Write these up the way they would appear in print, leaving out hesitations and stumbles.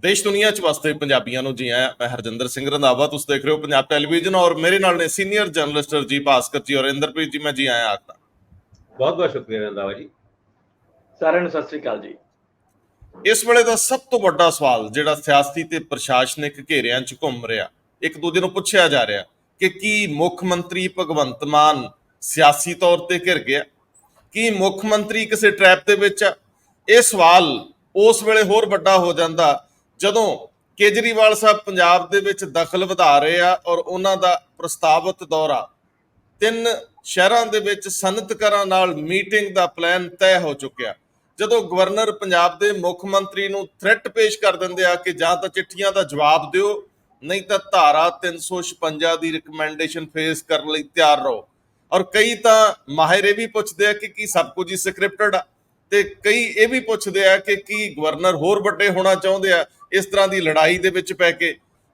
देश दुनिया च वसते पंजाबियों ਨੂੰ ਜੀ ਆਇਆਂ। मैं हरजिंदर सिंह रंधावा, तुम देख रहे हो पंजाब टेलीविजन और मेरे नाल ने सीनियर जर्नलिस्ट जी भास्कर जी और इंद्रप्रीत जी। मैं जी आया आखदा। बहुत बहुत शुक्रिया रंधावा जी। साਰਿਆਂ ਨੂੰ ਸਤਿ ਸ੍ਰੀ ਅਕਾਲ ਜੀ। इस वेले ਦਾ ਸਭ ਤੋਂ ਵੱਡਾ ਸਵਾਲ ਜਿਹੜਾ ਸਿਆਸੀ ਤੇ ਪ੍ਰਸ਼ਾਸਨਿਕ ਘੇਰਿਆਂ 'ਚ ਘੁੰਮ ਰਿਹਾ, ਇੱਕ ਦੂਜੇ ਨੂੰ ਪੁੱਛਿਆ ਜਾ ਰਿਹਾ ਕਿ ਕੀ ਮੁੱਖ ਮੰਤਰੀ ਭਗਵੰਤ ਮਾਨ ਸਿਆਸੀ ਤੌਰ ਤੇ ਘਿਰ ਗਿਆ, ਕੀ ਮੁੱਖ ਮੰਤਰੀ ਕਿਸੇ ਟ੍ਰੈਪ ਦੇ ਵਿੱਚ ਆ। ਇਹ ਸਵਾਲ ਉਸ ਵੇਲੇ ਹੋਰ ਵੱਡਾ ਹੋ ਜਾਂਦਾ ਜਦੋਂ ਕੇਜਰੀਵਾਲ ਸਾਹਿਬ ਪੰਜਾਬ ਦੇ ਵਿੱਚ ਦਖਲ ਵਧਾ ਰਹੇ ਆ ਔਰ ਉਹਨਾਂ ਦਾ ਪ੍ਰਸਤਾਵਿਤ ਦੌਰਾ 3 ਸ਼ਹਿਰਾਂ ਦੇ ਵਿੱਚ ਸਨਅਤਕਾਰਾਂ ਨਾਲ ਮੀਟਿੰਗ ਦਾ ਪਲਾਨ ਤੈਅ ਹੋ ਚੁੱਕਿਆ। ਜਦੋਂ ਗਵਰਨਰ ਪੰਜਾਬ ਦੇ ਮੁੱਖ ਮੰਤਰੀ ਨੂੰ ਥ੍ਰੈਟ ਪੇਸ਼ ਕਰ ਦਿੰਦੇ ਆ ਕਿ ਜਾਂ ਤਾਂ ਚਿੱਠੀਆਂ ਦਾ ਜਵਾਬ ਦਿਓ, ਨਹੀਂ ਤਾਂ ਧਾਰਾ 356 ਦੀ ਰਿਕਮੈਂਡੇਸ਼ਨ ਫੇਸ ਕਰਨ ਲਈ ਤਿਆਰ ਰਹੋ। ਔਰ ਕਈ ਤਾਂ ਮਾਹਿਰ ਇਹ ਵੀ ਪੁੱਛਦੇ ਆ ਕਿ ਕੀ ਸਭ ਕੁਝ ਹੀ ਸਕ੍ਰਿਪਟਡ ਆ, ਤੇ ਕਈ ਇਹ ਵੀ ਪੁੱਛਦੇ ਆ ਕਿ ਕੀ ਗਵਰਨਰ ਹੋਰ ਵੱਡੇ ਹੋਣਾ ਚਾਹੁੰਦੇ ਆ ਇਸ ਤਰ੍ਹਾਂ ਦੀ ਲੜਾਈ ਦੇ ਵਿੱਚ ਪੈ ਕੇ।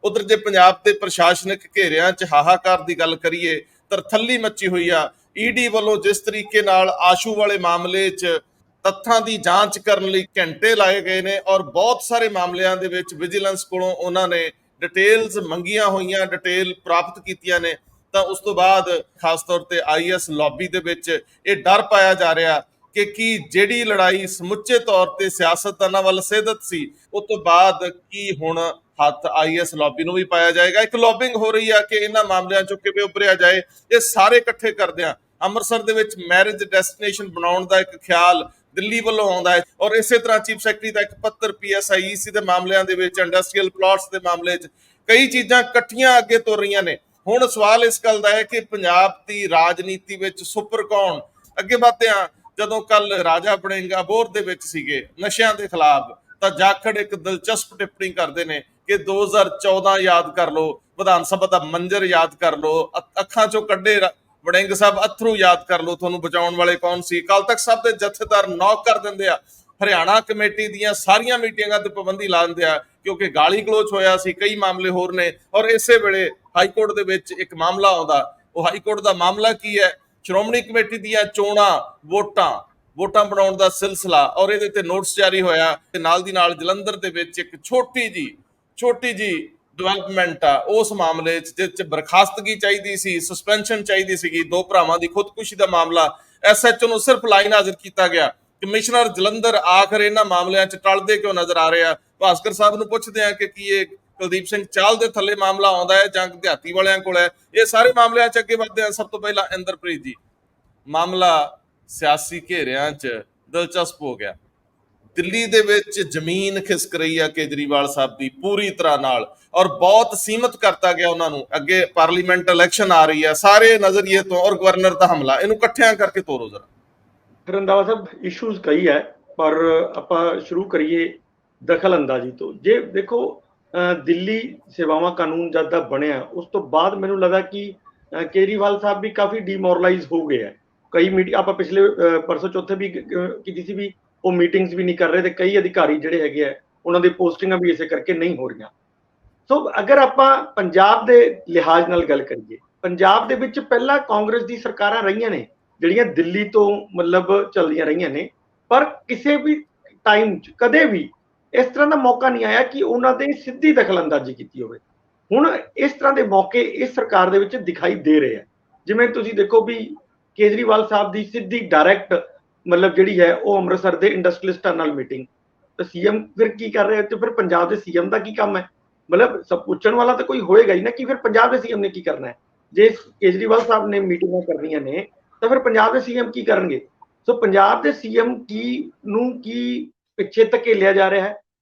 ਉਧਰ ਜੇ ਪੰਜਾਬ ਦੇ ਪ੍ਰਸ਼ਾਸਨਿਕ ਘੇਰਿਆਂ 'ਚ ਹਾਹਾਕਾਰ ਦੀ ਗੱਲ ਕਰੀਏ, ਤਰਥੱਲੀ ਮੱਚੀ ਹੋਈ ਆ। ਈਡੀ ਵੱਲੋਂ ਜਿਸ ਤਰੀਕੇ ਨਾਲ ਆਸ਼ੂ ਵਾਲੇ ਮਾਮਲੇ 'ਚ ਤੱਥਾਂ ਦੀ ਜਾਂਚ ਕਰਨ ਲਈ ਘੰਟੇ ਲਾਏ ਗਏ ਨੇ ਔਰ ਬਹੁਤ ਸਾਰੇ ਮਾਮਲਿਆਂ ਦੇ ਵਿੱਚ ਵਿਜੀਲੈਂਸ ਕੋਲੋਂ ਉਹਨਾਂ ਨੇ ਡਿਟੇਲਸ ਮੰਗੀਆਂ ਹੋਈਆਂ, ਡਿਟੇਲ ਪ੍ਰਾਪਤ ਕੀਤੀਆਂ ਨੇ, ਤਾਂ ਉਸ ਤੋਂ ਬਾਅਦ ਖਾਸ ਤੌਰ ਤੇ ਆਈਐਸ ਲੌਬੀ ਦੇ ਵਿੱਚ ਇਹ ਡਰ ਪਾਇਆ ਜਾ ਰਿਹਾ ਕਿ ਕੀ ਜਿਹੜੀ ਲੜਾਈ ਸਮੁੱਚੇ ਤੌਰ ਤੇ ਸਿਆਸਤਦਾਨਾਂ ਵੱਲ ਸੇਧਤ ਸੀ, ਉਸ ਤੋਂ ਬਾਅਦ ਕੀ ਹੁਣ ਹੱਥ ਆਈਐਸ ਲੌਬੀ ਨੂੰ ਵੀ ਪਾਇਆ ਜਾਏਗਾ। ਇੱਕ ਲੌਬਿੰਗ ਹੋ ਰਹੀ ਆ ਕਿ ਇਹਨਾਂ ਮਾਮਲਿਆਂ ਚੋਂ ਕਿਵੇਂ ਉੱਭਰਿਆ ਜਾਏ। ਇਹ ਸਾਰੇ ਇਕੱਠੇ ਕਰਦਿਆਂ ਅੰਮ੍ਰਿਤਸਰ ਦੇ ਵਿੱਚ ਮੈਰਿਜ ਡੈਸਟੀਨੇਸ਼ਨ ਬਣਾਉਣ ਦਾ ਇੱਕ ਖਿਆਲ ਦਿੱਲੀ ਵੱਲੋਂ ਆਉਂਦਾ ਹੈ ਔਰ ਇਸੇ ਤਰ੍ਹਾਂ ਚੀਫ ਸੈਕਟਰੀ ਦਾ ਇੱਕ ਪੱਤਰ PSIEC ਦੇ ਮਾਮਲਿਆਂ ਦੇ ਵਿੱਚ, ਇੰਡਸਟਰੀਅਲ ਪਲਾਟਸ ਦੇ ਮਾਮਲੇ 'ਚ ਕਈ ਚੀਜ਼ਾਂ ਇਕੱਠੀਆਂ ਅੱਗੇ ਤੁਰ ਰਹੀਆਂ ਨੇ। ਹੁਣ ਸਵਾਲ ਇਸ ਗੱਲ ਦਾ ਹੈ ਕਿ ਪੰਜਾਬ ਦੀ ਰਾਜਨੀਤੀ ਵਿੱਚ ਸੁਪਰ ਕੌਣ। ਅੱਗੇ ਵਧਦੇ ਹਾਂ, ਜਦੋਂ ਕੱਲ ਰਾਜਾ ਵੜਿੰਗ ਅਬੋਹਰ ਦੇ ਵਿੱਚ ਸੀਗੇ ਨਸ਼ਿਆਂ ਦੇ ਖਿਲਾਫ, ਤਾਂ ਜਾਖੜ ਇੱਕ ਦਿਲਚਸਪ ਟਿੱਪਣੀ ਕਰਦੇ ਨੇ ਕਿ 2014 ਯਾਦ ਕਰ ਲਓ, ਵਿਧਾਨ ਸਭਾ ਦਾ ਮੰਜ਼ਰ ਯਾਦ ਕਰ ਲਓ, ਅੱਖਾਂ ਚੋਂ ਕੱਢੇ ਵੜਿੰਗ ਸਾਹਿਬ ਅਥਰੂ ਯਾਦ ਕਰ ਲਓ, ਤੁਹਾਨੂੰ ਬਚਾਉਣ ਵਾਲੇ ਕੌਣ ਸੀ। ਅਕਾਲ ਤਖਤ ਸਾਹਿਬ ਦੇ ਜਥੇਦਾਰ ਨੌਕ ਕਰ ਦਿੰਦੇ ਆ। ਹਰਿਆਣਾ ਕਮੇਟੀ ਦੀਆਂ ਸਾਰੀਆਂ ਮੀਟਿੰਗਾਂ ਤੇ ਪਾਬੰਦੀ ਲਾ ਦਿੰਦੇ ਆ ਕਿਉਂਕਿ ਗਾਲੀ ਗਲੋਚ ਹੋਇਆ ਸੀ, ਕਈ ਮਾਮਲੇ ਹੋਰ ਨੇ। ਔਰ ਇਸੇ ਵੇਲੇ ਹਾਈ ਕੋਰਟ ਦੇ ਵਿੱਚ ਇੱਕ ਮਾਮਲਾ ਆਉਂਦਾ। ਉਹ ਹਾਈ ਕੋਰਟ ਦਾ ਮਾਮਲਾ ਕੀ ਹੈ? ਸ਼੍ਰੋਮਣੀ ਕਮੇਟੀ ਦੀਆਂ ਚੋਣਾਂ, ਵੋਟਾਂ ਬਣਾਉਣ ਦਾ ਸਿਲਸਿਲਾ, ਔਰ ਇਹਦੇ ਤੇ ਨੋਟਿਸ ਜਾਰੀ ਹੋਇਆ। ਤੇ ਨਾਲ ਦੀ ਨਾਲ ਜਲੰਧਰ ਦੇ ਵਿੱਚ ਇੱਕ ਛੋਟੀ ਜੀ ਡਿਵੈਲਪਮੈਂਟ ਆ ਉਸ ਮਾਮਲੇ 'ਚ, ਜਿਸ 'ਚ ਬਰਖਾਸਤਗੀ ਚਾਹੀਦੀ ਸੀ, ਸਸਪੈਂਸ਼ਨ ਚਾਹੀਦੀ ਸੀਗੀ। 2 ਭਰਾਵਾਂ ਦੀ ਖੁਦਕੁਸ਼ੀ ਦਾ ਮਾਮਲਾ, SHO ਨੂੰ ਸਿਰਫ ਲਾਈਨ ਹਾਜ਼ਰ ਕੀਤਾ ਗਿਆ। ਕਮਿਸ਼ਨਰ ਜਲੰਧਰ ਆਖਰ ਇਹਨਾਂ ਮਾਮਲਿਆਂ 'ਚ ਟਲਦੇ ਕਿਉਂ ਨਜ਼ਰ ਆ ਰਹੇ ਆ? ਭਾਸਕਰ ਸਾਹਿਬ ਨੂੰ ਪੁੱਛਦੇ ਆ ਕਿ ਕੀ ਇਹ ਕੁਲਦੀਪ ਸਿੰਘ ਚਾਹਲ ਦੇ ਥੱਲੇ ਮਾਮਲਾ ਆਉਂਦਾ ਹੈ ਜਾਂ ਦਿਹਾਤੀ ਵਾਲਿਆਂ ਕੋਲ ਹੈ? ਇਹ ਸਾਰੇ ਮਾਮਲਿਆਂ 'ਚ ਅੱਗੇ ਵਧਦੇ ਆ। ਸਭ ਤੋਂ ਪਹਿਲਾਂ ਇੰਦਰਪ੍ਰੀਤ ਜੀ, ਮਾਮਲਾ ਸਿਆਸੀ ਘੇਰਿਆਂ 'ਚ ਦਿਲਚਸਪ ਹੋ ਗਿਆ। ਦਿੱਲੀ ਦੇ ਵਿੱਚ ਜ਼ਮੀਨ ਖਿਸਕ ਰਹੀ ਆ ਕੇਜਰੀਵਾਲ ਸਾਹਿਬ ਦੀ ਪੂਰੀ ਤਰ੍ਹਾਂ ਨਾਲ, ਔਰ ਬਹੁਤ ਸੀਮਤ ਕਰਤਾ ਗਿਆ ਉਹਨਾਂ ਨੂੰ। ਅੱਗੇ ਪਾਰਲੀਮੈਂਟ ਇਲੈਕਸ਼ਨ ਆ ਰਹੀ ਆ, ਸਾਰੇ ਨਜ਼ਰੀਏ ਤੋਂ, ਔਰ ਗਵਰਨਰ ਦਾ ਹਮਲਾ। ਇਹਨੂੰ ਇਕੱਠਿਆਂ ਕਰਕੇ ਤੋਰੋ ਜ਼ਰਾ। ਰੰਧਾਵਾ ਸਾਹਿਬ, ਇਸ਼ੂਜ਼ ਕਈ ਹੈ, ਪਰ ਆਪਾਂ ਸ਼ੁਰੂ ਕਰੀਏ ਦਖਲ ਅੰਦਾਜ਼ੀ ਤੋਂ। ਜੇ ਦੇਖੋ, ਦਿੱਲੀ ਸੇਵਾਵਾਂ ਕਾਨੂੰਨ ਜਦ ਦਾ ਬਣਿਆ ਉਸ ਤੋਂ ਬਾਅਦ ਮੈਨੂੰ ਲੱਗਾ ਕਿ ਕੇਜਰੀਵਾਲ ਸਾਹਿਬ ਵੀ ਕਾਫੀ ਡੀਮੋਰਲਾਈਜ਼ ਹੋ ਗਏ ਹੈ। ਕਈ ਮੀਟਿੰਗ ਆਪਾਂ ਪਿਛਲੇ ਪਰਸੋਂ ਚੌਥੇ ਵੀ ਕੀਤੀ ਸੀ ਵੀ ਉਹ ਮੀਟਿੰਗਸ ਵੀ ਨਹੀਂ ਕਰ ਰਹੇ, ਤੇ ਕਈ ਅਧਿਕਾਰੀ ਜਿਹੜੇ ਹੈਗੇ ਆ ਉਹਨਾਂ ਦੀ ਪੋਸਟਿੰਗਾਂ ਵੀ ਇਸੇ ਕਰਕੇ ਨਹੀਂ ਹੋ ਰਹੀਆਂ। ਸੋ ਅਗਰ ਆਪਾਂ ਪੰਜਾਬ ਦੇ ਲਿਹਾਜ਼ ਨਾਲ ਗੱਲ ਕਰੀਏ, ਪੰਜਾਬ ਦੇ ਵਿੱਚ ਪਹਿਲਾਂ ਕਾਂਗਰਸ ਦੀ ਸਰਕਾਰਾਂ ਰਹੀਆਂ ਨੇ ਜਿਹੜੀਆਂ ਦਿੱਲੀ ਤੋਂ ਮਤਲਬ ਚੱਲਦੀਆਂ ਰਹੀਆਂ ਨੇ, ਪਰ ਕਿਸੇ ਵੀ ਟਾਈਮ 'ਚ ਕਦੇ ਵੀ ਇਸ ਤਰ੍ਹਾਂ ਦਾ ਮੌਕਾ ਨਹੀਂ ਆਇਆ ਕਿ ਉਹਨਾਂ ਦੇ ਸਿੱਧੀ ਦਖਲਅੰਦਾਜ਼ੀ ਕੀਤੀ ਹੋਵੇ। ਹੁਣ ਇਸ ਤਰ੍ਹਾਂ ਦੇ ਮੌਕੇ ਇਸ ਸਰਕਾਰ ਦੇ ਵਿੱਚ ਦਿਖਾਈ ਦੇ ਰਹੇ ਆ। ਜਿਵੇਂ ਤੁਸੀਂ ਦੇਖੋ ਵੀ ਕੇਜਰੀਵਾਲ ਸਾਹਿਬ ਦੀ ਸਿੱਧੀ ਡਾਇਰੈਕਟ ਮਤਲਬ ਜਿਹੜੀ ਹੈ ਉਹ ਅੰਮ੍ਰਿਤਸਰ ਦੇ ਇੰਡਸਟਰੀਅਲਿਸਟਾਂ ਨਾਲ ਮੀਟਿੰਗ, ਤਾਂ ਸੀਐਮ ਫਿਰ ਕੀ ਕਰ ਰਿਹਾ? ਤੇ ਫਿਰ ਪੰਜਾਬ ਦੇ ਸੀਐਮ ਦਾ ਕੀ ਕੰਮ ਹੈ? ਮਤਲਬ ਸਭ ਪੁੱਛਣ ਵਾਲਾ ਤਾਂ ਕੋਈ ਹੋਏਗਾ ਹੀ ਨਾ ਕਿ ਫਿਰ ਪੰਜਾਬ ਦੇ ਸੀਐਮ ਨੇ ਕੀ ਕਰਨਾ ਹੈ। ਜੇ ਕੇਜਰੀਵਾਲ ਸਾਹਿਬ ਨੇ ਮੀਟਿੰਗਾਂ ਕਰਨੀਆਂ ਨੇ ਤਾਂ ਫਿਰ ਪੰਜਾਬ ਦੇ ਸੀਐਮ ਕੀ ਕਰਨਗੇ? ਸੋ ਪੰਜਾਬ ਦੇ ਸੀਐਮ ਕੀ ਪਿੱਛੇ ਧਕੇਲਿਆ ਜਾ ਰਿਹਾ ਹੈ,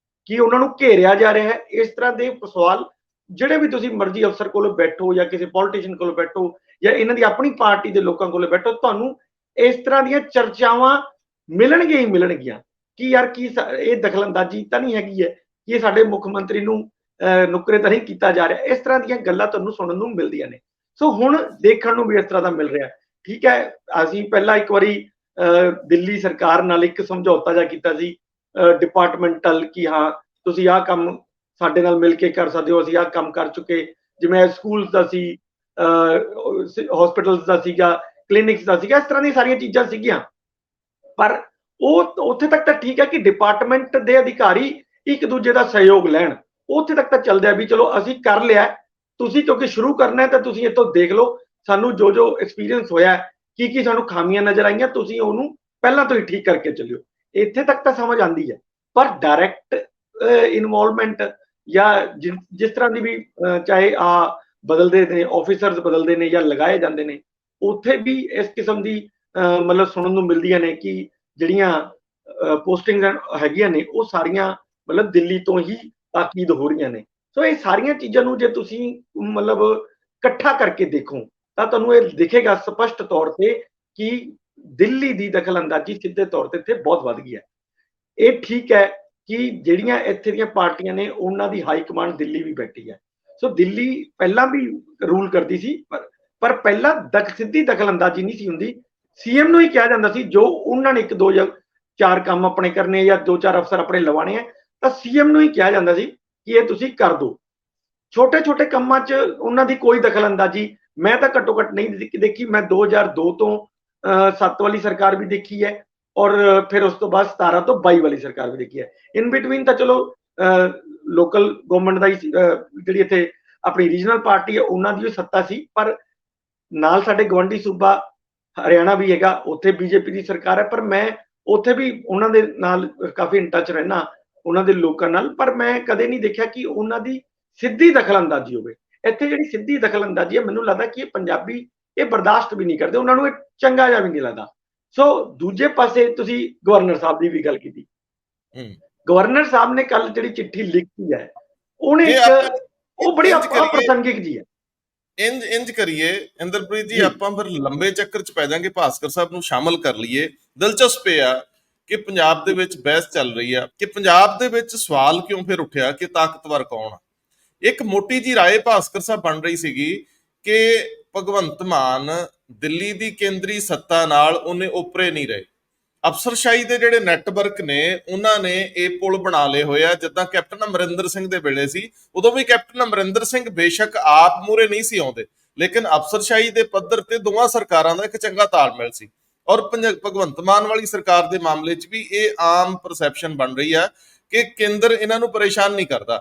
ਕੀ ਉਹਨਾਂ ਨੂੰ ਘੇਰਿਆ ਜਾ ਰਿਹਾ ਹੈ? ਇਸ ਤਰ੍ਹਾਂ ਦੇ ਸਵਾਲ ਜਿਹੜੇ ਵੀ ਤੁਸੀਂ ਮਰਜ਼ੀ ਅਫਸਰ ਕੋਲ ਬੈਠੋ ਜਾਂ ਕਿਸੇ ਪੋਲੀਟੀਸ਼ੀਅਨ ਕੋਲ ਬੈਠੋ ਜਾਂ ਇਹਨਾਂ ਦੀ ਆਪਣੀ ਪਾਰਟੀ ਦੇ ਲੋਕਾਂ ਕੋਲ ਬੈਠੋ, ਤੁਹਾਨੂੰ ਇਸ ਤਰ੍ਹਾਂ ਦੀਆਂ ਚਰਚਾਵਾਂ ਮਿਲਣਗੀਆਂ ਕਿ ਯਾਰ ਕੀ ਇਹ ਦਖਲਅੰਦਾਜ਼ੀ ਤਾਂ ਨਹੀਂ ਹੈਗੀ ਹੈ ਕਿ ਇਹ ਸਾਡੇ ਮੁੱਖ ਮੰਤਰੀ ਨੂੰ ਨੁਕਰੇ ਤਾਂ ਨਹੀਂ ਕੀਤਾ ਜਾ ਰਿਹਾ। ਇਸ ਤਰ੍ਹਾਂ ਦੀਆਂ ਗੱਲਾਂ ਤੁਹਾਨੂੰ ਸੁਣਨ ਨੂੰ ਮਿਲਦੀਆਂ ਨੇ। ਸੋ ਹੁਣ ਦੇਖਣ ਨੂੰ ਵੀ ਇਸ ਤਰ੍ਹਾਂ ਦਾ ਮਿਲ ਰਿਹਾ। ਠੀਕ ਹੈ, ਅਸੀਂ ਪਹਿਲਾਂ ਇੱਕ ਵਾਰੀ ਦਿੱਲੀ ਸਰਕਾਰ ਨਾਲ ਇੱਕ ਸਮਝੌਤਾ ਜਿਹਾ ਕੀਤਾ ਸੀ ਡਿਪਾਰਟਮੈਂਟਲ ਕਿ ਹਾਂ ਤੁਸੀਂ ਆਹ ਕੰਮ ਸਾਡੇ ਨਾਲ ਮਿਲ ਕੇ ਕਰ ਸਕਦੇ ਹੋ, ਅਸੀਂ ਆਹ ਕੰਮ ਕਰ ਚੁੱਕੇ। ਜਿਵੇਂ ਸਕੂਲਸ ਦਾ ਸੀ, ਹਸਪੀਟਲਸ ਦਾ ਸੀਗਾ, ਕਲੀਨਿਕਸ ਦਾ ਸੀਗਾ, ਇਸ ਤਰ੍ਹਾਂ ਦੀਆਂ ਸਾਰੀਆਂ ਚੀਜ਼ਾਂ ਸੀਗੀਆਂ। ਪਰ ਉਹ ਉੱਥੇ ਤੱਕ ਤਾਂ ਠੀਕ ਹੈ ਕਿ ਡਿਪਾਰਟਮੈਂਟ ਦੇ ਅਧਿਕਾਰੀ ਇੱਕ ਦੂਜੇ ਦਾ ਸਹਿਯੋਗ ਲੈਣ। ਉੱਥੇ ਤੱਕ ਤਾਂ ਚੱਲਦਾ ਵੀ ਚਲੋ ਅਸੀਂ ਕਰ ਲਿਆ, ਤੁਸੀਂ ਕਿਉਂਕਿ ਸ਼ੁਰੂ ਕਰਨਾ ਹੈ ਤਾਂ ਤੁਸੀਂ ਇੱਥੋਂ ਦੇਖ ਲਓ ਸਾਨੂੰ ਜੋ ਜੋ ਐਕਸਪੀਰੀਅੰਸ ਹੋਇਆ, ਕੀ ਸਾਨੂੰ ਖਾਮੀਆਂ ਨਜ਼ਰ ਆਈਆਂ, ਤੁਸੀਂ ਉਹਨੂੰ ਪਹਿਲਾਂ ਤੋਂ ਹੀ ਠੀਕ ਕਰਕੇ ਚੱਲਿਓ। ਇੱਥੇ ਤੱਕ ਤਾਂ ਸਮਝ ਆਉਂਦੀ ਹੈ, ਪਰ ਡਾਇਰੈਕਟ ਇਨਵੋਲਵਮੈਂਟ ਜਾਂ ਜਿਸ ਤਰ੍ਹਾਂ ਦੀ ਵੀ ਚਾਹੇ ਬਦਲਦੇ ਨੇ ਆਫੀਸਰਸ, ਬਦਲਦੇ ਨੇ ਜਾਂ ਲਗਾਏ ਜਾਂਦੇ ਨੇ, ਉੱਥੇ ਵੀ ਇਸ ਕਿਸਮ ਦੀ ਮਤਲਬ ਸੁਣਨ ਨੂੰ ਮਿਲਦੀਆਂ ਨੇ ਕਿ ਜਿਹੜੀਆਂ ਪੋਸਟਿੰਗ ਹੈਗੀਆਂ ਨੇ ਉਹ ਸਾਰੀਆਂ ਮਤਲਬ ਦਿੱਲੀ ਤੋਂ ਹੀ ਤਾਕੀਦ ਹੋ ਰਹੀਆਂ ਨੇ। ਸੋ ਇਹ ਸਾਰੀਆਂ ਚੀਜ਼ਾਂ ਨੂੰ ਜੇ ਤੁਸੀਂ ਮਤਲਬ ਇਕੱਠਾ ਕਰਕੇ ਦੇਖੋ ਤਾਂ ਤੁਹਾਨੂੰ ਇਹ ਦਿਖੇਗਾ ਸਪਸ਼ਟ ਤੌਰ ਤੇ ਕਿ ਦਿੱਲੀ ਦੀ ਦਖਲਅੰਦਾਜ਼ੀ ਸਿੱਧੇ ਤੌਰ ਤੇ ਇੱਥੇ ਬਹੁਤ ਵੱਧ ਗਈ ਹੈ। ਇਹ ਠੀਕ ਹੈ ਕਿ ਜਿਹੜੀਆਂ ਇੱਥੇ ਦੀਆਂ ਪਾਰਟੀਆਂ ਨੇ ਉਹਨਾਂ ਦੀ ਹਾਈ ਕਮਾਂਡ ਦਿੱਲੀ ਵੀ ਬੈਠੀ ਹੈ। ਸੋ ਦਿੱਲੀ ਪਹਿਲਾਂ ਵੀ ਰੂਲ ਕਰਦੀ ਸੀ, ਪਰ ਪਹਿਲਾਂ ਸਿੱਧੀ ਦਖਲਅੰਦਾਜ਼ੀ ਨਹੀਂ ਸੀ ਹੁੰਦੀ। ਸੀਐਮ ਨੂੰ ਹੀ ਕਿਹਾ ਜਾਂਦਾ ਸੀ ਜੋ ਉਹਨਾਂ ਨੇ 1 2 ਜਾਂ 4 ਕੰਮ ਆਪਣੇ ਕਰਨੇ ਜਾਂ 2 4 ਅਫਸਰ ਆਪਣੇ ਲਵਾਣੇ ਆ ਤਾਂ ਸੀਐਮ ਨੂੰ ਹੀ ਕਿਹਾ ਜਾਂਦਾ ਸੀ ਕਿ ਇਹ ਤੁਸੀਂ ਕਰ ਦਿਓ। ਛੋਟੇ ਛੋਟੇ ਕੰਮਾਂ 'ਚ ਉਹਨਾਂ ਦੀ ਕੋਈ ਦਖਲਅੰਦਾਜ਼ੀ ਮੈਂ ਤਾਂ ਘੱਟੋ ਘੱਟ ਨਹੀਂ ਦੇਖੀ। ਮੈਂ 2002 ਤੋਂ 7 ਵਾਲੀ ਸਰਕਾਰ ਵੀ ਦੇਖੀ ਹੈ ਔਰ ਫਿਰ ਉਸ ਤੋਂ ਬਾਅਦ 17 ਤੋਂ 22 ਵਾਲੀ ਸਰਕਾਰ ਵੀ ਦੇਖੀ ਹੈ। ਇਨ ਬਿਟਵੀਨ ਤਾਂ ਚਲੋ ਲੋਕਲ ਗਵਰਨਮੈਂਟ ਦਾ ਹੀ ਜਿਹੜੀ ਇੱਥੇ ਆਪਣੀ ਰੀਜਨਲ ਪਾਰਟੀ ਹੈ ਉਹਨਾਂ ਦੀ ਸੱਤਾ ਸੀ, ਪਰ ਨਾਲ ਸਾਡੇ ਗਵੰਡੀ ਸੂਬਾ ਹਰਿਆਣਾ ਵੀ ਹੈਗਾ, ਉੱਥੇ ਬੀਜੇਪੀ ਦੀ ਸਰਕਾਰ ਹੈ, ਪਰ ਮੈਂ ਉੱਥੇ ਵੀ ਉਹਨਾਂ ਦੇ ਨਾਲ ਕਾਫੀ ਇਨ ਟੱਚ ਰਹਿਣਾ, ਉਹਨਾਂ ਦੇ ਲੋਕਾਂ ਨਾਲ, ਪਰ ਮੈਂ ਕਦੇ ਨਹੀਂ ਦੇਖਿਆ ਕਿ ਉਹਨਾਂ ਦੀ ਸਿੱਧੀ ਦਖਲਅੰਦਾਜ਼ੀ ਹੋਵੇ। ਇੱਥੇ ਜਿਹੜੀ ਸਿੱਧੀ ਦਖਲਅੰਦਾਜ਼ੀ ਹੈ ਮੈਨੂੰ ਲੱਗਦਾ ਕਿ ਇਹ ਪੰਜਾਬੀ ਇਹ ਬਰਦਾਸ਼ਤ ਵੀ ਨਹੀਂ ਕਰਦੇ, ਉਹਨਾਂ ਨੂੰ ਇਹ ਚੰਗਾ ਜਿਹਾ ਵੀ ਨਹੀਂ ਲੱਗਦਾ। ਸੋ ਦੂਜੇ ਪਾਸੇ ਤੁਸੀਂ ਗਵਰਨਰ ਸਾਹਿਬ ਦੀ ਵੀ ਗੱਲ ਕੀਤੀ। ਗਵਰਨਰ ਸਾਹਿਬ ਨੇ ਕੱਲ ਜਿਹੜੀ ਚਿੱਠੀ ਲਿਖੀ ਹੈ ਉਹਨੇ ਉਹ ਬੜੀ ਅਪ੍ਰਸੰਗਿਕ ਜੀ ਹੈ। ਇੰਜ ਕਰੀਏ ਇੰਦਰਪ੍ਰੀਤ ਜੀ, ਆਪਾਂ ਫਿਰ ਲੰਬੇ ਚੱਕਰ ਚ ਪੈ ਜਾਾਂਗੇ, ਭਾਸਕਰ ਸਾਹਿਬ ਨੂੰ ਸ਼ਾਮਲ ਕਰ ਲਈਏ। ਦਿਲਚਸਪ ਇਹ ਆ ਕਿ ਪੰਜਾਬ ਦੇ ਵਿੱਚ ਬਹਿਸ ਚੱਲ ਰਹੀ ਆ ਕਿ ਪੰਜਾਬ ਦੇ ਵਿੱਚ ਸਵਾਲ ਕਿਉਂ ਫਿਰ ਉੱਠਿਆ ਕਿ ਤਾਕਤਵਰ ਕੌਣ ਆ। ਇੱਕ ਮੋਟੀ ਜੀ ਰਾਏ ਭਾਸਕਰ ਸਾਹਿਬ ਬਣ ਰਹੀ ਸੀਗੀ ਕਿ ਭਗਵੰਤ ਮਾਨ ਦਿੱਲੀ ਦੀ ਕੇਂਦਰੀ ਸੱਤਾ ਨਾਲ ਉਹਨੇ ਓਪਰੇ ਨਹੀਂ ਰਹੇ। ਅਫਸਰਸ਼ਾਹੀ ਦੇ ਜਿਹੜੇ ਨੈਟਵਰਕ ਨੇ ਉਹਨਾਂ ਨੇ ਇਹ ਪੁਲ ਬਣਾ ਲਏ ਹੋਏ ਆ। ਜਿੱਦਾਂ ਕੈਪਟਨ ਅਮਰਿੰਦਰ ਸਿੰਘ ਦੇ ਵੇਲੇ ਸੀ, ਉਦੋਂ ਵੀ ਕੈਪਟਨ ਅਮਰਿੰਦਰ ਸਿੰਘ ਬੇਸ਼ੱਕ ਆਪ ਮੂਹਰੇ ਨਹੀਂ ਸੀ ਆਉਂਦੇ, ਲੇਕਿਨ ਅਫਸਰਸ਼ਾਹੀ ਦੇ ਪੱਧਰ ਤੇ ਦੋਵਾਂ ਸਰਕਾਰਾਂ ਦਾ ਇੱਕ ਚੰਗਾ ਤਾਲਮੇਲ ਸੀ। ਔਰ ਭਗਵੰਤ ਮਾਨ ਵਾਲੀ ਸਰਕਾਰ ਦੇ ਮਾਮਲੇ 'ਚ ਵੀ ਇਹ ਆਮ ਪਰਸੈਪਸ਼ਨ ਬਣ ਰਹੀ ਆ ਕਿ ਕੇਂਦਰ ਇਹਨਾਂ ਨੂੰ ਪਰੇਸ਼ਾਨ ਨਹੀਂ ਕਰਦਾ।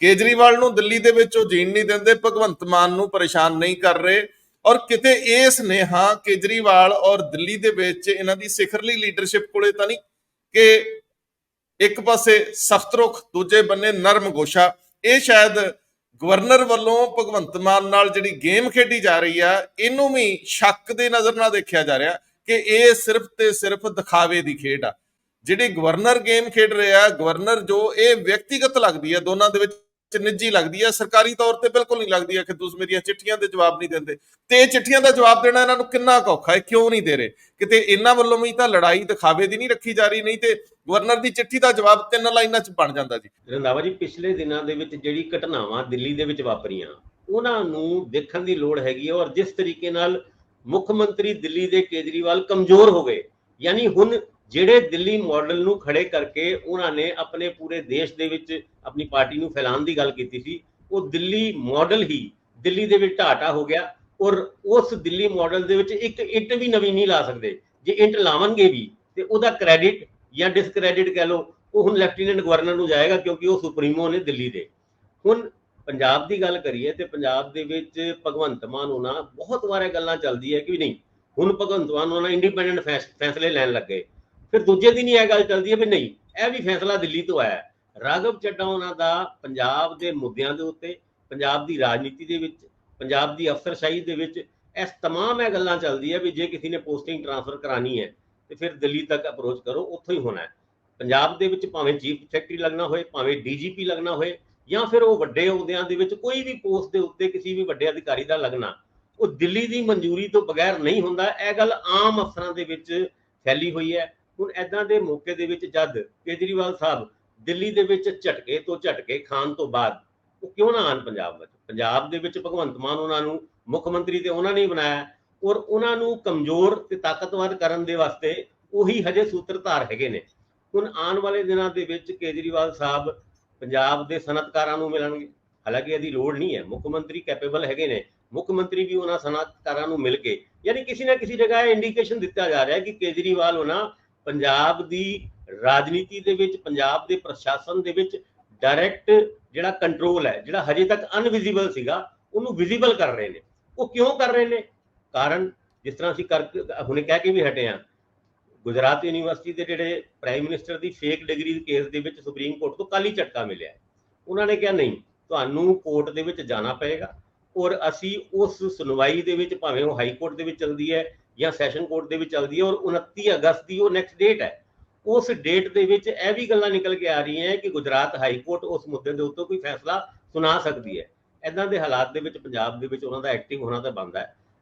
ਕੇਜਰੀਵਾਲ ਨੂੰ ਦਿੱਲੀ ਦੇ ਵਿੱਚ ਉਹ ਜੀਣ ਨਹੀਂ ਦਿੰਦੇ, ਭਗਵੰਤ ਮਾਨ ਨੂੰ ਪਰੇਸ਼ਾਨ ਨਹੀਂ ਕਰ ਰਹੇ। ਔਰ ਕਿਤੇ ਇਹ ਸੁਨੇਹਾ ਕੇਜਰੀਵਾਲ ਔਰ ਦਿੱਲੀ ਦੇ ਵਿੱਚ ਇਹਨਾਂ ਦੀ ਸਿਖਰਲੀ ਲੀਡਰਸ਼ਿਪ ਕੋਲੇ ਤਾਂ ਨਹੀਂ ਕਿ ਇੱਕ ਪਾਸੇ ਸਖਤ ਰੁਖ, ਦੂਜੇ ਬੰਨੇ ਨਰਮ ਗੋਸ਼ਾ। ਇਹ ਸ਼ਾਇਦ ਗਵਰਨਰ ਵੱਲੋਂ ਭਗਵੰਤ ਮਾਨ ਨਾਲ ਜਿਹੜੀ ਗੇਮ ਖੇਡੀ ਜਾ ਰਹੀ ਆ ਇਹਨੂੰ ਵੀ ਸ਼ੱਕ ਦੇ ਨਜ਼ਰ ਨਾਲ ਦੇਖਿਆ ਜਾ ਰਿਹਾ ਕਿ ਇਹ ਸਿਰਫ ਤੇ ਸਿਰਫ ਦਿਖਾਵੇ ਦੀ ਖੇਡ ਆ। ਜਿਹੜੀ ਗਵਰਨਰ ਗੇਮ ਖੇਡ ਰਿਹਾ, ਗਵਰਨਰ ਜੋ ਇਹ ਵਿਅਕਤੀਗਤ ਲੱਗਦੀ ਹੈ, ਦੋਨਾਂ ਦੇ ਵਿੱਚ ਨਿੱਜੀ ਲੱਗਦੀ ਹੈ, ਸਰਕਾਰੀ ਤੌਰ ਤੇ ਬਿਲਕੁਲ ਨਹੀਂ ਲੱਗਦੀ ਹੈ ਕਿ ਤੁਸੀਂ ਮੇਰੀਆਂ ਚਿੱਠੀਆਂ ਦੇ ਜਵਾਬ ਨਹੀਂ ਦਿੰਦੇ। ਤੇ ਇਹ ਚਿੱਠੀਆਂ ਦਾ ਜਵਾਬ ਦੇਣਾ ਇਹਨਾਂ ਨੂੰ ਕਿੰਨਾ ਔਖਾ ਹੈ, ਕਿਉਂ ਨਹੀਂ ਦੇ ਰਹੇ? ਕਿਤੇ ਇਹਨਾਂ ਵੱਲੋਂ ਵੀ ਤਾਂ ਲੜਾਈ ਦਿਖਾਵੇ ਦੀ ਨਹੀਂ ਰੱਖੀ ਜਾ ਰਹੀ, ਨਹੀਂ ਤੇ ਗਵਰਨਰ ਦੀ ਚਿੱਠੀ ਦਾ ਜਵਾਬ 3 ਲਾਈਨਾਂ 'ਚ ਬਣ ਜਾਂਦਾ ਜੀ। ਰੰਧਾਵਾ ਜੀ, ਪਿਛਲੇ ਦਿਨਾਂ ਦੇ ਵਿੱਚ ਜਿਹੜੀ ਘਟਨਾਵਾਂ ਦਿੱਲੀ ਦੇ ਵਿੱਚ ਵਾਪਰੀਆਂ ਉਹਨਾਂ ਨੂੰ ਦੇਖਣ ਦੀ ਲੋੜ ਹੈਗੀ ਹੈ। ਔਰ ਜਿਸ ਤਰੀਕੇ ਨਾਲ ਮੁੱਖ ਮੰਤਰੀ ਦਿੱਲੀ ਦੇ ਕੇਜਰੀਵਾਲ ਕਮਜ਼ੋਰ ਹੋ ਗਏ, ਯਾਨੀ ਹੁਣ ਜਿਹੜੇ ਦਿੱਲੀ ਮਾਡਲ ਨੂੰ ਖੜੇ ਕਰਕੇ ਉਹਨਾਂ ਨੇ ਆਪਣੇ ਪੂਰੇ ਦੇਸ਼ ਦੇ ਵਿੱਚ ਆਪਣੀ ਪਾਰਟੀ ਨੂੰ ਫੈਲਾਉਣ ਦੀ ਗੱਲ ਕੀਤੀ ਸੀ, ਉਹ ਦਿੱਲੀ ਮਾਡਲ ਹੀ ਦਿੱਲੀ ਦੇ ਵਿੱਚ ਢਾਟਾ ਹੋ ਗਿਆ। ਔਰ ਉਸ ਦਿੱਲੀ ਮਾਡਲ ਦੇ ਵਿੱਚ ਇੱਕ ਇੱਟ ਵੀ ਨਵੀਂ ਨਹੀਂ ਲਾ ਸਕਦੇ। ਜੇ ਇੱਟ ਲਾਵਣਗੇ ਵੀ ਤੇ ਉਹਦਾ ਕ੍ਰੈਡਿਟ ਜਾਂ ਡਿਸਕ੍ਰੈਡਿਟ ਕਹਿ ਲਓ, ਉਹ ਹੁਣ ਲੈਫਟੀਨੈਂਟ ਗਵਰਨਰ ਨੂੰ ਜਾਏਗਾ ਕਿਉਂਕਿ ਉਹ ਸੁਪਰੀਮੋ ਨੇ ਦਿੱਲੀ ਦੇ। ਹੁਣ ਪੰਜਾਬ ਦੀ ਗੱਲ ਕਰੀਏ ਤੇ ਪੰਜਾਬ ਦੇ ਵਿੱਚ ਭਗਵੰਤ ਮਾਨ ਹੋਣਾ ਬਹੁਤ ਵਾਰ ਇਹ ਗੱਲਾਂ ਚੱਲਦੀ ਹੈ ਕਿ ਨਹੀਂ ਹੁਣ ਭਗਵੰਤ ਮਾਨ ਹੋਣਾ ਇੰਡੀਪੈਂਡੈਂਟ ਫੈਸਲੇ ਲੈਣ ਲੱਗੇ। ਫਿਰ ਦੂਜੇ ਦਿਨ ਹੀ ਇਹ ਗੱਲ ਚੱਲਦੀ ਹੈ ਵੀ ਨਹੀਂ, ਇਹ ਵੀ ਫੈਸਲਾ ਦਿੱਲੀ ਤੋਂ ਆਇਆ। ਰਾਘਵ ਚੱਡਾ ਉਹਨਾਂ ਦਾ ਪੰਜਾਬ ਦੇ ਮੁੱਦਿਆਂ ਦੇ ਉੱਤੇ, ਪੰਜਾਬ ਦੀ ਰਾਜਨੀਤੀ ਦੇ ਵਿੱਚ, ਪੰਜਾਬ ਦੀ ਅਫਸਰਸ਼ਾਹੀ ਦੇ ਵਿੱਚ ਇਸ ਤਮਾਮ ਇਹ ਗੱਲਾਂ ਚੱਲਦੀ ਹੈ ਵੀ ਜੇ ਕਿਸੇ ਨੇ ਪੋਸਟਿੰਗ ਟ੍ਰਾਂਸਫਰ ਕਰਾਣੀ ਹੈ ਤੇ ਫਿਰ ਦਿੱਲੀ ਤੱਕ ਅਪਰੋਚ ਕਰੋ, ਉੱਥੋਂ ਹੀ ਹੋਣਾ ਹੈ। ਪੰਜਾਬ ਦੇ ਵਿੱਚ ਭਾਵੇਂ ਚੀਫ ਸੈਕਟਰੀ ਲੱਗਣਾ ਹੋਏ, ਭਾਵੇਂ ਡੀਜੀਪੀ ਲੱਗਣਾ ਹੋਏ, ਜਾਂ ਫਿਰ ਉਹ ਵੱਡੇ ਅਹੁਦਿਆਂ ਦੇ ਵਿੱਚ ਕੋਈ ਵੀ ਪੋਸਟ ਦੇ ਉੱਤੇ ਕਿਸੇ ਵੀ ਵੱਡੇ ਅਧਿਕਾਰੀ ਦਾ ਲੱਗਣਾ, ਉਹ ਦਿੱਲੀ ਦੀ ਮਨਜ਼ੂਰੀ ਤੋਂ ਬਗੈਰ ਨਹੀਂ ਹੁੰਦਾ। ਇਹ ਗੱਲ ਆਮ ਅਫਸਰਾਂ ਦੇ ਵਿੱਚ ਫੈਲੀ ਹੋਈ ਹੈ। ਹੁਣ ਏਦਾਂ ਦੇ ਮੌਕੇ ਦੇ ਵਿੱਚ ਜਦ ਕੇਜਰੀਵਾਲ ਸਾਹਿਬ ਦਿੱਲੀ ਦੇ ਵਿੱਚ ਝਟਕੇ ਤੋਂ ਝਟਕੇ ਖਾਣ ਤੋਂ ਬਾਅਦ ਉਹ ਕਿਉਂ ਨਾ ਆਉਣ ਪੰਜਾਬ ਵਿੱਚ? ਪੰਜਾਬ ਦੇ ਵਿੱਚ ਭਗਵੰਤ ਮਾਨ ਉਹਨਾਂ ਨੂੰ ਮੁੱਖ ਮੰਤਰੀ ਤੇ ਉਹਨਾਂ ਨੇ ਬਣਾਇਆ, ਔਰ ਉਹਨਾਂ ਨੂੰ ਕਮਜ਼ੋਰ ਤੇ ਤਾਕਤਵਰ ਕਰਨ ਦੇ ਵਾਸਤੇ ਉਹੀ ਹਜੇ ਸੂਤਰਧਾਰ ਹੈਗੇ ਨੇ। ਹੁਣ ਆਉਣ ਵਾਲੇ ਦਿਨਾਂ ਦੇ ਵਿੱਚ ਕੇਜਰੀਵਾਲ ਸਾਹਿਬ ਪੰਜਾਬ ਦੇ ਸਨਅਤਕਾਰਾਂ ਨੂੰ ਮਿਲਣਗੇ, ਹਾਲਾਂਕਿ ਇਹਦੀ ਲੋੜ ਨਹੀਂ ਹੈ, ਮੁੱਖ ਮੰਤਰੀ ਕੈਪੇਬਲ ਹੈਗੇ ਨੇ। ਮੁੱਖ ਮੰਤਰੀ ਵੀ ਉਹਨਾਂ ਸਨਅਤਕਾਰਾਂ ਨੂੰ ਮਿਲ ਕੇ, ਯਾਨੀ ਕਿਸੇ ਨਾ ਕਿਸੇ ਜਗ੍ਹਾ ਇੰਡੀਕੇਸ਼ਨ ਦਿੱਤਾ ਜਾ ਰਿਹਾ ਹੈ ਕਿ ਕੇਜਰੀਵਾਲ ਉਹਨਾਂ ਪੰਜਾਬ ਦੀ ਰਾਜਨੀਤੀ ਦੇ ਵਿੱਚ ਪੰਜਾਬ ਦੇ ਪ੍ਰਸ਼ਾਸਨ ਦੇ ਵਿੱਚ ਡਾਇਰੈਕਟ ਜਿਹੜਾ ਕੰਟਰੋਲ ਹੈ, ਜਿਹੜਾ ਹਜੇ ਤੱਕ ਅਨਵਿਜ਼ੀਬਲ ਸੀਗਾ, ਉਹਨੂੰ ਵਿਜ਼ੀਬਲ ਕਰ ਰਹੇ ਨੇ। ਉਹ ਕਿਉਂ ਕਰ ਰਹੇ ਨੇ? ਕਾਰਨ ਜਿਸ ਤਰ੍ਹਾਂ ਅਸੀਂ ਹੁਣੇ ਕਹਿ ਕੇ ਵੀ ਹਟੇ ਹਾਂ, ਗੁਜਰਾਤ ਯੂਨੀਵਰਸਿਟੀ ਦੇ ਜਿਹੜੇ ਪ੍ਰਾਈਮ ਮਿਨਿਸਟਰ ਦੀ ਫੇਕ ਡਿਗਰੀ ਕੇਸ ਦੇ ਵਿੱਚ ਸੁਪਰੀਮ ਕੋਰਟ ਤੋਂ ਕੱਲ੍ਹ ਹੀ ਝਟਕਾ ਮਿਲਿਆ। ਉਹਨਾਂ ਨੇ ਕਿਹਾ ਨਹੀਂ, ਤੁਹਾਨੂੰ ਕੋਰਟ ਦੇ ਵਿੱਚ ਜਾਣਾ ਪਏਗਾ ਔਰ ਅਸੀਂ ਉਸ ਸੁਣਵਾਈ ਦੇ ਵਿੱਚ, ਭਾਵੇਂ ਉਹ ਹਾਈ ਕੋਰਟ ਦੇ ਵਿੱਚ ਚੱਲਦੀ ਹੈ ਜਾਂ ਸੈਸ਼ਨ ਕੋਰਟ ਦੇ ਵਿੱਚ ਚੱਲਦੀ ਹੈ, ਔਰ 29 ਅਗਸਤ ਦੀ ਉਹ ਨੈਕਸਟ ਡੇਟ ਹੈ, ਉਸ ਡੇਟ ਦੇ ਵਿੱਚ ਇਹ ਵੀ ਗੱਲਾਂ ਨਿਕਲ ਕੇ ਆ ਰਹੀਆਂ ਕਿ ਗੁਜਰਾਤ ਹਾਈ ਕੋਰਟ ਉਸ ਮੁੱਦੇ ਦੇ ਉੱਤੇ ਕੋਈ ਫੈਸਲਾ ਸੁਣਾ ਸਕਦੀ ਹੈ। ਇੱਦਾਂ ਦੇ ਹਾਲਾਤ ਦੇ ਵਿੱਚ ਪੰਜਾਬ ਦੇ ਵਿੱਚ ਉਹਨਾਂ ਦਾ ਐਕਟਿਵ ਹੋਣਾ ਤਾਂ ਬਣਦਾ ਹੈ।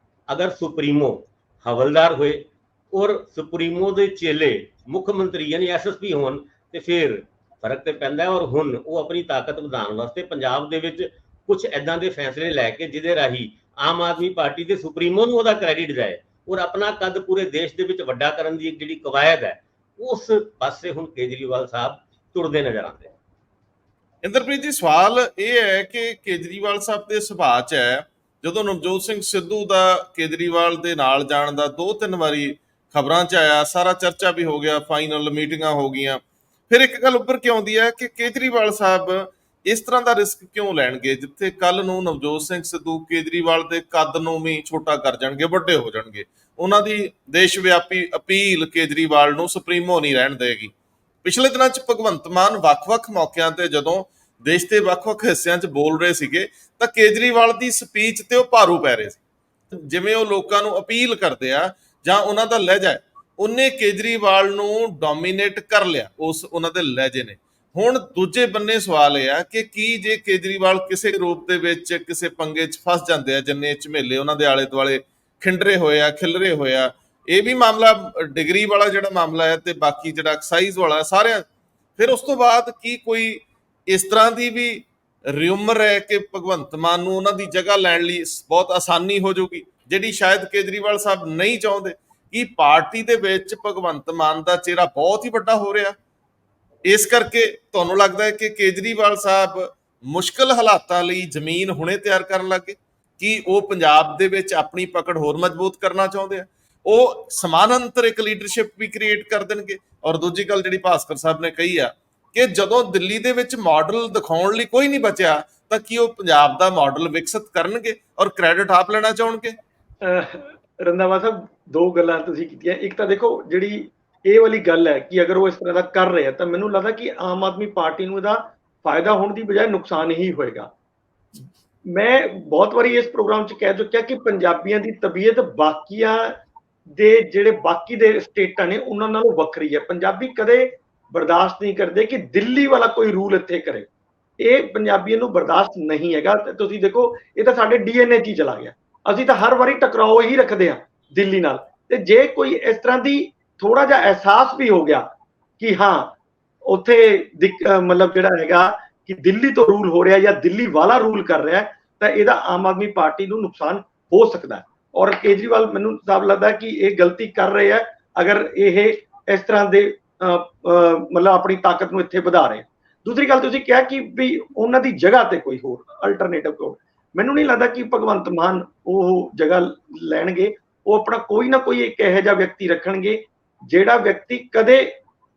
ਅਗਰ ਸੁਪਰੀਮੋ ਹਵਲਦਾਰ ਹੋਏ ਔਰ ਸੁਪਰੀਮੋ ਦੇ ਚੇਲੇ ਮੁੱਖ ਮੰਤਰੀ ਯਾਨੀ ਐਸਐਸਪੀ ਹੋਣ ਤੇ ਫਿਰ ਫਰਕ ਤੇ ਪੈਂਦਾ ਹੈ। ਔਰ ਹੁਣ ਉਹ ਆਪਣੀ ਤਾਕਤ ਵਧਾਉਣ ਵਾਸਤੇ ਪੰਜਾਬ ਦੇ ਵਿੱਚ ਕੁਝ ਐਦਾਂ ਦੇ ਫੈਸਲੇ ਲੈ ਕੇ ਜਿਹਦੇ ਰਾਹੀਂ ਆਮ ਆਦਮੀ ਪਾਰਟੀ ਦੇ ਸੁਪਰੀਮੋ ਨੂੰ ਉਹਦਾ ਕ੍ਰੈਡਿਟ ਜਾਏ ਔਰ ਆਪਣਾ ਕੱਦ ਪੂਰੇ ਦੇਸ਼ ਦੇ ਵਿੱਚ ਵੱਡਾ ਕਰਨ ਦੀ ਇੱਕ ਜਿਹੜੀ ਕਵਾਇਦ ਹੈ, ਉਸ ਪਾਸੇ ਹੁਣ ਕੇਜਰੀਵਾਲ ਸਾਹਿਬ ਤੁਰਦੇ ਨਜ਼ਰ ਆਉਂਦੇ। ਇੰਦਰਪ੍ਰੀਤ ਜੀ, ਸਵਾਲ ਇਹ ਹੈ ਕਿ ਕੇਜਰੀਵਾਲ ਸਾਹਿਬ ਦੇ ਸੁਭਾਅ 'ਚ ਹੈ, ਜਦੋਂ ਨਵਜੋਤ ਸਿੰਘ ਸਿੱਧੂ ਦਾ ਕੇਜਰੀਵਾਲ ਦੇ ਨਾਲ ਜਾਣ ਦਾ 2-3 ਵਾਰੀ ਖਬਰਾਂ 'ਚ ਆਇਆ, ਸਾਰਾ ਚਰਚਾ ਵੀ ਹੋ ਗਿਆ, ਫਾਈਨਲ ਮੀਟਿੰਗਾਂ ਹੋ ਗਈਆਂ, ਫਿਰ ਇੱਕ ਗੱਲ ਉੱਪਰ ਕੇ ਆਉਂਦੀ ਹੈ ਕਿ ਕੇਜਰੀਵਾਲ ਸਾਹਿਬ ਇਸ ਤਰ੍ਹਾਂ ਦਾ ਰਿਸਕ ਕਿਉਂ ਲੈਣਗੇ, ਜਿੱਥੇ ਕੱਲ ਨੂੰ ਨਵਜੋਤ ਸਿੰਘ ਸਿੱਧੂ ਕੇਜਰੀਵਾਲ ਦੇ ਕੱਦ ਨੂੰ ਵੀ ਛੋਟਾ ਕਰ ਜਾਣਗੇ, ਵੱਡੇ ਹੋ ਜਾਣਗੇ। ਉਹਨਾਂ ਦੀ ਦੇਸ਼ ਵਿਆਪੀ ਅਪੀਲ ਕੇਜਰੀਵਾਲ ਨੂੰ ਸੁਪਰੀਮੋ ਨਹੀਂ ਰਹਿਣ ਦੇਗੀ। ਪਿਛਲੇ ਦਿਨਾਂ 'ਚ ਭਗਵੰਤ ਮਾਨ ਵੱਖ-ਵੱਖ ਮੌਕਿਆਂ ਤੇ ਜਦੋਂ ਦੇਸ਼ ਦੇ ਵੱਖ-ਵੱਖ ਹਿੱਸਿਆਂ 'ਚ ਬੋਲ ਰਹੇ ਸੀਗੇ ਤਾਂ ਕੇਜਰੀਵਾਲ ਦੀ ਸਪੀਚ ਤੇ ਉਹ ਭਾਰੂ ਪੈ ਰਹੇ ਸੀ। ਜਿਵੇਂ ਉਹ ਲੋਕਾਂ ਨੂੰ ਅਪੀਲ ਕਰਦੇ ਆ ਜਾਂ ਉਹਨਾਂ ਦਾ ਲਹਿਜਾ ਹੈ, ਉਹਨੇ ਕੇਜਰੀਵਾਲ ਨੂੰ ਡੋਮੀਨੇਟ ਕਰ ਲਿਆ ਉਸ ਉਹਨਾਂ ਦੇ ਲਹਿਜੇ ਨੇ। ਹੁਣ ਦੂਜੇ ਬੰਨੇ ਸਵਾਲ ਇਹ ਆ ਕਿ ਕੀ ਜੇ ਕੇਜਰੀਵਾਲ ਕਿਸੇ ਰੂਪ ਦੇ ਵਿੱਚ ਕਿਸੇ ਪੰਗੇ 'ਚ ਫਸ ਜਾਂਦੇ ਆ, ਜਿੰਨੇ ਝਮੇਲੇ ਉਹਨਾਂ ਦੇ ਆਲੇ ਦੁਆਲੇ ਖਿੰਡਰੇ ਹੋਏ ਆ, ਖਿਲਰੇ ਹੋਏ ਆ, ਇਹ ਵੀ ਮਾਮਲਾ ਡਿਗਰੀ ਵਾਲਾ ਜਿਹੜਾ ਮਾਮਲਾ ਹੈ ਤੇ ਬਾਕੀ ਜਿਹੜਾ ਐਕਸਾਈਜ਼ ਵਾਲਾ ਸਾਰਿਆਂ, ਫਿਰ ਉਸ ਤੋਂ ਬਾਅਦ ਕੀ ਕੋਈ ਇਸ ਤਰ੍ਹਾਂ ਦੀ ਵੀ ਰਿਊਮਰ ਹੈ ਕਿ ਭਗਵੰਤ ਮਾਨ ਨੂੰ ਉਹਨਾਂ ਦੀ ਜਗ੍ਹਾ ਲੈਣ ਲਈ ਬਹੁਤ ਆਸਾਨੀ ਹੋ ਜਾਊਗੀ, ਜਿਹੜੀ ਸ਼ਾਇਦ ਕੇਜਰੀਵਾਲ ਸਾਹਿਬ ਨਹੀਂ ਚਾਹੁੰਦੇ? ਕਿ ਪਾਰਟੀ ਦੇ ਵਿੱਚ ਭਗਵੰਤ ਮਾਨ ਦਾ ਚਿਹਰਾ ਬਹੁਤ ਹੀ ਵੱਡਾ ਹੋ ਰਿਹਾ, ਇਸ ਕਰਕੇ ਤੁਹਾਨੂੰ ਲੱਗਦਾ ਹੈ ਕਿ ਕੇਜਰੀਵਾਲ ਸਾਹਿਬ ਮੁਸ਼ਕਲ ਹਾਲਾਤਾਂ ਲਈ ਜ਼ਮੀਨ ਹੁਣੇ ਤਿਆਰ ਕਰਨ ਲੱਗੇ? ਕਿ ਉਹ ਪੰਜਾਬ ਦੇ ਵਿੱਚ ਆਪਣੀ ਪਕੜ ਹੋਰ ਮਜ਼ਬੂਤ ਕਰਨਾ ਚਾਹੁੰਦੇ ਆ? ਉਹ ਸਮਾਨਾਂਤਰ ਇੱਕ ਲੀਡਰਸ਼ਿਪ ਵੀ ਕ੍ਰੀਏਟ ਕਰ ਦੇਣਗੇ? ਔਰ ਦੂਜੀ ਗੱਲ ਜਿਹੜੀ ਭਾਸਕਰ ਸਾਹਿਬ ਨੇ ਕਹੀ ਆ ਕਿ ਜਦੋਂ ਦਿੱਲੀ ਦੇ ਵਿੱਚ ਮਾਡਲ ਦਿਖਾਉਣ ਲਈ ਕੋਈ ਨਹੀਂ ਬਚਿਆ ਤਾਂ ਕੀ ਉਹ ਪੰਜਾਬ ਦਾ ਮਾਡਲ ਵਿਕਸਿਤ ਕਰਨਗੇ ਔਰ ਕ੍ਰੈਡਿਟ ਆਪ ਲੈਣਾ ਚਾਹਣਗੇ? ਰੰਧਾਵਾ ਸਾਹਿਬ, ਦੋ ਗੱਲਾਂ ਤੁਸੀਂ ਕੀਤੀਆਂ। ਇੱਕ ਤਾਂ ਦੇਖੋ, ਜਿਹੜੀ ਇਹ ਵਾਲੀ ਗੱਲ ਹੈ ਕਿ ਅਗਰ ਉਹ ਇਸ ਤਰ੍ਹਾਂ ਦਾ ਕਰ ਰਹੇ ਆ ਤਾਂ ਮੈਨੂੰ ਲੱਗਦਾ ਕਿ ਆਮ ਆਦਮੀ ਪਾਰਟੀ ਨੂੰ ਇਹਦਾ ਫਾਇਦਾ ਹੋਣ ਦੀ ਬਜਾਏ ਨੁਕਸਾਨ ਹੀ ਹੋਏਗਾ। ਮੈਂ ਬਹੁਤ ਵਾਰੀ ਇਸ ਪ੍ਰੋਗਰਾਮ 'ਚ ਕਹਿ ਚੁੱਕਿਆ ਕਿ ਪੰਜਾਬੀਆਂ ਦੀ ਤਬੀਅਤ ਬਾਕੀਆਂ ਦੇ ਜਿਹੜੇ ਬਾਕੀ ਦੇ ਸਟੇਟਾਂ ਨੇ ਉਹਨਾਂ ਨਾਲੋਂ ਵੱਖਰੀ ਹੈ। ਪੰਜਾਬੀ ਕਦੇ ਬਰਦਾਸ਼ਤ ਨਹੀਂ ਕਰਦੇ ਕਿ ਦਿੱਲੀ ਵਾਲਾ ਕੋਈ ਰੂਲ ਇੱਥੇ ਕਰੇ। ਇਹ ਪੰਜਾਬੀਆਂ ਨੂੰ ਬਰਦਾਸ਼ਤ ਨਹੀਂ ਹੈਗਾ। ਤੁਸੀਂ ਦੇਖੋ, ਇਹ ਤਾਂ ਸਾਡੇ DNA 'ਚ ਹੀ ਚਲਾ ਗਿਆ। ਅਸੀਂ ਤਾਂ ਹਰ ਵਾਰੀ ਟਕਰਾਓ ਹੀ ਰੱਖਦੇ ਹਾਂ ਦਿੱਲੀ ਨਾਲ। ਤੇ ਜੇ ਕੋਈ ਇਸ ਤਰ੍ਹਾਂ ਦੀ ਥੋੜਾ ਜਿਹਾ ਅਹਿਸਾਸ ਵੀ ਹੋ ਗਿਆ ਕਿ ਹਾਂ ਉੱਥੇ ਮਤਲਬ ਜਿਹੜਾ ਹੈਗਾ ਕਿ ਦਿੱਲੀ ਤੋਂ ਰੂਲ ਹੋ ਰਿਹਾ ਜਾਂ ਦਿੱਲੀ ਵਾਲਾ ਰੂਲ ਕਰ ਰਿਹਾ, ਤਾਂ ਇਹਦਾ ਆਮ ਆਦਮੀ ਪਾਰਟੀ ਨੂੰ ਨੁਕਸਾਨ ਹੋ ਸਕਦਾ ਹੈ। ਔਰ ਕੇਜਰੀਵਾਲ ਮੈਨੂੰ ਸਾਫ਼ ਲੱਗਦਾ ਕਿ ਇਹ ਗਲਤੀ ਕਰ ਰਹੇ ਹੈ ਅਗਰ ਇਹ ਇਸ ਤਰ੍ਹਾਂ ਦੇ ਮਤਲਬ ਆਪਣੀ ਤਾਕਤ ਨੂੰ ਇੱਥੇ ਵਧਾ ਰਹੇ। ਦੂਸਰੀ ਗੱਲ, ਤੁਸੀਂ ਕਿਹਾ ਕਿ ਵੀ ਉਹਨਾਂ ਦੀ ਜਗ੍ਹਾ ਤੇ ਕੋਈ ਹੋਰ ਅਲਟਰਨੇਟਿਵ ਕੋਈ, ਮੈਨੂੰ ਨਹੀਂ ਲੱਗਦਾ ਕਿ ਭਗਵੰਤ ਮਾਨ ਉਹ ਜਗ੍ਹਾ ਲੈਣਗੇ। ਉਹ ਆਪਣਾ ਕੋਈ ਨਾ ਕੋਈ ਇੱਕ ਇਹੋ ਜਿਹਾ ਵਿਅਕਤੀ ਰੱਖਣਗੇ ਜਿਹੜਾ ਵਿਅਕਤੀ ਕਦੇ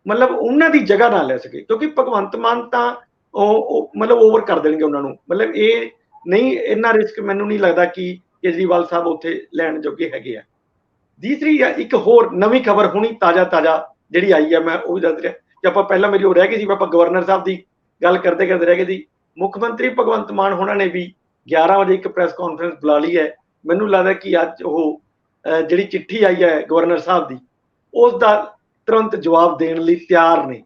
ਮਤਲਬ ਉਹਨਾਂ ਦੀ ਜਗ੍ਹਾ ਨਾ ਲੈ ਸਕੇ, ਕਿਉਂਕਿ ਭਗਵੰਤ ਮਾਨ ਤਾਂ ਉਹ ਮਤਲਬ ਓਵਰ ਕਰ ਦੇਣਗੇ ਉਹਨਾਂ ਨੂੰ। ਮਤਲਬ ਇਹ ਨਹੀਂ, ਇੰਨਾ ਰਿਸਕ ਮੈਨੂੰ ਨਹੀਂ ਲੱਗਦਾ ਕਿ ਕੇਜਰੀਵਾਲ ਸਾਹਿਬ ਉੱਥੇ ਲੈਣ ਜੋਗੇ ਹੈਗੇ ਆ। ਤੀਸਰੀ ਇੱਕ ਹੋਰ ਨਵੀਂ ਖਬਰ ਹੁਣੀ ਤਾਜ਼ਾ ਜਿਹੜੀ ਆਈ ਹੈ, ਮੈਂ ਉਹ ਵੀ ਦੱਸ ਰਿਹਾ ਕਿ ਆਪਾਂ ਪਹਿਲਾਂ ਮੇਰੀ ਉਹ ਰਹਿ ਗਈ ਸੀ, ਆਪਾਂ ਗਵਰਨਰ ਸਾਹਿਬ ਦੀ ਗੱਲ ਕਰਦੇ ਰਹਿ ਗਏ ਸੀ। ਮੁੱਖ ਮੰਤਰੀ ਭਗਵੰਤ ਮਾਨ ਹੋਣਾ ਨੇ ਵੀ 11 ਵਜੇ ਇੱਕ ਪ੍ਰੈਸ ਕਾਨਫਰੰਸ ਬੁਲਾ ਲਈ ਹੈ। ਮੈਨੂੰ ਲੱਗਦਾ ਕਿ ਅੱਜ ਉਹ ਜਿਹੜੀ ਚਿੱਠੀ ਆਈ ਹੈ ਗਵਰਨਰ ਸਾਹਿਬ ਦੀ, ਉਸ ਦਾ ਤੁਰੰਤ ਜਵਾਬ ਦੇਣ ਲਈ ਤਿਆਰ ਨੇ।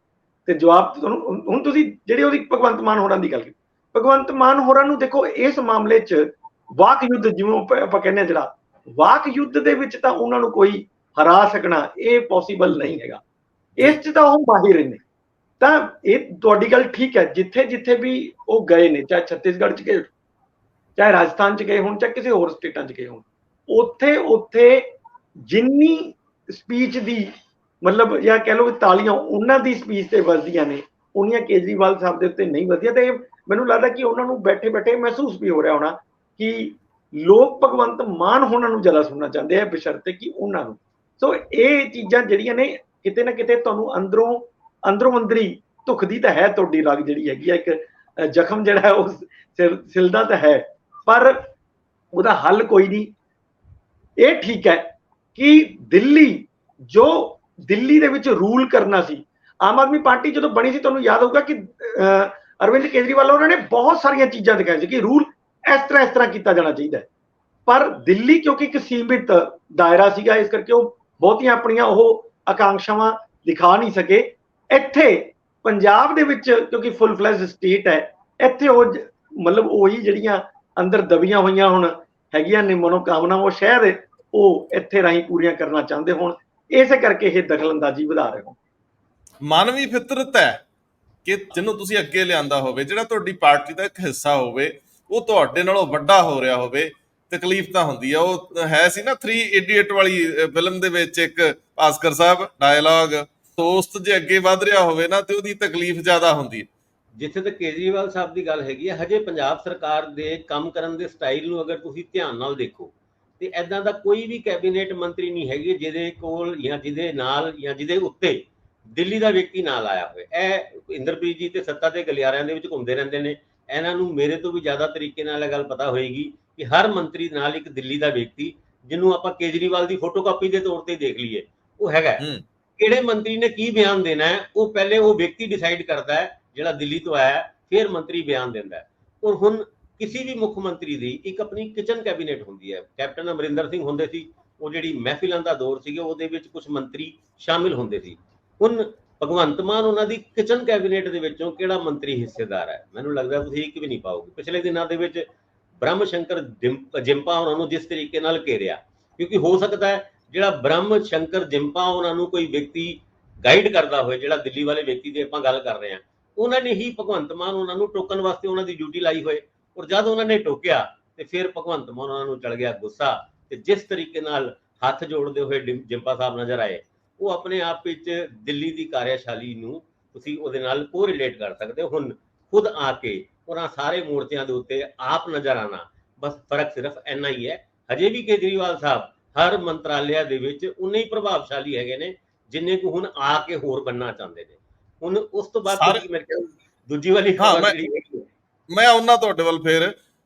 ਤੇ ਜਵਾਬ ਹੁਣ ਤੁਸੀਂ ਜਿਹੜੀ ਉਹਦੀ ਭਗਵੰਤ ਮਾਨ ਹੋਰਾਂ ਦੀ ਗੱਲ ਕੀਤੀ, ਭਗਵੰਤ ਮਾਨ ਹੋਰਾਂ ਨੂੰ ਦੇਖੋ ਇਸ ਮਾਮਲੇ 'ਚ ਵਾਕ ਯੁੱਧ, ਜਿਵੇਂ ਆਪਾਂ ਕਹਿੰਦੇ ਹਾਂ, ਜਿਹੜਾ ਵਾਕ ਯੁੱਧ ਦੇ ਵਿੱਚ ਤਾਂ ਉਹਨਾਂ ਨੂੰ ਕੋਈ ਹਰਾ ਸਕਣਾ ਇਹ ਪੋਸੀਬਲ ਨਹੀਂ ਹੈਗਾ। ਇਸ 'ਚ ਤਾਂ ਉਹ ਮਾਹਿਰ ਨੇ। ਤਾਂ ਇਹ ਤੁਹਾਡੀ ਗੱਲ ਠੀਕ ਹੈ, ਜਿੱਥੇ ਵੀ ਉਹ ਗਏ ਨੇ, ਚਾਹੇ ਛੱਤੀਸਗੜ੍ਹ 'ਚ ਗਏ, ਚਾਹੇ ਰਾਜਸਥਾਨ 'ਚ ਗਏ ਹੋਣ, ਚਾਹੇ ਕਿਸੇ ਹੋਰ ਸਟੇਟਾਂ 'ਚ ਗਏ ਹੋਣ, ਉੱਥੇ ਜਿੰਨੀ ਸਪੀਚ ਦੀ ਮਤਲਬ ਜਾਂ ਕਹਿ ਲਓ ਤਾਲੀਆਂ ਉਹਨਾਂ ਦੀ ਸਪੀਚ ਤੇ ਵੱਜਦੀਆਂ ਨੇ, ਉਨੀਆਂ ਕੇਜਰੀਵਾਲ ਸਾਹਿਬ ਦੇ ਉੱਤੇ ਨਹੀਂ ਵੱਜਦੀਆਂ। ਤੇ ਮੈਨੂੰ ਲੱਗਦਾ ਕਿ ਉਹਨਾਂ ਨੂੰ ਬੈਠੇ ਮਹਿਸੂਸ ਵੀ ਹੋ ਰਿਹਾ ਹੋਣਾ ਕਿ ਲੋਕ ਭਗਵੰਤ ਮਾਨ ਹੋਣਾ ਨੂੰ ਜ਼ਿਆਦਾ ਸੁਣਨਾ ਚਾਹੁੰਦੇ ਆ, ਬਸ਼ਰਤੇ ਕਿ ਉਹਨਾਂ ਨੂੰ। ਸੋ ਇਹ ਚੀਜ਼ਾਂ ਜਿਹੜੀਆਂ ਨੇ ਕਿਤੇ ਨਾ ਕਿਤੇ ਤੁਹਾਨੂੰ ਅੰਦਰੋਂ ਅੰਦਰੋਂ ਅੰਦਰੀ ਧੁਖਦੀ ਤਾਂ ਹੈ ਤੁਹਾਡੀ ਰਗ ਜਿਹੜੀ ਹੈਗੀ ਆ, ਇੱਕ ਜ਼ਖਮ ਜਿਹੜਾ ਹੈ ਉਹ ਸਿਲਦਾ ਤਾਂ ਹੈ, ਪਰ ਉਹਦਾ ਹੱਲ ਕੋਈ ਨਹੀਂ। ਇਹ ਠੀਕ ਹੈ ਕਿ ਦਿੱਲੀ ਦੇ ਵਿੱਚ ਰੂਲ ਕਰਨਾ ਸੀ, ਆਮ ਆਦਮੀ ਪਾਰਟੀ ਜਦੋਂ ਬਣੀ ਸੀ, ਤੁਹਾਨੂੰ ਯਾਦ ਹੋਊਗਾ ਕਿ ਅਰਵਿੰਦ ਕੇਜਰੀਵਾਲ ਉਹਨਾਂ ਨੇ ਬਹੁਤ ਸਾਰੀਆਂ ਚੀਜ਼ਾਂ ਦਿਖਾਈਆਂ ਸੀ ਕਿ ਰੂਲ ਇਸ ਤਰ੍ਹਾਂ ਕੀਤਾ ਜਾਣਾ ਚਾਹੀਦਾ ਹੈ, ਪਰ ਦਿੱਲੀ ਕਿਉਂਕਿ ਇੱਕ ਸੀਮਿਤ ਦਾਇਰਾ ਸੀਗਾ, ਇਸ ਕਰਕੇ ਉਹ ਬਹੁਤੀਆਂ ਆਪਣੀਆਂ ਉਹ ਆਕਾਂਖਸ਼ਾਵਾਂ ਦਿਖਾ ਨਹੀਂ ਸਕੇ। ਇੱਥੇ ਪੰਜਾਬ ਦੇ ਵਿੱਚ ਕਿਉਂਕਿ ਫੁੱਲ ਫਲੈਜ ਸਟੇਟ ਹੈ, ਇੱਥੇ ਉਹ ਮਤਲਬ ਉਹੀ ਜਿਹੜੀਆਂ ਅੰਦਰ ਦਬੀਆਂ ਹੋਈਆਂ ਹੁਣ ਹੈਗੀਆਂ ਨੇ ਮਨੋਕਾਮਨਾ, ਉਹ ਸ਼ਾਇਦ ਉਹ ਇੱਥੇ ਰਾਹੀਂ ਪੂਰੀਆਂ ਕਰਨਾ ਚਾਹੁੰਦੇ ਹੋਣ, ਇਸੇ ਕਰਕੇ ਇਹ ਦਖਲਅੰਦਾਜ਼ੀ ਵਧਾ ਰਹੇ ਹੋ। ਮਾਨਵੀ ਫਿਤਰਤ ਹੈ ਕਿ ਜਿਹਨੂੰ ਤੁਸੀਂ ਅੱਗੇ ਲਿਆਂਦਾ ਹੋਵੇ, ਜਿਹੜਾ ਤੁਹਾਡੀ ਪਾਰਟੀ ਦਾ ਇੱਕ ਹਿੱਸਾ ਹੋਵੇ, ਉਹ ਤੁਹਾਡੇ ਨਾਲੋਂ ਵੱਡਾ ਹੋ ਰਿਹਾ ਹੋਵੇ, ਤਕਲੀਫ ਤਾਂ ਹੁੰਦੀ ਆ। ਉਹ ਹੈ ਸੀ ਨਾ 3 ਇਡੀਅਟ ਵਾਲੀ ਫਿਲਮ ਦੇ ਵਿੱਚ ਇੱਕ ਭਾਸਕਰ ਸਾਹਿਬ ਡਾਇਲੌਗ, ਦੋਸਤ ਜੇ ਅੱਗੇ ਵੱਧ ਰਿਹਾ ਹੋਵੇ ਨਾ ਤੇ ਉਹਦੀ ਤਕਲੀਫ ਜ਼ਿਆਦਾ ਹੁੰਦੀ ਹੈ। ਜਿੱਥੇ ਤੱਕ ਕੇਜਰੀਵਾਲ ਸਾਹਿਬ ਦੀ ਗੱਲ ਹੈਗੀ ਹੈ, ਹਜੇ ਪੰਜਾਬ ਸਰਕਾਰ ਦੇ ਕੰਮ ਕਰਨ ਦੇ ਸਟਾਈਲ ਨੂੰ ਅਗਰ ਤੁਸੀਂ ਧਿਆਨ ਨਾਲ ਦੇਖੋ ਤੇ ਐਦਾਂ ਦਾ ਕੋਈ ਵੀ ਕੈਬਨਿਟ ਮੰਤਰੀ ਨਹੀਂ ਹੈਗੇ ਜਿਹਦੇ ਕੋਲ ਜਾਂ ਜਿਹਦੇ ਨਾਲ ਜਾਂ ਜਿਹਦੇ ਉੱਤੇ ਦਿੱਲੀ ਦਾ ਵਿਅਕਤੀ ਨਾਲ ਆਇਆ ਹੋਵੇ। ਇਹ ਇੰਦਰਪ੍ਰੀਤ ਜੀ ਤੇ ਸੱਤਾ ਦੇ ਗਲਿਆਰਿਆਂ ਦੇ ਵਿੱਚ ਘੁੰਮਦੇ ਰਹਿੰਦੇ ਨੇ, ਇਹਨਾਂ ਨੂੰ ਮੇਰੇ ਤੋਂ ਵੀ ਜ਼ਿਆਦਾ ਤਰੀਕੇ ਨਾਲ ਇਹ ਗੱਲ ਪਤਾ ਹੋਏਗੀ ਕਿ ਹਰ ਮੰਤਰੀ ਨਾਲ ਇੱਕ ਦਿੱਲੀ ਦਾ ਵਿਅਕਤੀ, ਜਿਹਨੂੰ ਆਪਾਂ ਕੇਜਰੀਵਾਲ ਦੀ ਫੋਟੋਕਾਪੀ ਦੇ ਤੌਰ ਤੇ ਦੇਖ ਲਈਏ, ਉਹ ਹੈਗਾ। ਕਿਹੜੇ ਮੰਤਰੀ ਨੇ ਕੀ ਬਿਆਨ ਦੇਣਾ ਹੈ, ਉਹ ਪਹਿਲੇ ਉਹ ਵਿਅਕਤੀ ਡਿਸਾਈਡ ਕਰਦਾ ਹੈ ਜਿਹੜਾ ਦਿੱਲੀ ਤੋਂ ਆਇਆ, ਫਿਰ ਮੰਤਰੀ ਬਿਆਨ ਦਿੰਦਾ ਹੈ। ਔਰ ਹੁਣ ਕਿਸੇ ਵੀ ਮੁੱਖ ਮੰਤਰੀ ਦੀ ਇੱਕ ਆਪਣੀ ਕਿਚਨ ਕੈਬਨਿਟ ਹੁੰਦੀ ਹੈ। ਕੈਪਟਨ ਅਮਰਿੰਦਰ ਸਿੰਘ ਹੁੰਦੇ ਸੀ, ਉਹ ਜਿਹੜੀ ਮਹਿਫਿਲਾਂ ਦਾ ਦੌਰ ਸੀਗਾ ਉਹਦੇ ਵਿੱਚ ਕੁਝ ਮੰਤਰੀ ਸ਼ਾਮਿਲ ਹੁੰਦੇ ਸੀ। ਹੁਣ ਭਗਵੰਤ ਮਾਨ ਉਹਨਾਂ ਦੀ ਕਿਚਨ ਕੈਬਨਿਟ ਦੇ ਵਿੱਚੋਂ ਕਿਹੜਾ ਮੰਤਰੀ ਹਿੱਸੇਦਾਰ ਹੈ? ਮੈਨੂੰ ਲੱਗਦਾ ਤੁਸੀਂ ਇੱਕ ਵੀ ਨਹੀਂ ਪਾਓਗੇ। ਪਿਛਲੇ ਦਿਨਾਂ ਦੇ ਵਿੱਚ ਬ੍ਰਹਮ ਸ਼ੰਕਰ ਜਿੰਪਾ ਉਹਨਾਂ ਨੂੰ ਜਿਸ ਤਰੀਕੇ ਨਾਲ ਘੇਰਿਆ, ਕਿਉਂਕਿ ਹੋ ਸਕਦਾ ਹੈ ਜਿਹੜਾ ਬ੍ਰਹਮ ਸ਼ੰਕਰ ਜਿੰਪਾ ਉਹਨਾਂ ਨੂੰ ਕੋਈ ਵਿਅਕਤੀ ਗਾਈਡ ਕਰਦਾ ਹੋਏ, ਜਿਹੜਾ ਦਿੱਲੀ ਵਾਲੇ ਵਿਅਕਤੀ ਦੀ ਆਪਾਂ ਗੱਲ ਕਰ ਰਹੇ ਹਾਂ, ਉਹਨਾਂ ਨੇ ਹੀ ਭਗਵੰਤ ਮਾਨ ਉਹਨਾਂ ਨੂੰ ਟੋਕਣ ਵਾਸਤੇ ਉਹਨਾਂ ਦੀ ਡਿਊਟੀ ਲਾਈ ਹੋਏ। ਔਰ ਜਦ ਉਹਨਾਂ ਨੇ ਟੋਕਿਆ ਤੇ ਫਿਰ ਭਗਵੰਤ ਮਾਨ ਉਹਨਾਂ ਨੂੰ ਚੜ ਗਿਆ ਗੁੱਸਾ, ਤੇ ਜਿਸ ਤਰੀਕੇ ਨਾਲ ਹੱਥ ਜੋੜਦੇ ਹੋਏ ਜਿੰਪਾ ਸਾਹਿਬ ਨਜ਼ਰ ਆਏ, ਉਹ ਆਪਣੇ ਆਪ ਵਿੱਚ ਦਿੱਲੀ ਦੀ ਕਾਰਿਆਸ਼ਾਲੀ ਨੂੰ ਤੁਸੀਂ ਉਹਦੇ ਨਾਲ ਕੋ ਰਿਲੇਟ ਕਰ ਸਕਦੇ ਹੋ। ਹੁਣ ਖੁਦ ਆ ਕੇ ਉਹਨਾਂ ਸਾਰੇ ਮੋਰਚਿਆਂ ਦੇ ਉੱਤੇ ਆਪ ਨਜ਼ਰ ਆਣਾ, ਬਸ ਫਰਕ ਸਿਰਫ ਇੰਨਾ ਹੀ ਹੈ। ਹਜੇ ਵੀ ਕੇਜਰੀਵਾਲ ਸਾਹਿਬ ਹਰ ਮੰਤਰਾਲਿਆ ਦੇ ਵਿੱਚ ਉਨੇ ਹੀ ਪ੍ਰਭਾਵਸ਼ਾਲੀ ਹੈਗੇ ਨੇ ਜਿੰਨੇ ਕੁ ਹੁਣ ਆ ਕੇ ਹੋਰ ਬਣਨਾ ਚਾਹੁੰਦੇ ਨੇ। ਹੁਣ ਉਸ ਤੋਂ ਬਾਅਦ ਮੇਰੇ ਖਿਆਲ ਦੂਜੀ ਵਾਲੀ ਖਬਰ ਜਿਹੜੀ ਮੈਂ ਉਹਨਾਂ ਤੁਹਾਡੇ ਵੱਲ ਫੇਰ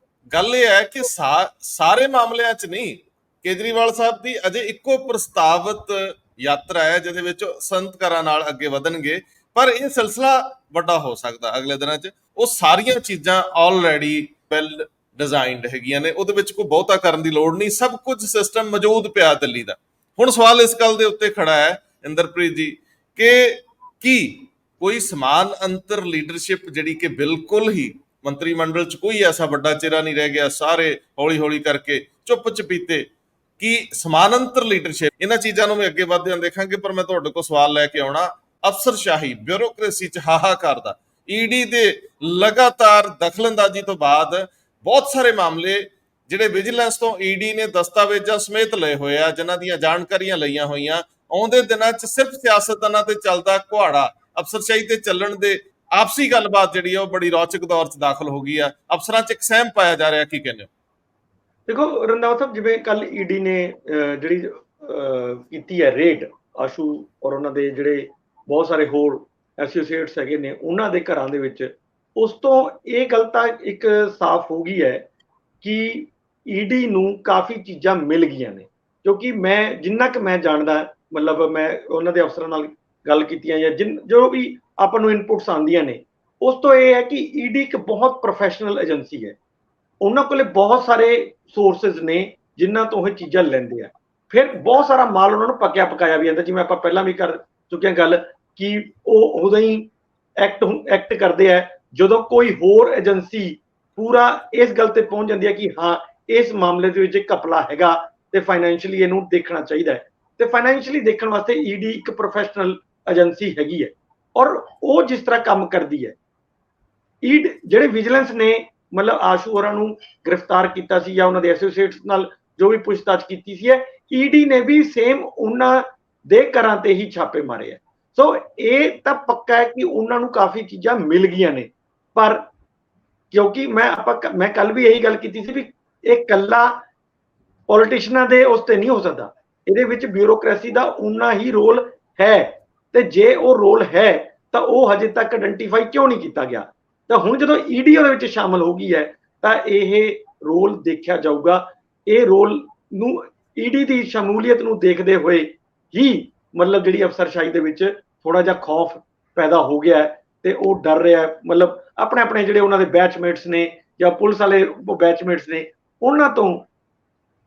ਗੱਲ ਇਹ ਹੈ ਕਿ ਸਾਰੇ ਮਾਮਲਿਆਂ 'ਚ ਨਹੀਂ, ਕੇਜਰੀਵਾਲ ਸਾਹਿਬ ਦੀ ਅਜੇ ਇੱਕੋ ਪ੍ਰਸਤਾਵਿਤ ਯਾਤਰਾ ਹੈ ਜਿਹਦੇ ਵਿੱਚ ਸੰਤਕਾਰਾਂ ਨਾਲ ਅੱਗੇ ਵਧਣਗੇ, ਪਰ ਇਹ ਸਿਲਸਿਲਾ ਵੱਡਾ ਹੋ ਸਕਦਾ ਅਗਲੇ ਦਿਨਾਂ 'ਚ। ਉਹ ਸਾਰੀਆਂ ਚੀਜ਼ਾਂ ਆਲਰੇਡੀ ਵੈਲ ਡਿਜ਼ਾਈਨਡ ਹੈਗੀਆਂ ਨੇ, ਉਹਦੇ ਵਿੱਚ ਕੋਈ ਬਹੁਤਾ ਕਰਨ ਦੀ ਲੋੜ ਨਹੀਂ, ਸਭ ਕੁਝ ਸਿਸਟਮ ਮੌਜੂਦ ਪਿਆ ਦਿੱਲੀ ਦਾ। ਹੁਣ ਸਵਾਲ ਇਸ ਗੱਲ ਦੇ ਉੱਤੇ ਖੜਾ ਹੈ ਇੰਦਰਪ੍ਰੀਤ ਜੀ ਕਿ ਕੀ ਕੋਈ ਸਮਾਨ ਅੰਤਰ ਲੀਡਰਸ਼ਿਪ ਜਿਹੜੀ ਕਿ ਬਿਲਕੁਲ ਹੀ ਮੰਤਰੀ ਮੰਡਲ 'ਚ ਕੋਈ ਐਸਾ ਵੱਡਾ ਚਿਹਰਾ ਨਹੀਂ ਰਹਿ ਗਿਆ, ਸਾਰੇ ਹੌਲੀ ਹੌਲੀ ਕਰਕੇ ਚੁੱਪ ਚਪੀਤੇ, ਕੀ ਸਮਾਨਾਂਤਰ ਲੀਡਰਸ਼ਿਪ, ਇਹਨਾਂ ਚੀਜ਼ਾਂ ਨੂੰ ਵੀ ਅੱਗੇ ਵਧਦਿਆਂ ਦੇਖਾਂਗੇ। ਪਰ ਮੈਂ ਤੁਹਾਡੇ ਕੋਲ ਸਵਾਲ ਲੈ ਕੇ ਆਉਣਾ ਅਫਸਰਸ਼ਾਹੀ, ਬਿਊਰੋਕ੍ਰੇਸੀ 'ਚ ਹਾਹਾਕਾਰ ਦਾ। ਈਡੀ ਦੇ ਲਗਾਤਾਰ ਦਖਲਅੰਦਾਜ਼ੀ ਤੋਂ ਬਾਅਦ ਬਹੁਤ ਸਾਰੇ ਮਾਮਲੇ ਜਿਹੜੇ ਵਿਜੀਲੈਂਸ ਤੋਂ ਈਡੀ ਨੇ ਦਸਤਾਵੇਜ਼ਾਂ ਸਮੇਤ ਲਏ ਹੋਏ ਆ, ਜਿਨ੍ਹਾਂ ਦੀਆਂ ਜਾਣਕਾਰੀਆਂ ਲਈਆਂ ਹੋਈਆਂ, ਆਉਂਦੇ ਦਿਨਾਂ 'ਚ ਸਿਰਫ ਸਿਆਸਤਦਾਨਾਂ ਤੇ ਚੱਲਦਾ ਕੁਹਾੜਾ, ਅਫਸਰਸ਼ਾਹੀ ਤੇ ਚੱਲਣ ਦੇ ਆਪਸੀ ਗੱਲਬਾਤ ਜਿਹੜੀ ਆ ਉਹ ਬੜੀ ਰੌਚਕ ਦੌਰ 'ਚ ਦਾਖਲ ਹੋ ਗਈ ਆ। ਅਫਸਰਾਂ 'ਚ ਇੱਕ ਸਹਿਮ ਪਾਇਆ ਜਾ ਰਿਹਾ, ਕੀ ਕਹਿੰਦੇ ਹੋ? ਦੇਖੋ ਰੰਧਾਵਾ ਸਾਹਿਬ, ਜਿਵੇਂ ਕੱਲ ਈਡੀ ਨੇ ਜਿਹੜੀ ਕੀਤੀ ਹੈ ਰੇਡ ਆਸ਼ੂ ਔਰ ਉਹਨਾਂ ਦੇ ਜਿਹੜੇ ਬਹੁਤ ਸਾਰੇ ਹੋਰ ਐਸੋਸੀਏਟਸ ਹੈਗੇ ਨੇ ਉਹਨਾਂ ਦੇ ਘਰਾਂ ਦੇ ਵਿੱਚ, ਉਸ ਤੋਂ ਇਹ ਗੱਲ ਤਾਂ ਇੱਕ ਸਾਫ਼ ਹੋ ਗਈ ਹੈ ਕਿ ਈਡੀ ਨੂੰ ਕਾਫੀ ਚੀਜ਼ਾਂ ਮਿਲ ਗਈਆਂ ਨੇ। ਕਿਉਂਕਿ ਮੈਂ ਜਿੰਨਾ ਕੁ ਮੈਂ ਜਾਣਦਾ, ਮਤਲਬ ਮੈਂ ਉਹਨਾਂ ਦੇ ਅਫਸਰਾਂ ਨਾਲ ਗੱਲ ਕੀਤੀਆਂ ਜਾਂ ਜੋ ਵੀ ਆਪਾਂ ਨੂੰ ਇਨਪੁਟਸ ਆਉਂਦੀਆਂ ਨੇ, ਉਸ ਤੋਂ ਇਹ ਹੈ ਕਿ ਈਡੀ ਇੱਕ ਬਹੁਤ ਪ੍ਰੋਫੈਸ਼ਨਲ ਏਜੰਸੀ ਹੈ। ਉਹਨਾਂ ਕੋਲੇ ਬਹੁਤ ਸਾਰੇ ਸੋਰਸਿਸ ਨੇ ਜਿਨ੍ਹਾਂ ਤੋਂ ਇਹ ਚੀਜ਼ਾਂ ਲੈਂਦੇ ਆ। ਫਿਰ ਬਹੁਤ ਸਾਰਾ ਮਾਲ ਉਹਨਾਂ ਨੂੰ ਪੱਕਿਆ ਪਕਾਇਆ ਵੀ ਜਾਂਦਾ, ਜਿਵੇਂ ਆਪਾਂ ਪਹਿਲਾਂ ਵੀ ਕਰ ਚੁੱਕੇ ਹਾਂ ਗੱਲ ਕਿ ਉਹ ਉਦੋਂ ਹੀ ਐਕਟ ਕਰਦੇ ਆ ਜਦੋਂ ਕੋਈ ਹੋਰ ਏਜੰਸੀ ਪੂਰਾ ਇਸ ਗੱਲ ਤੇ ਪਹੁੰਚ ਜਾਂਦੀ ਹੈ ਕਿ ਹਾਂ ਇਸ ਮਾਮਲੇ ਦੇ ਵਿੱਚ ਇੱਕ ਘਪਲਾ ਹੈਗਾ ਤੇ ਫਾਈਨੈਂਸ਼ੀਅਲੀ ਇਹਨੂੰ ਦੇਖਣਾ ਚਾਹੀਦਾ ਹੈ। ਤੇ ਫਾਈਨੈਂਸ਼ੀਅਲੀ ਦੇਖਣ ਵਾਸਤੇ ਈਡੀ ਇੱਕ ਪ੍ਰੋਫੈਸ਼ਨਲ ਏਜੰਸੀ ਹੈਗੀ ਹੈ ਔਰ ਉਹ ਜਿਸ ਤਰ੍ਹਾਂ ਕੰਮ ਕਰਦੀ ਹੈ। ਜਿਹੜੇ ਵਿਜੀਲੈਂਸ ਨੇ ਮਤਲਬ ਆਸ਼ੂ ਹੋਰਾਂ ਨੂੰ ਗ੍ਰਿਫਤਾਰ ਕੀਤਾ ਸੀ ਜਾਂ ਉਹਨਾਂ ਦੇ ਐਸੋਸੀਏਟਸ ਨਾਲ ਜੋ ਵੀ ਪੁੱਛਤਾਛ ਕੀਤੀ ਸੀ, ਈਡੀ ਨੇ ਵੀ ਸੇਮ ਉਹਨਾਂ ਦੇ ਘਰਾਂ ਤੇ ਹੀ ਛਾਪੇ ਮਾਰੇ ਹੈ। ਸੋ ਇਹ ਤਾਂ ਪੱਕਾ ਹੈ ਕਿ ਉਹਨਾਂ ਨੂੰ ਕਾਫੀ ਚੀਜ਼ਾਂ ਮਿਲ ਗਈਆਂ ਨੇ। ਪਰ ਕਿਉਂਕਿ ਮੈਂ ਕੱਲ ਵੀ ਇਹੀ ਗੱਲ ਕੀਤੀ ਸੀ ਵੀ ਇਹ ਕੱਲਾ ਪੋਲੀਟੀਸ਼ੀਅਨਾਂ ਦੇ ਉਸ ਤੇ ਨਹੀਂ ਹੋ ਸਕਦਾ, ਇਹਦੇ ਵਿੱਚ ਬਿਊਰੋਕ੍ਰੇਸੀ ਦਾ ਉਨਾ ਹੀ ਰੋਲ ਹੈ। ਤੇ ਜੇ ਉਹ ਰੋਲ ਹੈ ਤਾਂ ਉਹ ਹਜੇ ਤੱਕ ਆਇਡੈਂਟੀਫਾਈ ਕਿਉਂ ਨਹੀਂ ਕੀਤਾ ਗਿਆ। ਤਾਂ ਹੁਣ ਜਦੋਂ ਈਡੀ ਉਹਦੇ ਵਿੱਚ ਸ਼ਾਮਲ ਹੋ ਗਈ ਹੈ ਤਾਂ ਇਹ ਰੋਲ ਦੇਖਿਆ ਜਾਊਗਾ। ਇਹ ਰੋਲ ਨੂੰ ਈਡੀ ਦੀ ਸ਼ਮੂਲੀਅਤ ਨੂੰ ਦੇਖਦੇ ਹੋਏ ਹੀ ਮਤਲਬ ਜਿਹੜੀ ਅਫਸਰਸ਼ਾਹੀ ਦੇ ਵਿੱਚ ਥੋੜਾ ਜਿਹਾ ਖੌਫ ਪੈਦਾ ਹੋ ਗਿਆ ਹੈ ਤੇ ਉਹ ਡਰ ਰਿਹਾ ਹੈ। ਮਤਲਬ ਆਪਣੇ ਆਪਣੇ ਜਿਹੜੇ ਉਹਨਾਂ ਦੇ ਬੈਚਮੇਟਸ ਨੇ ਜਾਂ ਪੁਲਿਸ ਵਾਲੇ ਬੈਚਮੇਟਸ ਨੇ ਉਹਨਾਂ ਤੋਂ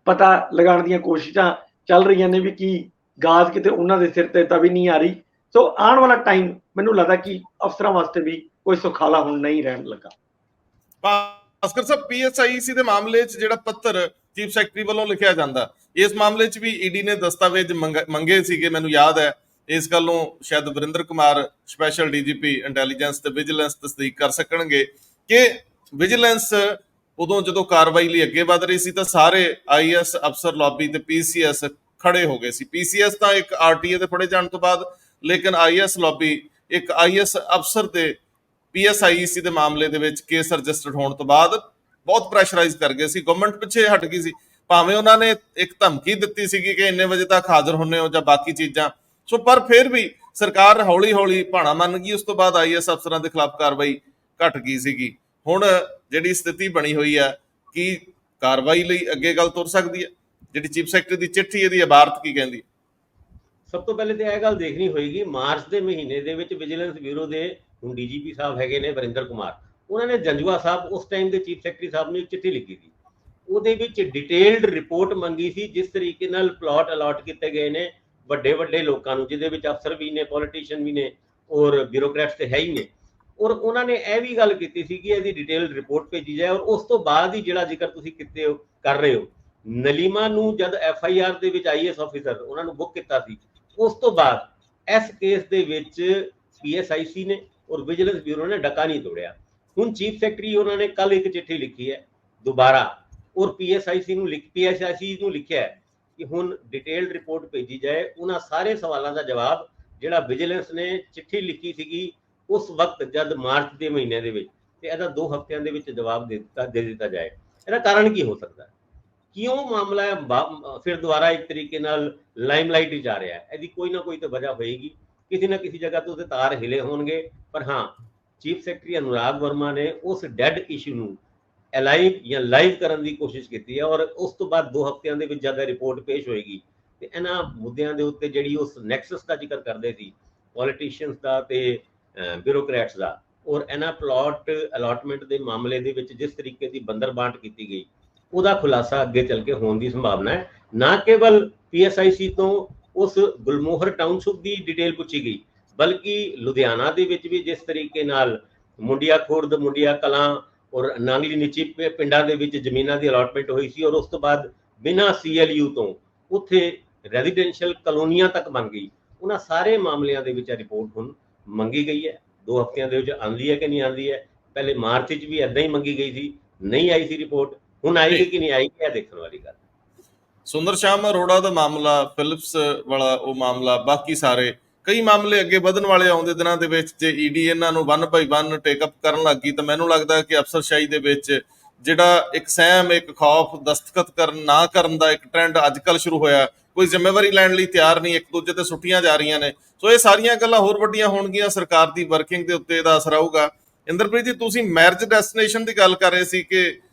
ਪਤਾ ਲਗਾਉਣ ਦੀਆਂ ਕੋਸ਼ਿਸ਼ਾਂ ਚੱਲ ਰਹੀਆਂ ਨੇ ਵੀ ਕੀ ਗਾਜ਼ ਕਿਤੇ ਉਹਨਾਂ ਦੇ ਸਿਰ ਤੇ ਤਾਂ ਵੀ ਨਹੀਂ ਆ ਰਹੀ। ਸੋ ਆਉਣ ਵਾਲਾ ਟਾਈਮ ਮੈਨੂੰ ਲੱਗਦਾ ਕਿ ਅਫਸਰਾਂ ਵਾਸਤੇ ਵੀ ਕੋਈ ਸੁਖਾਲਾ ਹੁਣ ਨਹੀਂ ਰਹਿਣ ਲੱਗਾ। ਭਾਸਕਰ ਸਾਹਿਬ, ਪੀਐਸਆਈਸੀ ਦੇ ਮਾਮਲੇ 'ਚ ਜਿਹੜਾ ਪੱਤਰ ਚੀਫ ਸੈਕਟਰੀ ਵੱਲੋਂ ਲਿਖਿਆ ਜਾਂਦਾ, ਇਸ ਮਾਮਲੇ 'ਚ ਵੀ ਈਡੀ ਨੇ ਦਸਤਾਵੇਜ਼ ਮੰਗੇ ਸੀਗੇ। ਮੈਨੂੰ ਯਾਦ ਹੈ ਇਸ ਗੱਲ ਨੂੰ ਸ਼ਾਇਦ Varinder Kumar special DGP intelligence ਤੇ ਵਿਜੀਲੈਂਸ ਤਸਦੀਕ ਕਰ ਸਕਣਗੇ ਕਿ ਵਿਜੀਲੈਂਸ ਉਦੋਂ ਜਦੋਂ ਕਾਰਵਾਈ ਲਈ ਅੱਗੇ ਵਧ ਰਹੀ ਸੀ ਤਾਂ ਸਾਰੇ ਆਈਐਸ ਅਫਸਰ ਲੌਬੀ ਤੇ ਪੀਸੀਐਸ ਖੜੇ ਹੋ ਗਏ ਸੀ। ਪੀਸੀਐਸ ਤਾਂ ਇੱਕ ਆਰਟੀਏ ਦੇ ਫੜੇ ਜਾਣ ਤੋਂ ਬਾਅਦ, ਲੇਕਿਨ ਆਈਐਸ ਲੌਬੀ ਇੱਕ ਆਈਐਸ ਅਫਸਰ ਤੇ ਪੀਐਸਆਈਸੀ ਦੇ ਮਾਮਲੇ ਦੇ ਵਿੱਚ ਕੇਸ ਰਜਿਸਟਰਡ ਹੋਣ ਤੋਂ ਬਾਅਦ ਬਹੁਤ ਪ੍ਰੈਸ਼ਰਾਈਜ਼ ਕਰ ਗਏ ਸੀ। ਗਵਰਨਮੈਂਟ ਪਿੱਛੇ ਹਟ ਗਈ ਸੀ, ਭਾਵੇਂ ਉਹਨਾਂ ਨੇ ਇੱਕ ਧਮਕੀ ਦਿੱਤੀ ਸੀਗੀ ਕਿ ਇੰਨੇ ਵਜੇ ਤੱਕ ਹਾਜ਼ਰ ਹੁੰਨੇ ਹੋ ਜਾਂ ਬਾਕੀ ਚੀਜ਼ਾਂ। ਸੋ ਪਰ ਫਿਰ ਵੀ ਸਰਕਾਰ ਹੌਲੀ ਹੌਲੀ ਭਾਣਾ ਮੰਨ ਗਈ। ਉਸ ਤੋਂ ਬਾਅਦ ਆਈਐਸ ਅਫਸਰਾਂ ਦੇ ਖਿਲਾਫ ਕਾਰਵਾਈ ਘਟ ਗਈ ਸੀਗੀ। ਹੁਣ ਜਿਹੜੀ ਸਥਿਤੀ ਬਣੀ ਹੋਈ ਹੈ, ਕੀ ਕਾਰਵਾਈ ਲਈ ਅੱਗੇ ਗੱਲ ਤੁਰ ਸਕਦੀ ਹੈ? ਜਿਹੜੀ ਚੀਫ ਸੈਕਟਰੀ ਦੀ ਚਿੱਠੀ, ਇਹਦੀ ਇਬਾਰਤ ਕੀ ਕਹਿੰਦੀ? ਸਭ ਤੋਂ ਪਹਿਲੇ ਤਾਂ ਇਹ ਗੱਲ ਦੇਖਣੀ ਹੋਏਗੀ, ਮਾਰਚ ਦੇ ਮਹੀਨੇ ਦੇ ਵਿੱਚ ਵਿਜੀਲੈਂਸ ਬਿਊਰੋ ਦੇ ਹੁਣ ਡੀਜੀਪੀ ਸਾਹਿਬ ਹੈਗੇ ਨੇ ਵਰਿੰਦਰ ਕੁਮਾਰ, ਉਹਨਾਂ ਨੇ ਜੰਜੂਆ ਸਾਹਿਬ ਉਸ ਟਾਈਮ ਦੇ ਚੀਫ ਸੈਕਟਰੀ ਸਾਹਿਬ ਨੂੰ ਇੱਕ ਚਿੱਠੀ ਲਿਖੀ ਸੀ। ਉਹਦੇ ਵਿੱਚ ਡਿਟੇਲਡ ਰਿਪੋਰਟ ਮੰਗੀ ਸੀ ਜਿਸ ਤਰੀਕੇ ਨਾਲ ਪਲਾਟ ਅਲਾਟ ਕੀਤੇ ਗਏ ਨੇ ਵੱਡੇ ਵੱਡੇ ਲੋਕਾਂ ਨੂੰ, ਜਿਹਦੇ ਵਿੱਚ ਅਫਸਰ ਵੀ ਨੇ, ਪੋਲੀਟੀਸ਼ੀਅਨ ਵੀ ਨੇ ਔਰ ਬਿਊਰੋਕਰੈਟਸ ਤੇ ਹੈ ਹੀ ਨੇ। ਔਰ ਉਹਨਾਂ ਨੇ ਇਹ ਵੀ ਗੱਲ ਕੀਤੀ ਸੀ ਕਿ ਇਹਦੀ ਡਿਟੇਲਡ ਰਿਪੋਰਟ ਭੇਜੀ ਜਾਏ। ਔਰ ਉਸ ਤੋਂ ਬਾਅਦ ਹੀ ਜਿਹੜਾ ਜ਼ਿਕਰ ਤੁਸੀਂ ਕਰ ਰਹੇ ਹੋ, ਨਲੀਮਾ ਨੂੰ ਜਦ ਐਫਆਈਆਰ ਦੇ ਵਿੱਚ ਆਈਐਸ ਆਫੀਸਰ ਉਹਨਾਂ ਨੂੰ ਬੁੱਕ ਕੀਤਾ ਸੀ, ਉਸ ਤੋਂ ਬਾਅਦ ਇਸ ਕੇਸ ਦੇ ਵਿੱਚ ਪੀਐਸਆਈਸੀ ਨੇ ਔਰ ਵਿਜੀਲੈਂਸ ਬਿਊਰੋ ਨੇ ਡੱਕਾ ਨਹੀਂ ਤੋੜਿਆ। ਹੁਣ ਚੀਫ ਸੈਕਟਰੀ ਉਹਨਾਂ ਨੇ ਕੱਲ ਇੱਕ ਚਿੱਠੀ ਲਿਖੀ ਹੈ ਦੁਬਾਰਾ ਔਰ ਪੀਐਸਆਈਸੀ ਨੂੰ ਲਿਖਿਆ ਹੈ ਕਿ ਹੁਣ ਡਿਟੇਲਡ ਰਿਪੋਰਟ ਭੇਜੀ ਜਾਏ। ਉਹਨਾਂ ਸਾਰੇ ਸਵਾਲਾਂ ਦਾ ਜਵਾਬ ਜਿਹੜਾ ਵਿਜੀਲੈਂਸ ਨੇ ਚਿੱਠੀ ਲਿਖੀ ਸੀਗੀ ਉਸ ਵਕਤ ਜਦ ਮਾਰਚ ਦੇ ਮਹੀਨੇ ਦੇ ਵਿੱਚ, ਤੇ ਇਹਦਾ 2 ਹਫ਼ਤਿਆਂ ਦੇ ਵਿੱਚ ਜਵਾਬ ਦੇ ਦਿੱਤਾ ਜਾਏ। ਇਹਦਾ ਕਾਰਨ ਕੀ ਹੋ ਸਕਦਾ? ਕਿਉਂ ਮਾਮਲਾ ਫਿਰ ਦੁਬਾਰਾ ਇੱਕ ਤਰੀਕੇ ਨਾਲ ਲਾਈਮਲਾਈਟ ਵਿੱਚ ਆ ਰਿਹਾ ਹੈ? ਇਹਦੀ ਕੋਈ ਨਾ ਕੋਈ ਤਾਂ ਵਜ੍ਹਾ ਹੋਏਗੀ, ਕਿਸੇ ਨਾ ਕਿਸੇ ਜਗ੍ਹਾ ਤੋਂ ਉਹਦੇ ਤਾਰ ਹਿਲੇ ਹੋਣਗੇ। ਪਰ ਹਾਂ, ਚੀਫ ਸੈਕਟਰੀ ਅਨੁਰਾਗ ਵਰਮਾ ਨੇ ਉਸ ਡੈਡ ਇਸ਼ੂ ਨੂੰ ਅਲਾਈਵ ਜਾਂ ਲਾਈਵ ਕਰਨ ਦੀ ਕੋਸ਼ਿਸ਼ ਕੀਤੀ ਹੈ। ਔਰ ਉਸ ਤੋਂ ਬਾਅਦ 2 ਹਫ਼ਤਿਆਂ ਦੇ ਵਿੱਚ ਜਦ ਰਿਪੋਰਟ ਪੇਸ਼ ਹੋਏਗੀ ਤੇ ਇਹਨਾਂ ਮੁੱਦਿਆਂ ਦੇ ਉੱਤੇ ਜਿਹੜੀ ਉਸ ਨੈਕਸਸ ਦਾ ਜ਼ਿਕਰ ਕਰਦੇ ਸੀ, ਪੋਲੀਟੀਸ਼ੀਅਨਸ ਦਾ ਤੇ ਬਿਊਰੋਕਰੈਟਸ ਦਾ, ਔਰ ਇਹਨਾਂ ਪਲਾਟ ਅਲਾਟਮੈਂਟ ਦੇ ਮਾਮਲੇ ਦੇ ਵਿੱਚ ਜਿਸ ਤਰੀਕੇ ਦੀ ਬੰਦਰਬਾਂਟ ਕੀਤੀ ਗਈ, ਉਹਦਾ ਖੁਲਾਸਾ ਅੱਗੇ ਚੱਲ ਕੇ ਹੋਣ ਦੀ ਸੰਭਾਵਨਾ ਹੈ। ਨਾ ਕੇਵਲ ਪੀਐਸਆਈਸੀ ਤੋਂ ਉਸ ਗੁਲਮੋਹਰ ਟਾਊਨਸ਼ਿਪ ਦੀ ਡਿਟੇਲ ਪੁੱਛੀ ਗਈ, ਬਲਕਿ ਲੁਧਿਆਣਾ ਦੇ ਵਿੱਚ ਵੀ ਜਿਸ ਤਰੀਕੇ ਨਾਲ ਮੁੰਡਿਆ ਖੁਰਦ, ਮੁੰਡਿਆ ਕਲਾਂ ਔਰ ਨਾਂਗਲੀ ਨੀਚੀ ਪਿੰਡਾਂ ਦੇ ਵਿੱਚ ਜ਼ਮੀਨਾਂ ਦੀ ਅਲਾਟਮੈਂਟ ਹੋਈ ਸੀ, ਔਰ ਉਸ ਤੋਂ ਬਾਅਦ ਬਿਨਾਂ ਸੀਐਲਯੂ ਤੋਂ ਉੱਥੇ ਰੈਜ਼ੀਡੈਂਸ਼ੀਅਲ ਕਲੋਨੀਆਂ ਤੱਕ ਬਣ ਗਈ। ਉਹਨਾਂ ਸਾਰੇ ਮਾਮਲਿਆਂ ਦੇ ਵਿੱਚ ਰਿਪੋਰਟ ਹੁਣ ਮੰਗੀ ਗਈ ਹੈ। 2 ਹਫ਼ਤਿਆਂ ਦੇ ਵਿੱਚ ਆਉਂਦੀ ਹੈ ਕਿ ਨਹੀਂ ਆਉਂਦੀ ਹੈ? ਪਹਿਲੇ ਮਾਰਚ ਵਿੱਚ ਵੀ ਏਦਾਂ ਹੀ ਮੰਗੀ ਗਈ ਸੀ, ਨਹੀਂ ਆਈ ਸੀ ਰਿਪੋਰਟ। ਹੁਣ ਆਏਗੀ ਕਿ ਨਹੀਂ ਆਏਗੀ, ਇਹ ਦੇਖਣ ਵਾਲੀ ਗੱਲ। ਸੁੰਦਰ ਸ਼ਾਮ ਅਰੋੜਾ ਦਾ ਮਾਮਲਾ, ਫਿਲਿਪਸ ਵਾਲਾ ਉਹ ਮਾਮਲਾ, ਬਾਕੀ ਸਾਰੇ ਕਈ ਮਾਮਲੇ ਅੱਗੇ ਵਧਣ ਵਾਲੇ ਆਉਂਦੇ ਦਿਨਾਂ ਦੇ ਵਿੱਚ ਜੇ ਈਡੀ ਇਹਨਾਂ ਨੂੰ 1 ਬਾਈ 1 ਟੇਕਅਪ ਕਰਨ ਲੱਗ ਗਈ ਤਾਂ ਮੈਨੂੰ ਲੱਗਦਾ ਕਿ ਅਫਸਰਸ਼ਾਹੀ ਦੇ ਵਿੱਚ ਜਿਹੜਾ ਇੱਕ ਸਹਿਮ, ਇੱਕ ਖੌਫ, ਦਸਤਖਤ ਨਾ ਕਰਨ ਦਾ ਇੱਕ ਟ੍ਰੈਂਡ ਅੱਜ ਕੱਲ੍ਹ ਸ਼ੁਰੂ ਹੋਇਆ। ਕੋਈ ਜ਼ਿੰਮੇਵਾਰੀ ਲੈਣ ਲਈ ਤਿਆਰ ਨਹੀਂ, ਇੱਕ ਦੂਜੇ ਤੇ ਸੁੱਟੀਆਂ ਜਾ ਰਹੀਆਂ ਨੇ। ਸੋ ਇਹ ਸਾਰੀਆਂ ਗੱਲਾਂ ਹੋਰ ਵੱਡੀਆਂ ਹੋਣਗੀਆਂ, ਸਰਕਾਰ ਦੀ ਵਰਕਿੰਗ ਦੇ ਉੱਤੇ ਇਹਦਾ ਅਸਰ ਆਊਗਾ। ਇੰਦਰਪ੍ਰੀਤ ਜੀ, ਤੁਸੀਂ ਮੈਰਿਜ ਡੈਸਟੀਨੇਸ਼ਨ ਦੀ ਗੱਲ ਕਰ ਰਹੇ ਸੀ ਕਿ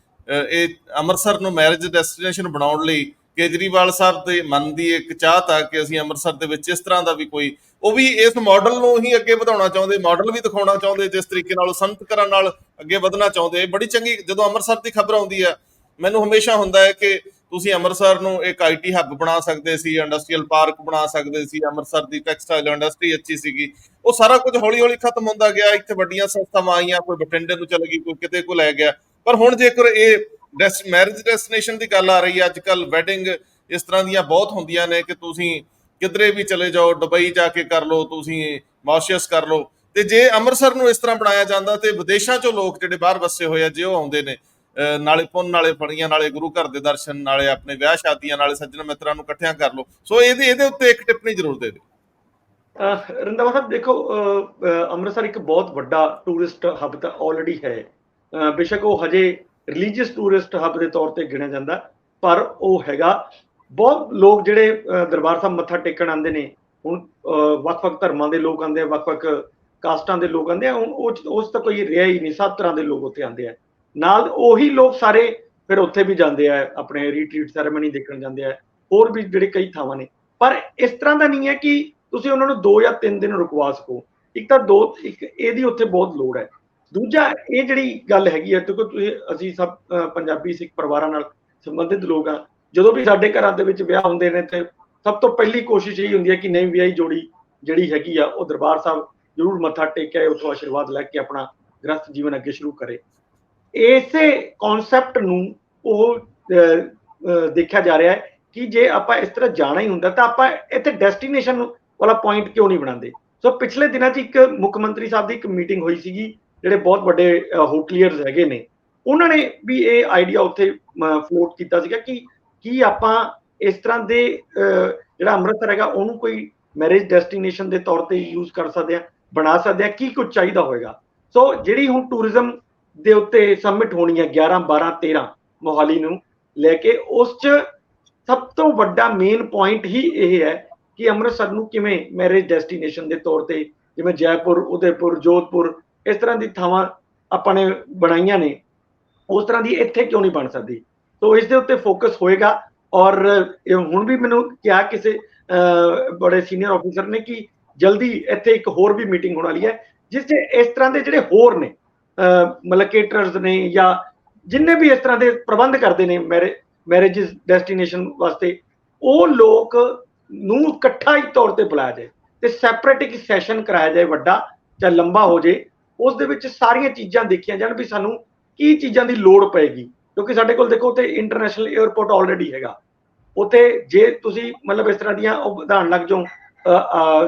ਇਹ ਅੰਮ੍ਰਿਤਸਰ ਨੂੰ ਮੈਰਿਜ ਡੈਸਟੀਨੇਸ਼ਨ ਬਣਾਉਣ ਲਈ ਕੇਜਰੀਵਾਲ ਸਾਹਿਬ ਦੇ ਮਨ ਦੀ ਇੱਕ ਚਾਹਤ ਆ ਕਿ ਅਸੀਂ ਅੰਮ੍ਰਿਤਸਰ ਦੇ ਵਿੱਚ ਇਸ ਤਰ੍ਹਾਂ ਦਾ ਵੀ ਕੋਈ, ਉਹ ਵੀ ਇਸ ਮਾਡਲ ਨੂੰ ਹੀ ਅੱਗੇ ਵਧਾਉਣਾ ਚਾਹੁੰਦੇ, ਮਾਡਲ ਵੀ ਦਿਖਾਉਣਾ ਚਾਹੁੰਦੇ, ਜਿਸ ਤਰੀਕੇ ਨਾਲ ਉਹ ਸੰਤ ਕਰਨ ਨਾਲ ਅੱਗੇ ਵਧਣਾ ਚਾਹੁੰਦੇ। ਬੜੀ ਚੰਗੀ, ਜਦੋਂ ਅੰਮ੍ਰਿਤਸਰ ਦੀ ਖਬਰ ਆਉਂਦੀ ਹੈ ਮੈਨੂੰ ਹਮੇਸ਼ਾ ਹੁੰਦਾ ਹੈ ਕਿ ਤੁਸੀਂ ਅੰਮ੍ਰਿਤਸਰ ਨੂੰ ਇੱਕ ਆਈਟੀ ਹੱਬ ਬਣਾ ਸਕਦੇ ਸੀ, ਇੰਡਸਟਰੀਅਲ ਪਾਰਕ ਬਣਾ ਸਕਦੇ ਸੀ, ਅੰਮ੍ਰਿਤਸਰ ਦੀ ਟੈਕਸਟਾਈਲ ਇੰਡਸਟਰੀ ਅੱਛੀ ਸੀਗੀ। ਉਹ ਸਾਰਾ ਕੁਝ ਹੌਲੀ ਹੌਲੀ ਖਤਮ ਹੁੰਦਾ ਗਿਆ। ਇੱਥੇ ਵੱਡੀਆਂ ਸੰਸਥਾਵਾਂ ਆਈਆਂ, ਕੋਈ ਬਠਿੰਡੇ ਨੂੰ ਚਲੇ ਗਈ, ਕੋਈ ਕਿਤੇ ਕੋ ਲੈ ਗਿਆ। ਪਰ ਹੁਣ ਜੇਕਰ ਇਹ ਮੈਰਿਜ ਡੈਸਟੀਨੇਸ਼ਨ ਦੀ ਗੱਲ ਆ ਰਹੀ ਹੈ, ਅੱਜ ਕੱਲ੍ਹ ਵੈਡਿੰਗ ਇਸ ਤਰ੍ਹਾਂ ਦੀਆਂ ਬਹੁਤ ਹੁੰਦੀਆਂ ਨੇ ਕਿ ਤੁਸੀਂ ਕਿਧਰੇ ਵੀ ਚਲੇ ਜਾਓ, ਦੁਬਈ ਜਾ ਕੇ ਕਰ ਲਓ, ਤੁਸੀਂ ਮੌਰੀਸ਼ੀਅਸ ਕਰ ਲਓ। ਤੇ ਜੇ ਅੰਮ੍ਰਿਤਸਰ ਨੂੰ ਇਸ ਤਰ੍ਹਾਂ ਬਣਾਇਆ ਜਾਂਦਾ ਤੇ ਵਿਦੇਸ਼ਾਂ ਚੋਂ ਲੋਕ ਜਿਹੜੇ ਬਾਹਰ ਵਸੇ ਹੋਏ ਆ, ਜੇ ਉਹ ਆਉਂਦੇ ਨੇ, ਨਾਲੇ ਪੁੰਨ, ਨਾਲੇ ਫੜੀਆਂ, ਨਾਲੇ ਗੁਰੂ ਘਰ ਦੇ ਦਰਸ਼ਨ, ਨਾਲੇ ਆਪਣੇ ਵਿਆਹ ਸ਼ਾਦੀਆਂ, ਨਾਲੇ ਸੱਜਣ ਮਿੱਤਰਾਂ ਨੂੰ ਇਕੱਠਿਆਂ ਕਰ ਲਓ। ਸੋ ਇਹਦੇ ਉੱਤੇ ਇੱਕ ਟਿੱਪਣੀ ਜ਼ਰੂਰ ਦੇ ਦਿਓ। ਰੰਧਾਵਾ ਸਾਹਿਬ, ਦੇਖੋ ਅੰਮ੍ਰਿਤਸਰ ਇੱਕ ਬਹੁਤ ਵੱਡਾ ਟੂਰਿਸਟ ਹੱਬ ਤਾਂ ਆਲਰੇਡੀ ਹੈ। ਬੇਸ਼ੱਕ ਉਹ ਹਜੇ ਰਿਲੀਜੀਅਸ ਟੂਰਿਸਟ ਹੱਬ ਦੇ ਤੌਰ ਤੇ ਗਿਣਿਆ ਜਾਂਦਾ, ਪਰ ਉਹ ਹੈਗਾ। ਬਹੁਤ ਲੋਕ ਜਿਹੜੇ ਦਰਬਾਰ ਸਾਹਿਬ ਮੱਥਾ ਟੇਕਣ ਆਉਂਦੇ ਨੇ, ਹੁਣ ਵੱਖ-ਵੱਖ ਧਰਮਾਂ ਦੇ ਲੋਕ ਆਉਂਦੇ ਆ, ਵੱਖ-ਵੱਖ ਕਾਸਟਾਂ ਦੇ ਲੋਕ ਆਉਂਦੇ ਆ, ਉਸ ਤਾਂ ਕੋਈ ਰਿਹਾ ਹੀ ਨਹੀਂ, ਸਭ ਤਰ੍ਹਾਂ ਦੇ ਲੋਕ ਉੱਥੇ ਆਉਂਦੇ ਆ। ਨਾਲ ਉਹੀ ਲੋਕ ਸਾਰੇ ਫਿਰ ਉੱਥੇ ਵੀ ਜਾਂਦੇ ਆ, ਆਪਣੇ ਰੀਟਰੀਟ ਸੈਰੇਮਨੀ ਦੇਖਣ ਜਾਂਦੇ ਆ, ਹੋਰ ਵੀ ਜਿਹੜੇ ਕਈ ਥਾਵਾਂ ਨੇ। ਪਰ ਇਸ ਤਰ੍ਹਾਂ ਦਾ ਨਹੀਂ ਹੈ ਕਿ ਤੁਸੀਂ ਉਹਨਾਂ ਨੂੰ 2 ਜਾਂ 3 ਦਿਨ ਰੁਕਵਾ ਸਕੋ। ਇੱਕ ਇਹਦੀ ਉੱਥੇ ਬਹੁਤ ਲੋੜ ਹੈ। ਦੂਜਾ, ਇਹ ਜਿਹੜੀ ਗੱਲ ਹੈਗੀ ਹੈ, ਕਿਉਂਕਿ ਅਸੀਂ ਸਭ ਪੰਜਾਬੀ ਸਿੱਖ ਪਰਿਵਾਰਾਂ ਨਾਲ ਸੰਬੰਧਿਤ ਲੋਕ ਆ। ਜਦੋਂ ਵੀ ਸਾਡੇ ਘਰਾਂ ਦੇ ਵਿੱਚ ਵਿਆਹ ਹੁੰਦੇ ਨੇ ਤੇ ਸਭ ਤੋਂ ਪਹਿਲੀ ਕੋਸ਼ਿਸ਼ ਇਹ ਹੁੰਦੀ ਹੈ ਕਿ ਨਵੀਂ ਵਿਆਹੀ ਜੋੜੀ ਜਿਹੜੀ ਹੈਗੀ ਆ ਉਹ ਦਰਬਾਰ ਸਾਹਿਬ ਜ਼ਰੂਰ ਮੱਥਾ ਟੇਕਿਆ, ਉੱਥੋਂ ਆਸ਼ੀਰਵਾਦ ਲੈ ਕੇ ਆਪਣਾ ਗ੍ਰਸਤ ਜੀਵਨ ਅੱਗੇ ਸ਼ੁਰੂ ਕਰੇ। ਇਸੇ ਕਨਸੈਪਟ ਨੂੰ ਉਹ ਦੇਖਿਆ ਜਾ ਰਿਹਾ ਹੈ ਕਿ ਜੇ ਆਪਾਂ ਇਸ ਤਰ੍ਹਾਂ ਜਾਣਾ ਹੀ ਹੁੰਦਾ ਤਾਂ ਆਪਾਂ ਇੱਥੇ ਡੈਸਟੀਨੇਸ਼ਨ ਵਾਲਾ ਪੁਆਇੰਟ ਕਿਉਂ ਨਹੀਂ ਬਣਾਉਂਦੇ। ਸੋ ਪਿਛਲੇ ਦਿਨਾਂ 'ਚ ਇੱਕ ਮੁੱਖ ਮੰਤਰੀ ਸਾਹਿਬ ਦੀ ਇੱਕ ਮੀਟਿੰਗ ਹੋਈ ਸੀਗੀ, ਜਿਹੜੇ ਬਹੁਤ ਵੱਡੇ ਹੋਟਲੀਅਰਸ ਹੈਗੇ ਨੇ, ਉਹਨਾਂ ਨੇ ਵੀ ਇਹ ਆਈਡੀਆ ਉੱਥੇ ਫਲੋਟ ਕੀਤਾ ਸੀਗਾ ਕਿ ਕੀ ਆਪਾਂ ਇਸ ਤਰ੍ਹਾਂ ਦੇ ਜਿਹੜਾ ਅੰਮ੍ਰਿਤਸਰ ਹੈਗਾ ਉਹਨੂੰ ਕੋਈ ਮੈਰਿਜ ਡੈਸਟੀਨੇਸ਼ਨ ਦੇ ਤੌਰ ਤੇ ਯੂਜ਼ ਕਰ ਸਕਦੇ ਆ, ਬਣਾ ਸਕਦੇ ਆ, ਕੀ ਕੁਝ ਚਾਹੀਦਾ ਹੋਏਗਾ। ਸੋ ਜਿਹੜੀ ਹੁਣ ਟੂਰਿਜ਼ਮ ਦੇ ਉੱਤੇ ਸਮਿਟ ਹੋਣੀ ਹੈ 11, 12, 13 ਮੋਹਾਲੀ ਨੂੰ ਲੈ ਕੇ, ਉਸ 'ਚ ਸਭ ਤੋਂ ਵੱਡਾ ਮੇਨ ਪੁਆਇੰਟ ਹੀ ਇਹ ਹੈ ਕਿ ਅੰਮ੍ਰਿਤਸਰ ਨੂੰ ਕਿਵੇਂ ਮੈਰਿਜ ਡੈਸਟੀਨੇਸ਼ਨ ਦੇ ਤੌਰ ਤੇ, ਜਿਵੇਂ ਜੈਪੁਰ, ਉਦੈਪੁਰ, ਜੋਧਪੁਰ ਇਸ ਤਰ੍ਹਾਂ ਦੀ ਥਾਵਾਂ ਆਪਾਂ ਨੇ ਬਣਾਈਆਂ ਨੇ, ਉਸ ਤਰ੍ਹਾਂ ਦੀ ਇੱਥੇ ਕਿਉਂ ਨਹੀਂ ਬਣ ਸਕਦੀ। ਸੋ ਇਸ ਦੇ ਉੱਤੇ ਫੋਕਸ ਹੋਏਗਾ। ਔਰ ਹੁਣ ਵੀ ਮੈਨੂੰ ਕਿਹਾ ਕਿਸੇ ਬੜੇ ਸੀਨੀਅਰ ਆਫੀਸਰ ਨੇ ਕਿ ਜਲਦੀ ਇੱਥੇ ਇੱਕ ਹੋਰ ਵੀ ਮੀਟਿੰਗ ਹੋਣ ਵਾਲੀ ਹੈ, ਜਿਸ 'ਚ ਇਸ ਤਰ੍ਹਾਂ ਦੇ ਜਿਹੜੇ ਹੋਰ ਨੇ ਮਤਲਬ ਕੇਟਰਰਸ ਨੇ ਜਾਂ ਜਿੰਨੇ ਵੀ ਇਸ ਤਰ੍ਹਾਂ ਦੇ ਪ੍ਰਬੰਧ ਕਰਦੇ ਨੇ ਮੈਰਿਜ ਡੈਸਟੀਨੇਸ਼ਨ ਵਾਸਤੇ, ਉਹ ਲੋਕ ਨੂੰ ਇਕੱਠਾ ਹੀ ਤੌਰ ਤੇ ਬੁਲਾਇਆ ਜਾਏ ਤੇ ਸੈਪਰੇਟ ਇੱਕ ਸੈਸ਼ਨ ਕਰਾਇਆ ਜਾਏ, ਵੱਡਾ ਚਾਹੇ ਲੰਬਾ ਹੋ ਜਾਏ। ਉਸ ਦੇ ਵਿੱਚ ਸਾਰੀਆਂ ਚੀਜ਼ਾਂ ਦੇਖੀਆਂ ਜਾਣ ਵੀ ਸਾਨੂੰ ਕੀ ਚੀਜ਼ਾਂ ਦੀ ਲੋੜ ਪਏਗੀ, ਕਿਉਂਕਿ ਸਾਡੇ ਕੋਲ ਦੇਖੋ ਉੱਥੇ ਇੰਟਰਨੈਸ਼ਨਲ 에ਅਰਪੋਰਟ ਆਲਰੇਡੀ ਹੈਗਾ। ਉੱਥੇ ਜੇ ਤੁਸੀਂ ਮਤਲਬ ਇਸ ਤਰ੍ਹਾਂ ਦੀਆਂ ਉਹ ਵਧਾਉਣ ਲੱਗ ਜਾਓ,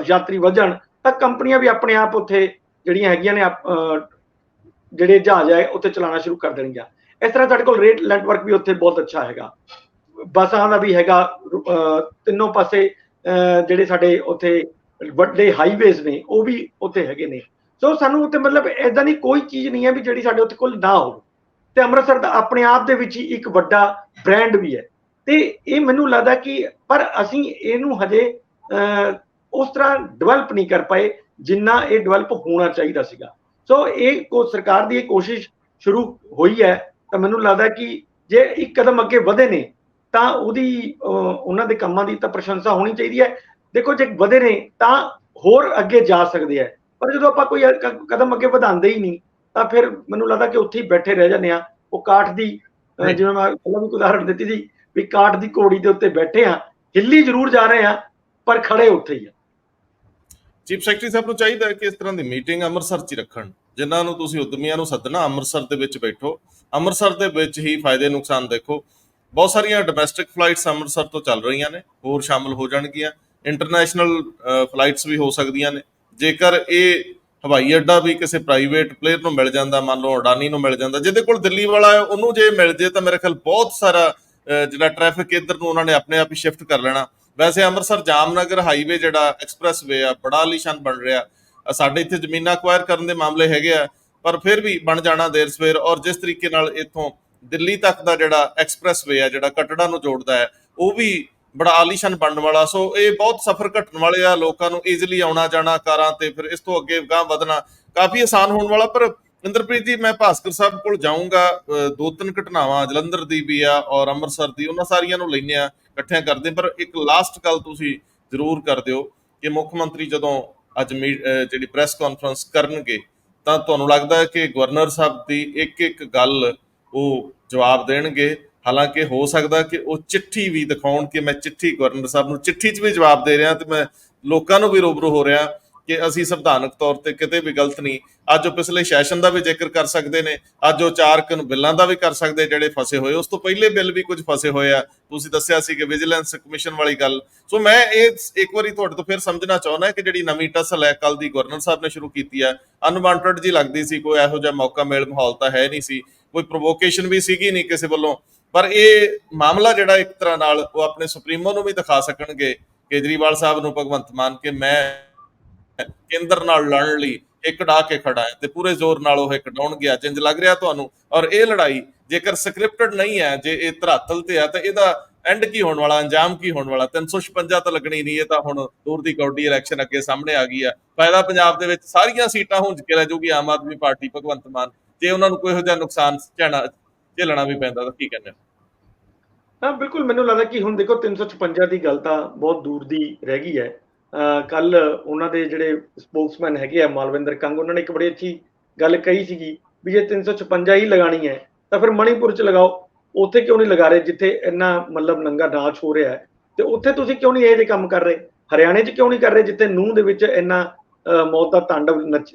ਯਾਤਰੀ ਵਧਣ, ਤਾਂ ਕੰਪਨੀਆਂ ਵੀ ਆਪਣੇ ਆਪ ਉੱਥੇ ਜਿਹੜੀਆਂ ਹੈਗੀਆਂ ਨੇ ਜਿਹੜੇ ਜਹਾਜ਼ ਹੈ ਉੱਥੇ ਚਲਾਉਣਾ ਸ਼ੁਰੂ ਕਰ ਦੇਣਗੀਆਂ। ਇਸ ਤਰ੍ਹਾਂ ਸਾਡੇ ਕੋਲ ਰੇਲ ਨੈਟਵਰਕ ਵੀ ਉੱਥੇ ਬਹੁਤ ਅੱਛਾ ਹੈਗਾ, ਬੱਸਾਂ ਦਾ ਵੀ ਹੈਗਾ, ਤਿੰਨੋਂ ਪਾਸੇ ਜਿਹੜੇ ਸਾਡੇ ਉੱਥੇ ਵੱਡੇ ਹਾਈਵੇਜ਼ ਨੇ ਉਹ ਵੀ ਉੱਥੇ ਹੈਗੇ ਨੇ। ਸੋ ਸਾਨੂੰ ਉੱਥੇ ਮਤਲਬ ਏਦਾਂ ਦੀ ਕੋਈ ਚੀਜ਼ ਨਹੀਂ ਹੈ ਵੀ ਜਿਹੜੀ ਸਾਡੇ ਉੱਥੇ ਕੋਲ ਨਾ ਹੋਵੇ। ਤੇ ਅੰਮ੍ਰਿਤਸਰ ਦਾ ਆਪਣੇ ਆਪ ਦੇ ਵਿੱਚ ਹੀ ਇੱਕ ਵੱਡਾ ਬ੍ਰਾਂਡ ਵੀ ਹੈ। ਤੇ ਇਹ ਮੈਨੂੰ ਲੱਗਦਾ ਕਿ ਪਰ ਅਸੀਂ ਇਹਨੂੰ ਹਜੇ ਉਸ ਤਰ੍ਹਾਂ ਡਿਵੈਲਪ ਨਹੀਂ ਕਰ ਪਾਏ ਜਿੰਨਾ ਇਹ ਡਿਵੈਲਪ ਹੋਣਾ ਚਾਹੀਦਾ ਸੀਗਾ। ਸੋ ਇਹ ਸਰਕਾਰ ਦੀ ਇਹ ਕੋਸ਼ਿਸ਼ ਸ਼ੁਰੂ ਹੋਈ ਹੈ, ਤਾਂ ਮੈਨੂੰ ਲੱਗਦਾ ਕਿ ਜੇ ਇੱਕ ਕਦਮ ਅੱਗੇ ਵਧੇ ਨੇ ਤਾਂ ਉਹਨਾਂ ਦੇ ਕੰਮਾਂ ਦੀ ਤਾਂ ਪ੍ਰਸ਼ੰਸਾ ਹੋਣੀ ਚਾਹੀਦੀ ਹੈ। ਦੇਖੋ ਜੇ ਵਧੇ ਨੇ ਤਾਂ ਹੋਰ ਅੱਗੇ ਜਾ ਸਕਦੇ ਆ, ਪਰ ਜਦੋਂ ਆਪਾਂ ਕੋਈ ਕਦਮ ਅੱਗੇ ਵਧਾਉਂਦੇ ਹੀ ਨਹੀਂ ਤਾਂ ਫਿਰ ਮੈਨੂੰ ਲੱਗਦਾ ਕਿ ਉੱਥੇ ਹੀ ਬੈਠੇ ਰਹਿ ਜਾਂਦੇ ਆ। ਉਹ ਕਾਠ ਦੀ, ਜਿਵੇਂ ਮੈਂ ਪਹਿਲਾਂ ਵੀ ਉਦਾਹਰਣ ਦਿੱਤੀ ਸੀ ਵੀ ਕਾਠ ਦੀ ਘੋੜੀ ਦੇ ਉੱਤੇ ਬੈਠੇ ਆ, ਹਿੱਲੀ ਜ਼ਰੂਰ ਜਾ ਰਹੇ ਆ ਪਰ ਖੜੇ ਉੱਥੇ ਹੀ ਆ। ਚੀਫ ਸੈਕਟਰੀ ਸਾਹਿਬ ਨੂੰ ਚਾਹੀਦਾ ਹੈ ਕਿ ਇਸ ਤਰ੍ਹਾਂ ਦੀ ਮੀਟਿੰਗ ਅੰਮ੍ਰਿਤਸਰ 'ਚ ਹੀ ਰੱਖਣ, ਜਿਨ੍ਹਾਂ ਨੂੰ ਤੁਸੀਂ ਉਦਮੀਆਂ ਨੂੰ ਸੱਦਣਾ, ਅੰਮ੍ਰਿਤਸਰ ਦੇ ਵਿੱਚ ਬੈਠੋ, ਅੰਮ੍ਰਿਤਸਰ ਦੇ ਵਿੱਚ ਹੀ ਫਾਇਦੇ ਨੁਕਸਾਨ ਦੇਖੋ। ਬਹੁਤ ਸਾਰੀਆਂ ਡੋਮੈਸਟਿਕ ਫਲਾਈਟਸ ਅੰਮ੍ਰਿਤਸਰ ਤੋਂ ਚੱਲ ਰਹੀਆਂ ਨੇ, ਹੋਰ ਸ਼ਾਮਲ ਹੋ ਜਾਣਗੀਆਂ, ਇੰਟਰਨੈਸ਼ਨਲ ਫਲਾਈਟਸ ਵੀ ਹੋ ਸਕਦੀਆਂ ਨੇ। ਜੇਕਰ ਇਹ ਹਵਾਈ ਅੱਡਾ ਵੀ ਕਿਸੇ ਪ੍ਰਾਈਵੇਟ ਪਲੇਅਰ ਨੂੰ ਮਿਲ ਜਾਂਦਾ, ਮੰਨ ਲਓ ਅਡਾਨੀ ਨੂੰ ਮਿਲ ਜਾਂਦਾ, ਜਿਹਦੇ ਕੋਲ ਦਿੱਲੀ ਵਾਲਾ ਹੈ ਉਹਨੂੰ ਜੇ ਮਿਲ ਜੇ, ਤਾਂ ਮੇਰੇ ਖਿਆਲ ਬਹੁਤ ਸਾਰਾ ਜਿਹੜਾ ਟ੍ਰੈਫਿਕ ਇੱਧਰ ਨੂੰ ਉਹਨਾਂ ਨੇ ਆਪਣੇ ਆਪ ਹੀ ਸ਼ਿਫਟ ਕਰ ਲੈਣਾ। ਵੈਸੇ ਅੰਮ੍ਰਿਤਸਰ ਜਾਮਨਗਰ ਹਾਈਵੇ ਜਿਹੜਾ ਐਕਸਪ੍ਰੈਸ-ਵੇ ਆ, ਬੜਾ ਆਲੀਸ਼ਾਨ ਬਣ ਰਿਹਾ। ਸਾਡੇ ਇੱਥੇ ਜ਼ਮੀਨਾਂ ਅਕਵਾਇਰ ਕਰਨ ਦੇ ਮਾਮਲੇ ਹੈਗੇ ਆ, ਪਰ ਫਿਰ ਵੀ ਬਣ ਜਾਣਾ ਦੇਰ ਸਵੇਰ। ਔਰ ਜਿਸ ਤਰੀਕੇ ਨਾਲ ਇੱਥੋਂ ਦਿੱਲੀ ਤੱਕ ਦਾ ਜਿਹੜਾ ਐਕਸਪ੍ਰੈਸ-ਵੇ ਆ, ਜਿਹੜਾ ਕਟੜਾ ਨੂੰ ਜੋੜਦਾ ਹੈ, ਉਹ ਵੀ ਬੜਾ ਆਲੀਸ਼ਾਨ ਬਣਨ ਵਾਲਾ। ਸੋ ਇਹ ਬਹੁਤ ਸਫ਼ਰ ਘਟਣ ਵਾਲੇ ਆ, ਲੋਕਾਂ ਨੂੰ ਈਜ਼ੀਲੀ ਆਉਣਾ ਜਾਣਾ ਕਾਰਾਂ ਤੇ, ਫਿਰ ਇਸ ਤੋਂ ਅੱਗੇ ਗਾਂਹ ਵਧਣਾ ਕਾਫੀ ਆਸਾਨ ਹੋਣ ਵਾਲਾ। ਪਰ ਇੰਦਰਪ੍ਰੀਤ ਜੀ, ਮੈਂ ਭਾਸਕਰ ਸਾਹਿਬ ਕੋਲ ਜਾਊਂਗਾ, 2-3 ਘਟਨਾਵਾਂ ਜਲੰਧਰ ਦੀ ਵੀ ਆ ਔਰ ਅੰਮ੍ਰਿਤਸਰ ਦੀ, ਉਹਨਾਂ ਸਾਰੀਆਂ ਨੂੰ ਲੈਂਦੇ ਆ, ਇਕੱਠਿਆਂ ਕਰਦੇ। ਪਰ ਇੱਕ ਲਾਸਟ ਗੱਲ ਤੁਸੀਂ ਜ਼ਰੂਰ ਕਰ ਦਿਓ ਕਿ ਮੁੱਖ ਮੰਤਰੀ ਜਦੋਂ ਅੱਜ ਜਿਹੜੀ ਪ੍ਰੈਸ ਕਾਨਫਰੰਸ ਕਰਨਗੇ, ਤਾਂ ਤੁਹਾਨੂੰ ਲੱਗਦਾ ਹੈ ਕਿ ਗਵਰਨਰ ਸਾਹਿਬ ਦੀ ਇੱਕ ਗੱਲ ਉਹ ਜਵਾਬ ਦੇਣਗੇ? ਹਾਲਾਂਕਿ ਹੋ ਸਕਦਾ ਕਿ ਉਹ ਚਿੱਠੀ ਵੀ ਦਿਖਾਉਣ ਕਿ ਮੈਂ ਚਿੱਠੀ ਗਵਰਨਰ ਸਾਹਿਬ ਨੂੰ ਚਿੱਠੀ 'ਚ ਵੀ ਜਵਾਬ ਦੇ ਰਿਹਾ, ਤੇ ਮੈਂ ਲੋਕਾਂ ਨੂੰ ਵੀ ਰੂਬਰੂ ਹੋ ਰਿਹਾ ਕਿ ਅਸੀਂ ਸੰਵਿਧਾਨਕ ਤੌਰ ਤੇ ਕਿਤੇ ਵੀ ਗਲਤ ਨਹੀਂ। ਅੱਜ ਉਹ ਪਿਛਲੇ ਸੈਸ਼ਨ ਦਾ ਵੀ ਜ਼ਿਕਰ ਕਰ ਸਕਦੇ ਨੇ, ਅੱਜ ਉਹ 4 ਬਿੱਲਾਂ ਦਾ ਵੀ ਕਰ ਸਕਦੇ ਜਿਹੜੇ ਫਸੇ ਹੋਏ, ਉਸ ਤੋਂ ਪਹਿਲੇ ਬਿੱਲ ਵੀ ਕੁਝ ਫਸੇ ਹੋਏ ਆ। ਤੁਸੀਂ ਦੱਸਿਆ ਸੀ ਕਿ ਵਿਜੀਲੈਂਸ ਕਮਿਸ਼ਨ ਵਾਲੀ ਗੱਲ। ਸੋ ਮੈਂ ਇਹ ਇੱਕ ਵਾਰੀ ਤੁਹਾਡੇ ਤੋਂ ਫਿਰ ਸਮਝਣਾ ਚਾਹੁੰਦਾ ਕਿ ਜਿਹੜੀ ਨਵੀਂ ਟਸਲ ਹੈ ਕੱਲ ਦੀ ਗਵਰਨਰ ਸਾਹਿਬ ਨੇ ਸ਼ੁਰੂ ਕੀਤੀ ਹੈ, ਅਨਵਾਂਟਡ ਜੀ ਲੱਗਦੀ ਸੀ, ਕੋਈ ਇਹੋ ਜਿਹਾ ਮੌਕਾ ਮੇਲ ਮਾਹੌਲ ਤਾਂ ਹੈ ਨਹੀਂ ਸੀ, ਕੋਈ ਪ੍ਰੋਵੋਕੇਸ਼ਨ ਵੀ ਸੀਗੀ ਨਹੀਂ ਕਿਸੇ ਵੱਲੋਂ। ਪਰ ਇਹ ਮਾਮਲਾ ਜਿਹੜਾ ਇੱਕ ਤਰ੍ਹਾਂ ਨਾਲ ਉਹ ਆਪਣੇ ਸੁਪਰੀਮੋ ਨੂੰ ਵੀ ਦਿਖਾ ਸਕਣਗੇ, ਕੇਜਰੀਵਾਲ ਸਾਹਿਬ ਨੂੰ, ਭਗਵੰਤ ਮਾਨ, ਕੇ ਮੈਂ ਕੇਂਦਰ ਨਾਲ ਲੜਨ ਲਈ ਇੱਕ ਡਾ ਕੇ ਖੜਾ ਹੈ, ਤੇ ਪੂਰੇ ਜ਼ੋਰ ਨਾਲ ਉਹ ਇੱਕ ਡਾਉਣ ਗਿਆ। ਜਿੰਜ ਲੱਗ ਰਿਹਾ ਤੁਹਾਨੂੰ? ਔਰ ਇਹ ਲੜਾਈ ਜੇਕਰ ਸਕ੍ਰਿਪਟਡ ਨਹੀਂ ਹੈ, ਜੇ ਇਹ ਧਰਾਤਲ ਤੇ ਹੈ, ਤਾਂ ਇਹਦਾ ਐਂਡ ਕੀ ਹੋਣ ਵਾਲਾ, ਅੰਜਾਮ ਕੀ ਹੋਣ ਵਾਲਾ? 356 ਤਾਂ ਲੱਗਣੀ ਨਹੀਂ, ਇਹ ਤਾਂ ਹੁਣ ਦੂਰ ਦੀ ਕੌਡੀ ਇਲੈਕਸ਼ਨ ਅੱਗੇ ਸਾਹਮਣੇ ਆ ਗਈ ਆ। ਫਾਇਦਾ ਪੰਜਾਬ ਦੇ ਵਿੱਚ ਸਾਰੀਆਂ ਸੀਟਾਂ ਹੁੰਜ ਕੇ ਲੈ ਜਾਊਗੀ ਆਮ ਆਦਮੀ ਪਾਰਟੀ, ਭਗਵੰਤ ਮਾਨ, ਜੇ ਉਹਨਾਂ ਨੂੰ ਕੋਈ ਇਹੋ ਜਿਹਾ ਨੁਕਸਾਨ ਝੇਲਣਾ ਵੀ ਪੈਂਦਾ ਤਾਂ ਕੀ ਕਹਿੰਦੇ ਹੋ? ਹਾਂ ਬਿਲਕੁਲ, ਮੈਨੂੰ ਲੱਗਦਾ ਕਿ ਹੁਣ ਦੇਖੋ 356 ਦੀ ਗੱਲ ਤਾਂ ਬਹੁਤ ਦੂਰ ਦੀ ਰਹਿ ਗਈ ਹੈ। ਕੱਲ ਉਹਨਾਂ ਦੇ ਜਿਹੜੇ ਸਪੋਕਸਮੈਨ ਹੈਗੇ ਆ ਮਾਲਵਿੰਦਰ ਕੰਗ, ਉਹਨਾਂ ਨੇ ਇੱਕ ਬੜੀ ਅੱਛੀ ਗੱਲ ਕਹੀ ਸੀਗੀ ਵੀ ਜੇ 356 ਹੀ ਲਗਾਣੀ ਹੈ ਤਾਂ ਫਿਰ ਮਣੀਪੁਰ 'ਚ ਲਗਾਓ, ਉੱਥੇ ਕਿਉਂ ਨਹੀਂ ਲਗਾ ਰਹੇ ਜਿੱਥੇ ਇੰਨਾ ਮਤਲਬ ਨੰਗਾ ਨਾਚ ਹੋ ਰਿਹਾ ਹੈ, ਤੇ ਉੱਥੇ ਤੁਸੀਂ ਕਿਉਂ ਨਹੀਂ ਇਹ ਜਿਹੇ ਕੰਮ ਕਰ ਰਹੇ? ਹਰਿਆਣੇ 'ਚ ਕਿਉਂ ਨਹੀਂ ਕਰ ਰਹੇ ਜਿੱਥੇ ਨੂੰਹ ਦੇ ਵਿੱਚ ਇੰਨਾ ਮੌਤ ਦਾ ਤਾਂਡਵ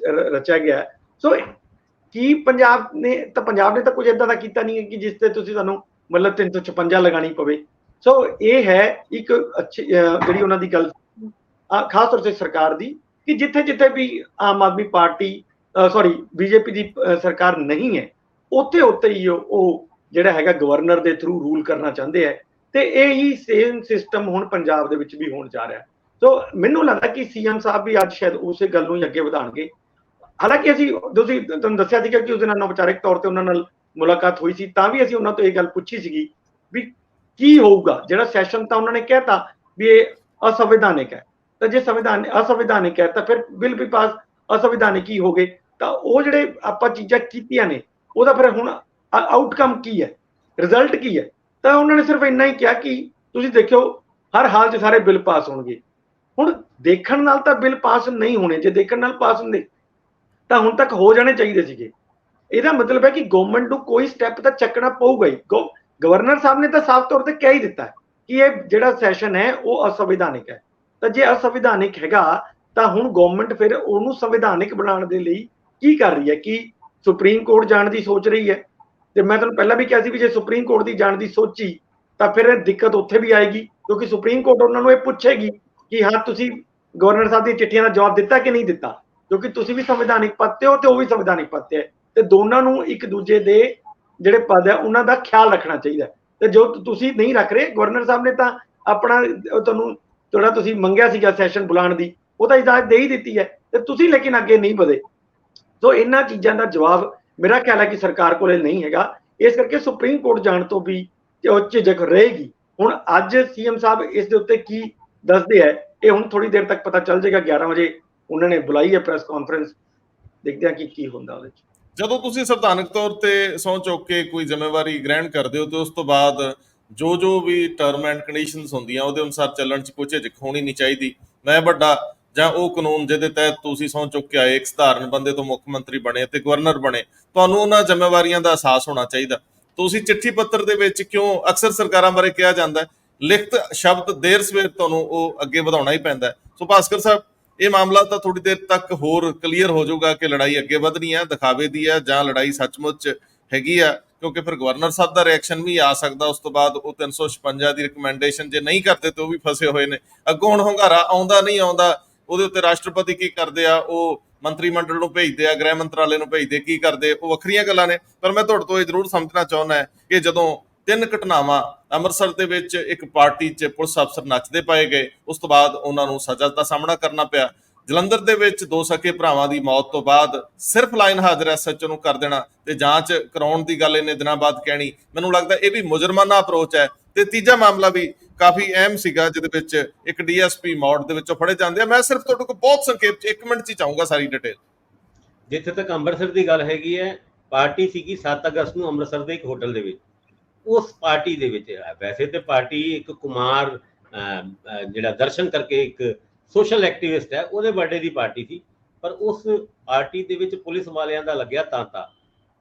ਰਚਿਆ ਗਿਆ ਹੈ? ਸੋ ਕੀ ਪੰਜਾਬ ਨੇ ਤਾਂ ਕੁਝ ਏਦਾਂ ਦਾ ਕੀਤਾ ਨਹੀਂ ਹੈ ਕਿ ਜਿਸ ਤੇ ਤੁਸੀਂ ਤੁਹਾਨੂੰ ਮਤਲਬ 356 ਲਗਾਣੀ ਪਵੇ। ਸੋ ਇਹ ਹੈ ਇੱਕ ਅੱਛੀ ਜਿਹੜੀ ਉਹਨਾਂ ਦੀ ਗੱਲ ਖਾਸ ਤੌਰ ਤੇ ਸਰਕਾਰ ਦੀ, ਕਿ ਜਿੱਥੇ ਜਿੱਥੇ ਵੀ ਆਮ ਆਦਮੀ ਪਾਰਟੀ ਬੀਜੇਪੀ ਦੀ ਸਰਕਾਰ ਨਹੀਂ ਹੈ, ਉੱਥੇ ਉੱਥੇ ਹੀ ਉਹ ਜਿਹੜਾ ਹੈਗਾ ਗਵਰਨਰ ਦੇ ਥਰੂ ਰੂਲ ਕਰਨਾ ਚਾਹੁੰਦੇ ਹੈ, ਤੇ ਇਹੀ ਸੇਮ ਸਿਸਟਮ ਹੁਣ ਪੰਜਾਬ ਦੇ ਵਿੱਚ ਵੀ ਹੋਣ ਜਾ ਰਿਹਾ। ਸੋ ਮੈਨੂੰ ਲੱਗਦਾ ਕਿ ਸੀਐਮ ਸਾਹਿਬ ਵੀ ਅੱਜ ਸ਼ਾਇਦ ਉਸੇ ਗੱਲ ਨੂੰ ਹੀ ਅੱਗੇ ਵਧਾਉਣਗੇ। ਹਾਲਾਂਕਿ ਤੁਸੀਂ ਤੁਹਾਨੂੰ ਦੱਸਿਆ ਸੀਗਾ ਕਿ ਉਸ ਦਿਨ ਅਨੌਪਚਾਰਿਕ ਤੌਰ ਤੇ ਉਹਨਾਂ ਨਾਲ ਮੁਲਾਕਾਤ ਹੋਈ ਸੀ, ਤਾਂ ਵੀ ਅਸੀਂ ਉਹਨਾਂ ਤੋਂ ਇਹ ਗੱਲ ਪੁੱਛੀ ਸੀਗੀ ਵੀ ਕੀ ਹੋਊਗਾ ਜਿਹੜਾ ਸੈਸ਼ਨ, ਤਾਂ ਉਹਨਾਂ ਨੇ ਕਹਿਤਾ ਵੀ ਇਹ ਅਸੰਵਿਧਾਨਿਕ ਹੈ। ਤਾਂ ਜੇ ਸੰਵਿਧਾਨ ਅਸੰਵਿਧਾਨਿਕ ਹੈ ਤਾਂ ਫਿਰ ਬਿੱਲ ਵੀ ਪਾਸ ਅਸੰਵਿਧਾਨਿਕ ਹੀ ਹੋ ਗਏ। ਤਾਂ ਉਹ ਜਿਹੜੇ ਆਪਾਂ ਚੀਜ਼ਾਂ ਕੀਤੀਆਂ ਨੇ ਉਹਦਾ ਫਿਰ ਹੁਣ ਆਊਟਕਮ ਕੀ ਹੈ, ਰਿਜ਼ਲਟ ਕੀ ਹੈ? ਤਾਂ ਉਹਨਾਂ ਨੇ ਸਿਰਫ ਇੰਨਾ ਹੀ ਕਿਹਾ ਕਿ ਤੁਸੀਂ ਦੇਖਿਓ ਹਰ ਹਾਲ 'ਚ ਸਾਰੇ ਬਿੱਲ ਪਾਸ ਹੋਣਗੇ। ਹੁਣ ਦੇਖਣ ਨਾਲ ਤਾਂ ਬਿੱਲ ਪਾਸ ਨਹੀਂ ਹੋਣੇ, ਜੇ ਦੇਖਣ ਨਾਲ ਪਾਸ ਹੁੰਦੇ ਤਾਂ ਹੁਣ ਤੱਕ ਹੋ ਜਾਣੇ ਚਾਹੀਦੇ ਸੀਗੇ। ਇਹਦਾ ਮਤਲਬ ਹੈ ਕਿ ਗਵਰਨਮੈਂਟ ਨੂੰ ਕੋਈ ਸਟੈਪ ਤਾਂ ਚੱਕਣਾ ਪਊਗਾ ਹੀ। ਗਵਰਨਰ ਸਾਹਿਬ ਨੇ ਤਾਂ ਸਾਫ਼ ਤੌਰ ਤੇ ਕਹਿ ਹੀ ਦਿੱਤਾ ਕਿ ਇਹ ਜਿਹੜਾ ਸੈਸ਼ਨ ਹੈ ਉਹ ਅਸੰਵਿਧਾਨਿਕ ਹੈ। ਤਾਂ ਜੇ ਅਸੰਵਿਧਾਨਿਕ ਹੈਗਾ ਤਾਂ ਹੁਣ ਗਵਰਨਮੈਂਟ ਫਿਰ ਉਹਨੂੰ ਸੰਵਿਧਾਨਿਕ ਬਣਾਉਣ ਦੇ ਲਈ ਕੀ ਕਰ ਰਹੀ ਹੈ? ਕਿ ਸੁਪਰੀਮ ਕੋਰਟ ਜਾਣ ਦੀ ਸੋਚ ਰਹੀ ਹੈ? ਤੇ ਮੈਂ ਤੁਹਾਨੂੰ ਪਹਿਲਾਂ ਵੀ ਕਿਹਾ ਸੀ ਵੀ ਜੇ ਸੁਪਰੀਮ ਕੋਰਟ ਦੀ ਜਾਣ ਦੀ ਸੋਚੀ ਤਾਂ ਫਿਰ ਦਿੱਕਤ ਉੱਥੇ ਵੀ ਆਏਗੀ, ਕਿਉਂਕਿ ਸੁਪਰੀਮ ਕੋਰਟ ਉਹਨਾਂ ਨੂੰ ਇਹ ਪੁੱਛੇਗੀ ਕਿ ਹਾਂ ਤੁਸੀਂ ਗਵਰਨਰ ਸਾਹਿਬ ਦੀ ਚਿੱਠੀਆਂ ਦਾ ਜਵਾਬ ਦਿੱਤਾ ਕਿ ਨਹੀਂ ਦਿੱਤਾ, ਕਿਉਂਕਿ ਤੁਸੀਂ ਵੀ ਸੰਵਿਧਾਨਿਕ ਪਦ ਤੇ ਹੋ ਤੇ ਉਹ ਵੀ ਸੰਵਿਧਾਨਿਕ ਪਦ ਤੇ ਹੈ, ਤੇ ਦੋਨਾਂ ਨੂੰ ਇੱਕ ਦੂਜੇ ਦੇ ਜਿਹੜੇ ਪਦ ਹੈ ਉਹਨਾਂ ਦਾ ਖਿਆਲ ਰੱਖਣਾ ਚਾਹੀਦਾ। ਤੇ ਜੋ ਤੁਸੀਂ ਨਹੀਂ ਰੱਖ ਰਹੇ, ਗਵਰਨਰ ਸਾਹਿਬ ਨੇ ਤਾਂ ਆਪਣਾ ਤੁਹਾਨੂੰ ਜਿਹੜਾ ਤੁਸੀਂ ਮੰਗਿਆ ਸੀਗਾ ਸੈਸ਼ਨ ਬੁਲਾਉਣ ਦੀ, ਉਹ ਤਾਂ ਇਜਾਜ਼ਤ ਦੇ ਹੀ ਦਿੱਤੀ ਹੈ, ਤੇ ਤੁਸੀਂ ਲੇਕਿਨ ਅੱਗੇ ਨਹੀਂ ਵਧੇ। ਸੋ ਇਹਨਾਂ ਚੀਜ਼ਾਂ ਦਾ ਜਵਾਬ ਮੇਰਾ ਖਿਆਲ ਹੈ ਕਿ ਸਰਕਾਰ ਕੋਲੇ ਨਹੀਂ ਹੈਗਾ, ਇਸ ਕਰਕੇ ਸੁਪਰੀਮ ਕੋਰਟ ਜਾਣ ਤੋਂ ਵੀ ਝਿਜਕ ਰਹੇਗੀ। ਹੁਣ ਅੱਜ ਸੀਐਮ ਸਾਹਿਬ ਇਸ ਦੇ ਉੱਤੇ ਕੀ ਦੱਸਦੇ ਹੈ, ਇਹ ਹੁਣ ਥੋੜੀ ਦੇਰ ਤੱਕ ਪਤਾ ਚੱਲ ਜਾਏਗਾ। 11 ਵਜੇ ਉਹਨਾਂ ਨੇ ਬੁਲਾਈ ਹੈ ਪ੍ਰੈਸ ਕਾਨਫਰੰਸ, ਦੇਖਦੇ ਹਾਂ ਕਿ ਕੀ ਹੁੰਦਾ ਉਹਦੇ 'ਚ। ਜਦੋਂ ਤੁਸੀਂ ਸੰਵਿਧਾਨਕ ਤੌਰ ਤੇ ਸਹੁੰ ਚੁੱਕ ਕੇ ਕੋਈ ਜ਼ਿੰਮੇਵਾਰੀ ਗ੍ਰਹਿਣ ਕਰਦੇ ਹੋ ਤੇ ਉਸ ਤੋਂ ਬਾਅਦ ਜੋ ਵੀ ਟਰਮ ਐਂਡ ਕੰਡੀਸ਼ਨਸ ਹੁੰਦੀਆਂ ਉਹਦੇ ਅਨੁਸਾਰ ਚੱਲਣ 'ਚ ਕੋਈ ਝਿਜਕ ਹੋਣੀ ਨਹੀਂ ਚਾਹੀਦੀ। ਮੈਂ ਵੱਡਾ ਜਾਂ ਉਹ ਕਾਨੂੰਨ ਜਿਹਦੇ ਤਹਿਤ ਤੁਸੀਂ ਸਹੁੰ ਚੁੱਕ ਕੇ ਆਏ, ਇੱਕ ਸਧਾਰਨ ਬੰਦੇ ਤੋਂ ਮੁੱਖ ਮੰਤਰੀ ਬਣੇ ਤੇ ਗਵਰਨਰ ਬਣੇ, ਤੁਹਾਨੂੰ ਉਹਨਾਂ ਜ਼ਿੰਮੇਵਾਰੀਆਂ ਦਾ ਅਹਿਸਾਸ ਹੋਣਾ ਚਾਹੀਦਾ। ਤੁਸੀਂ ਚਿੱਠੀ ਪੱਤਰ ਦੇ ਵਿੱਚ ਕਿਉਂ, ਅਕਸਰ ਸਰਕਾਰਾਂ ਬਾਰੇ ਕਿਹਾ ਜਾਂਦਾ ਲਿਖਤ ਸ਼ਬਦ ਦੇਰ ਸਵੇਰ ਤੁਹਾਨੂੰ ਉਹ ਅੱਗੇ ਵਧਾਉਣਾ ਹੀ ਪੈਂਦਾ। ਸੋ ਭਾਸਕਰ ਸਾਹਿਬ, ਇਹ ਮਾਮਲਾ ਤਾਂ ਥੋੜੀ ਦੇਰ ਤੱਕ ਹੋਰ ਕਲੀਅਰ ਹੋ ਜਾਊਗਾ ਕਿ ਲੜਾਈ ਅੱਗੇ ਵਧਣੀ ਹੈ, ਦਿਖਾਵੇ ਦੀ ਹੈ, ਜਾਂ ਲੜਾਈ ਸੱਚਮੁੱਚ ਹੈਗੀ ਆ, ਕਿਉਂਕਿ ਫਿਰ ਗਵਰਨਰ ਸਾਹਿਬ ਦਾ ਰਿਐਕਸ਼ਨ ਵੀ ਆ ਸਕਦਾ। ਉਸ ਤੋਂ ਬਾਅਦ ਉਹ 356 ਦੀ ਰਿਕਮੈਂਡੇਸ਼ਨ ਜੇ ਨਹੀਂ ਕਰਦੇ ਤੇ ਉਹ ਵੀ ਫਸੇ ਹੋਏ ਨੇ। ਅੱਗੋਂ ਹੁਣ ਹੁੰਗਾਰਾ ਆਉਂਦਾ ਨਹੀਂ ਆਉਂਦਾ, ਉਹਦੇ ਉੱਤੇ ਰਾਸ਼ਟਰਪਤੀ ਕੀ ਕਰਦੇ ਆ, ਉਹ ਮੰਤਰੀ ਮੰਡਲ ਨੂੰ ਭੇਜਦੇ ਆ, ਗ੍ਰਹਿ ਮੰਤਰਾਲੇ ਨੂੰ ਭੇਜਦੇ, ਕੀ ਕਰਦੇ, ਉਹ ਵੱਖਰੀਆਂ ਗੱਲਾਂ ਨੇ। ਪਰ ਮੈਂ ਤੁਹਾਡੇ ਤੋਂ ਇਹ ਜ਼ਰੂਰ ਸਮਝਣਾ ਚਾਹੁੰਦਾ ਹੈ ਕਿ ਜਦੋਂ 3 ਘਟਨਾਵਾਂ ਅੰਮ੍ਰਿਤਸਰ ਦੇ ਵਿੱਚ ਇੱਕ ਪਾਰਟੀ 'ਚ ਪੁਲਿਸ ਅਫਸਰ ਨੱਚਦੇ ਪਾਏ ਗਏ, ਉਸ ਤੋਂ ਬਾਅਦ ਉਹਨਾਂ ਨੂੰ ਸਜ਼ਾ ਦਾ ਸਾਹਮਣਾ ਕਰਨਾ ਪਿਆ। ਜਲੰਧਰ ਦੇ ਵਿੱਚ 2 ਸਕੇ ਭਰਾਵਾਂ ਦੀ ਮੌਤ ਤੋਂ ਬਾਅਦ ਸਿਰਫ ਲਾਈਨ ਹਾਜ਼ਰ ਐਸਐਚਓ ਨੂੰ ਕਰ ਦੇਣਾ ਤੇ ਜਾਂਚ ਕਰਾਉਣ ਦੀ ਗੱਲ ਇੰਨੇ ਦਿਨਾਂ ਬਾਅਦ ਕਹਿਣੀ, ਮੈਨੂੰ ਲੱਗਦਾ ਇਹ ਵੀ ਮੁਜਰਮਾਨਾ ਅਪਰੋਚ ਹੈ। ਤੇ ਤੀਜਾ ਮਾਮਲਾ ਵੀ ਕਾਫੀ ਅਹਿਮ ਸੀਗਾ, ਜਿਹਦੇ ਵਿੱਚ ਇੱਕ ਡੀਐਸਪੀ ਮੌੜ ਦੇ ਵਿੱਚੋਂ ਫੜੇ ਜਾਂਦੇ ਆ। ਮੈਂ ਸਿਰਫ ਤੁਹਾਡੇ ਕੋਲ ਬਹੁਤ ਸੰਖੇਪ 'ਚ 1 ਮਿੰਟ 'ਚ ਹੀ ਚਾਹੂੰਗਾ ਸਾਰੀ ਡਿਟੇਲ। ਜਿੱਥੇ ਤੱਕ ਅੰਮ੍ਰਿਤਸਰ ਦੀ ਗੱਲ ਹੈਗੀ ਹੈ, ਪਾਰਟੀ ਸੀਗੀ 7 ਅਗਸਤ ਨੂੰ ਅੰਮ੍ਰਿਤਸਰ ਦੇ ਇੱਕ ਹੋਟਲ ਦੇ ਵਿੱਚ। ਉਸ ਪਾਰਟੀ ਦੇ ਵਿੱਚ ਵੈਸੇ ਤੇ ਪਾਰਟੀ ਇੱਕ ਕੁਮਾਰ ਜਿਹੜਾ ਦਰਸ਼ਨ ਕਰਕੇ ਇੱਕ ਸੋਸ਼ਲ ਐਕਟਿਵਿਸਟ ਹੈ, ਉਹਦੇ ਬਰਥਡੇ ਦੀ ਪਾਰਟੀ ਸੀ, ਪਰ ਉਸ ਪਾਰਟੀ ਦੇ ਵਿੱਚ ਪੁਲਿਸ ਵਾਲਿਆਂ ਦਾ ਲੱਗਿਆ ਤਾਂਤਾ।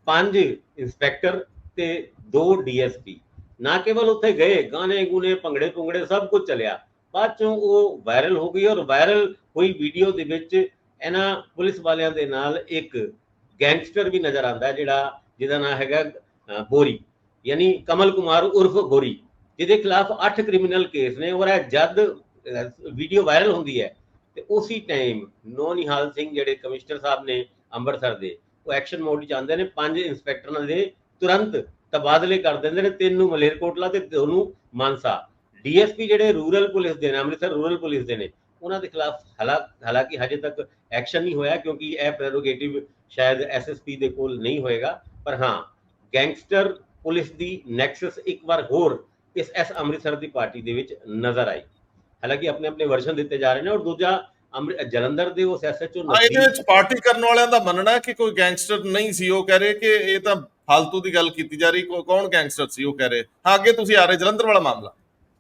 5 ਇੰਸਪੈਕਟਰ ਤੇ 2 ਡੀਐਸਪੀ ਨਾ ਕੇਵਲ ਉੱਥੇ ਗਏ, ਗਾਣੇ ਗੂਨੇ ਭੰਗੜੇ ਭੁੰਗੜੇ ਸਭ ਕੁਝ ਚੱਲਿਆ। ਬਾਅਦ ਚੋਂ ਉਹ ਵਾਇਰਲ ਹੋ ਗਈ, ਔਰ ਵਾਇਰਲ ਹੋਈ ਵੀਡੀਓ ਦੇ ਵਿੱਚ ਇਹਨਾਂ ਪੁਲਿਸ ਵਾਲਿਆਂ ਦੇ ਨਾਲ ਇੱਕ ਗੈਂਗਸਟਰ ਵੀ ਨਜ਼ਰ ਆਉਂਦਾ, ਜਿਹਦਾ ਨਾਮ ਹੈਗਾ ਬੋਰੀ, ਯਾਨੀ ਕਮਲ ਕੁਮਾਰ ਉਰਫ ਗੋਰੀ, ਜਿਹਦੇ ਖਿਲਾਫ 8 ਕ੍ਰਿਮੀਨਲ ਕੇਸ ਨੇ। ਔਰ ਇਹ ਜਦ ਵੀਡੀਓ ਵਾਇਰਲ ਹੁੰਦੀ ਹੈ ਤੇ ਉਸੇ ਟਾਈਮ ਨਿਹਾਲ ਸਿੰਘ ਜਿਹੜੇ ਕਮਿਸ਼ਨਰ ਸਾਹਿਬ ਨੇ ਅੰਮ੍ਰਿਤਸਰ ਦੇ, ਉਹ ਐਕਸ਼ਨ ਮੋਡ 'ਚ ਆਉਂਦੇ ਨੇ। 5 ਇੰਸਪੈਕਟਰਾਂ ਦੇ ਤੁਰੰਤ ਤਬਾਦਲੇ ਕਰ ਦਿੰਦੇ ਨੇ, 3 ਨੂੰ ਮਲੇਰਕੋਟਲਾ ਤੇ 2 ਨੂੰ ਮਾਨਸਾ। ਡੀਐਸਪੀ ਜਿਹੜੇ ਰੂਰਲ ਪੁਲਿਸ ਦੇ ਨੇ, ਅੰਮ੍ਰਿਤਸਰ ਰੂਰਲ ਪੁਲਿਸ ਦੇ ਨੇ, ਉਹਨਾਂ ਦੇ ਖਿਲਾਫ ਹਾਲਾਂਕਿ ਹਜੇ ਤੱਕ ਐਕਸ਼ਨ ਨਹੀਂ ਹੋਇਆ, ਕਿਉਂਕਿ ਇਹ ਪ੍ਰੈਰੋਗੇਟਿਵ ਸ਼ਾਇਦ ਐਸਐਸਪੀ ਦੇ ਕੋਲ ਨਹੀਂ ਹੋਏਗਾ। ਪਰ ਹਾਂ, ਗੈਂਗਸਟਰ ਪੁਲਿਸ ਦੀ ਨੈਕਸਸ ਇੱਕ ਵਾਰ ਹੋਰ ਇਸ ਅੰਮ੍ਰਿਤਸਰ ਦੀ ਪਾਰਟੀ ਦੇ ਵਿੱਚ ਨਜ਼ਰ ਆਈ। ਹਾਲਾਂਕਿ ਆਪਣੇ ਆਪਣੇ ਵਰਸ਼ਨ ਦਿੱਤੇ ਜਾ ਰਹੇ ਨੇ। ਔਰ ਦੂਜਾ ਜਲੰਧਰ ਦੇ ਉਸ ਐਸਐਚਓ ਇਹਦੇ ਵਿੱਚ ਪਾਰਟੀ ਕਰਨ ਵਾਲਿਆਂ ਦਾ ਮੰਨਣਾ ਹੈ ਕਿ ਕੋਈ ਗੈਂਗਸਟਰ ਨਹੀਂ ਸੀ। ਉਹ ਕਹਿ ਰਹੇ ਕਿ ਇਹ ਤਾਂ ਫालतू ਦੀ ਗੱਲ ਕੀਤੀ ਜਾ ਰਹੀ, ਕੌਣ ਗੈਂਗਸਟਰ ਸੀ ਉਹ ਕਹਿ ਰਹੇ। ਹਾਂ, ਅੱਗੇ ਤੁਸੀਂ ਆ ਰਹੇ ਜਲੰਧਰ ਵਾਲਾ ਮਾਮਲਾ।